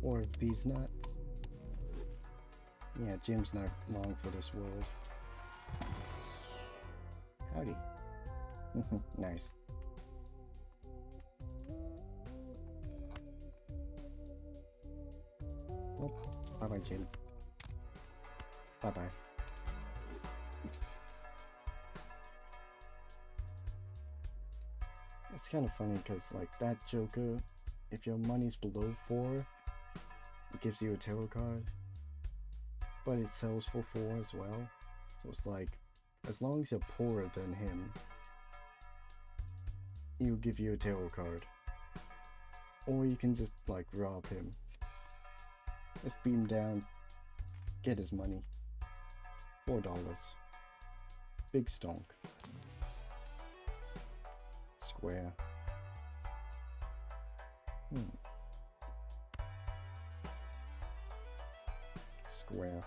4 of these nuts. Yeah, Jim's not long for this world. Howdy. Nice. Oh, bye-bye, Jim. Bye-bye. It's kind of funny because, like, that Joker, if your money's below 4, it gives you a tarot card, but it sells for 4 as well. So it's like, as long as you're poorer than him, he'll give you a tarot card. Or you can just, like, rob him. Just beam down, get his money. $4. Big stonk. Square. Square.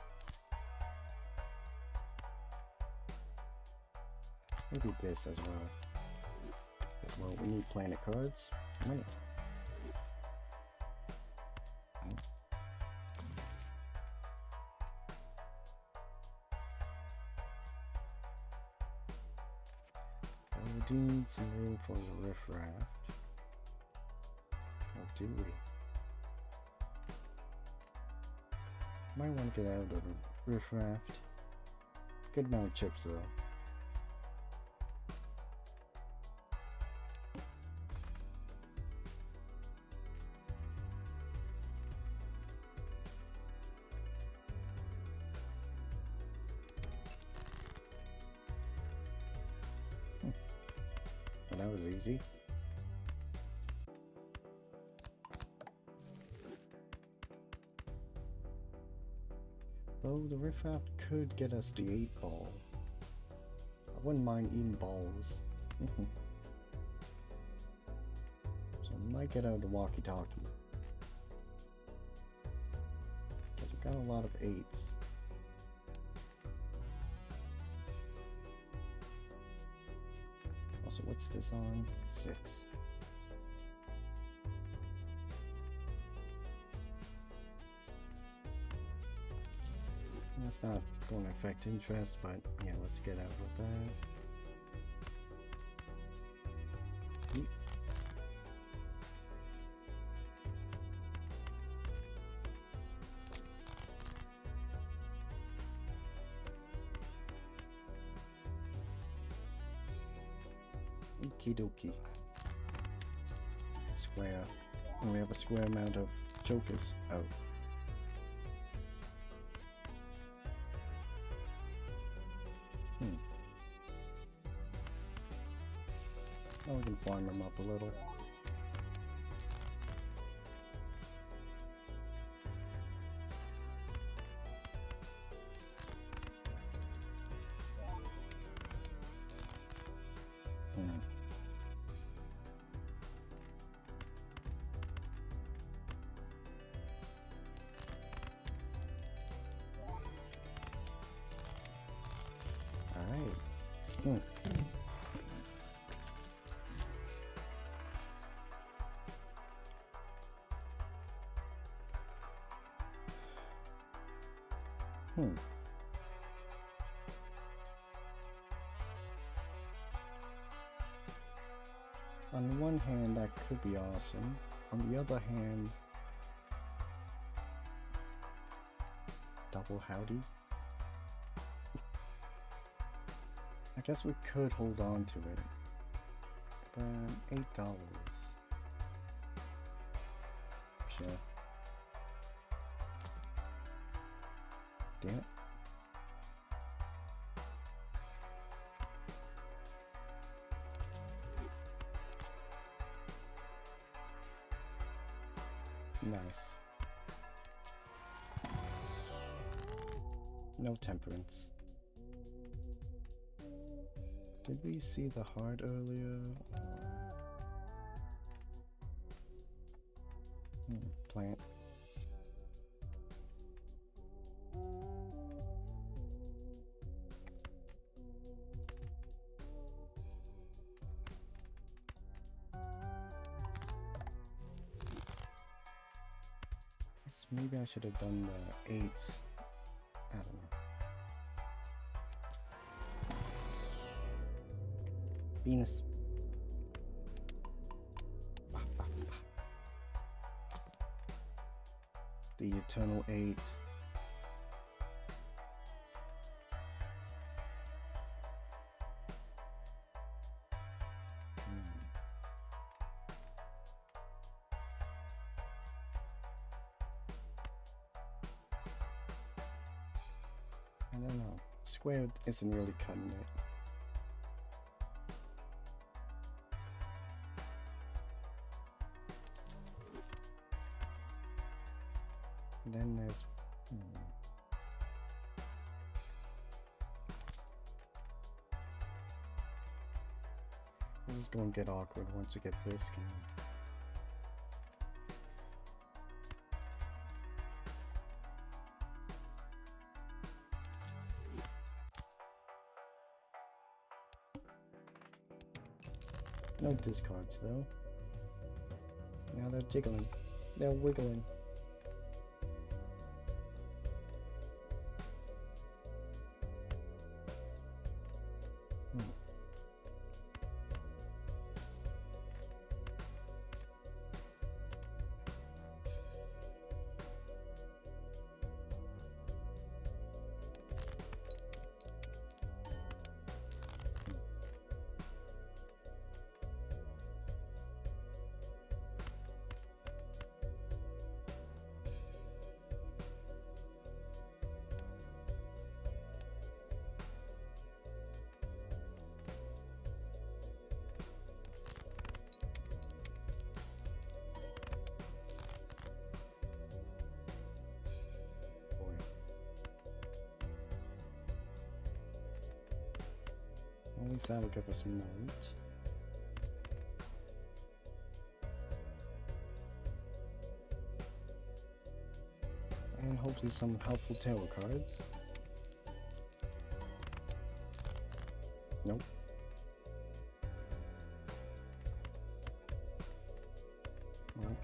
Maybe this as well. As well, we need planet cards. Money. We do need some room for the riffraff. Or do we? Might want to get out of the riffraff. Good amount of chips though. Well, that was easy. Oh, the riffraff could get us the 8-ball. I wouldn't mind eating balls. So I might get out the walkie-talkie. Because I got a lot of 8s. Also, what's this on? 6. That's not going to affect interest, but yeah, let's get out with that. Okie dokie. Square. And we have a square amount of jokers. Oh. Oh, we can farm them up a little. Alright. On the one hand, that could be awesome. On the other hand, double howdy? I guess we could hold on to it. But $8. Sure. Damn it. Nice. No temperance. Did we see the heart earlier? Plant. Maybe I should have done the 8s. I don't know. Venus. The eternal 8. I don't know. Squared isn't really cutting it. And then there's This is going to get awkward once we get this game. No discards though. Now they're jiggling. They're wiggling. At least that'll give us moat. And hopefully some helpful tarot cards. Nope. Nope.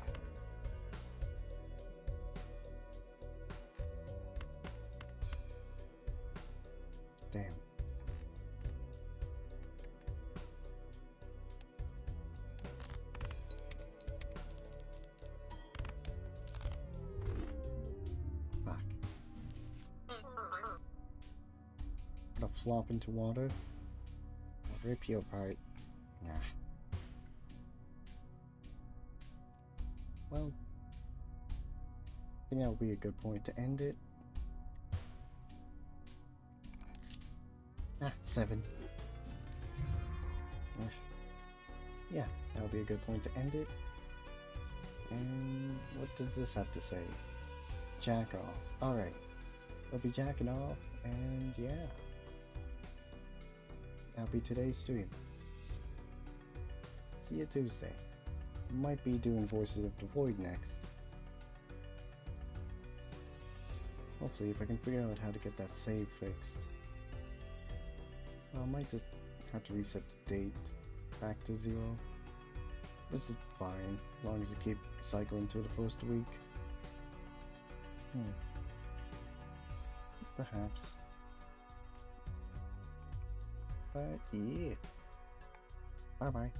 Damn. Fuck. Gonna flop into water. I'll rip you apart. Nah. Well, I think that would be a good point to end it. Ah, 7. Yeah, that would be a good point to end it. And what does this have to say? Jack off. Alright. We'll be jacking off, and yeah. That'll be today's stream. See you Tuesday. Might be doing Voices of the Void next. Hopefully, if I can figure out how to get that save fixed. Well, I might just have to reset the date back to 0. Which is fine, as long as you keep cycling to the first week. Perhaps. But yeah. Bye bye.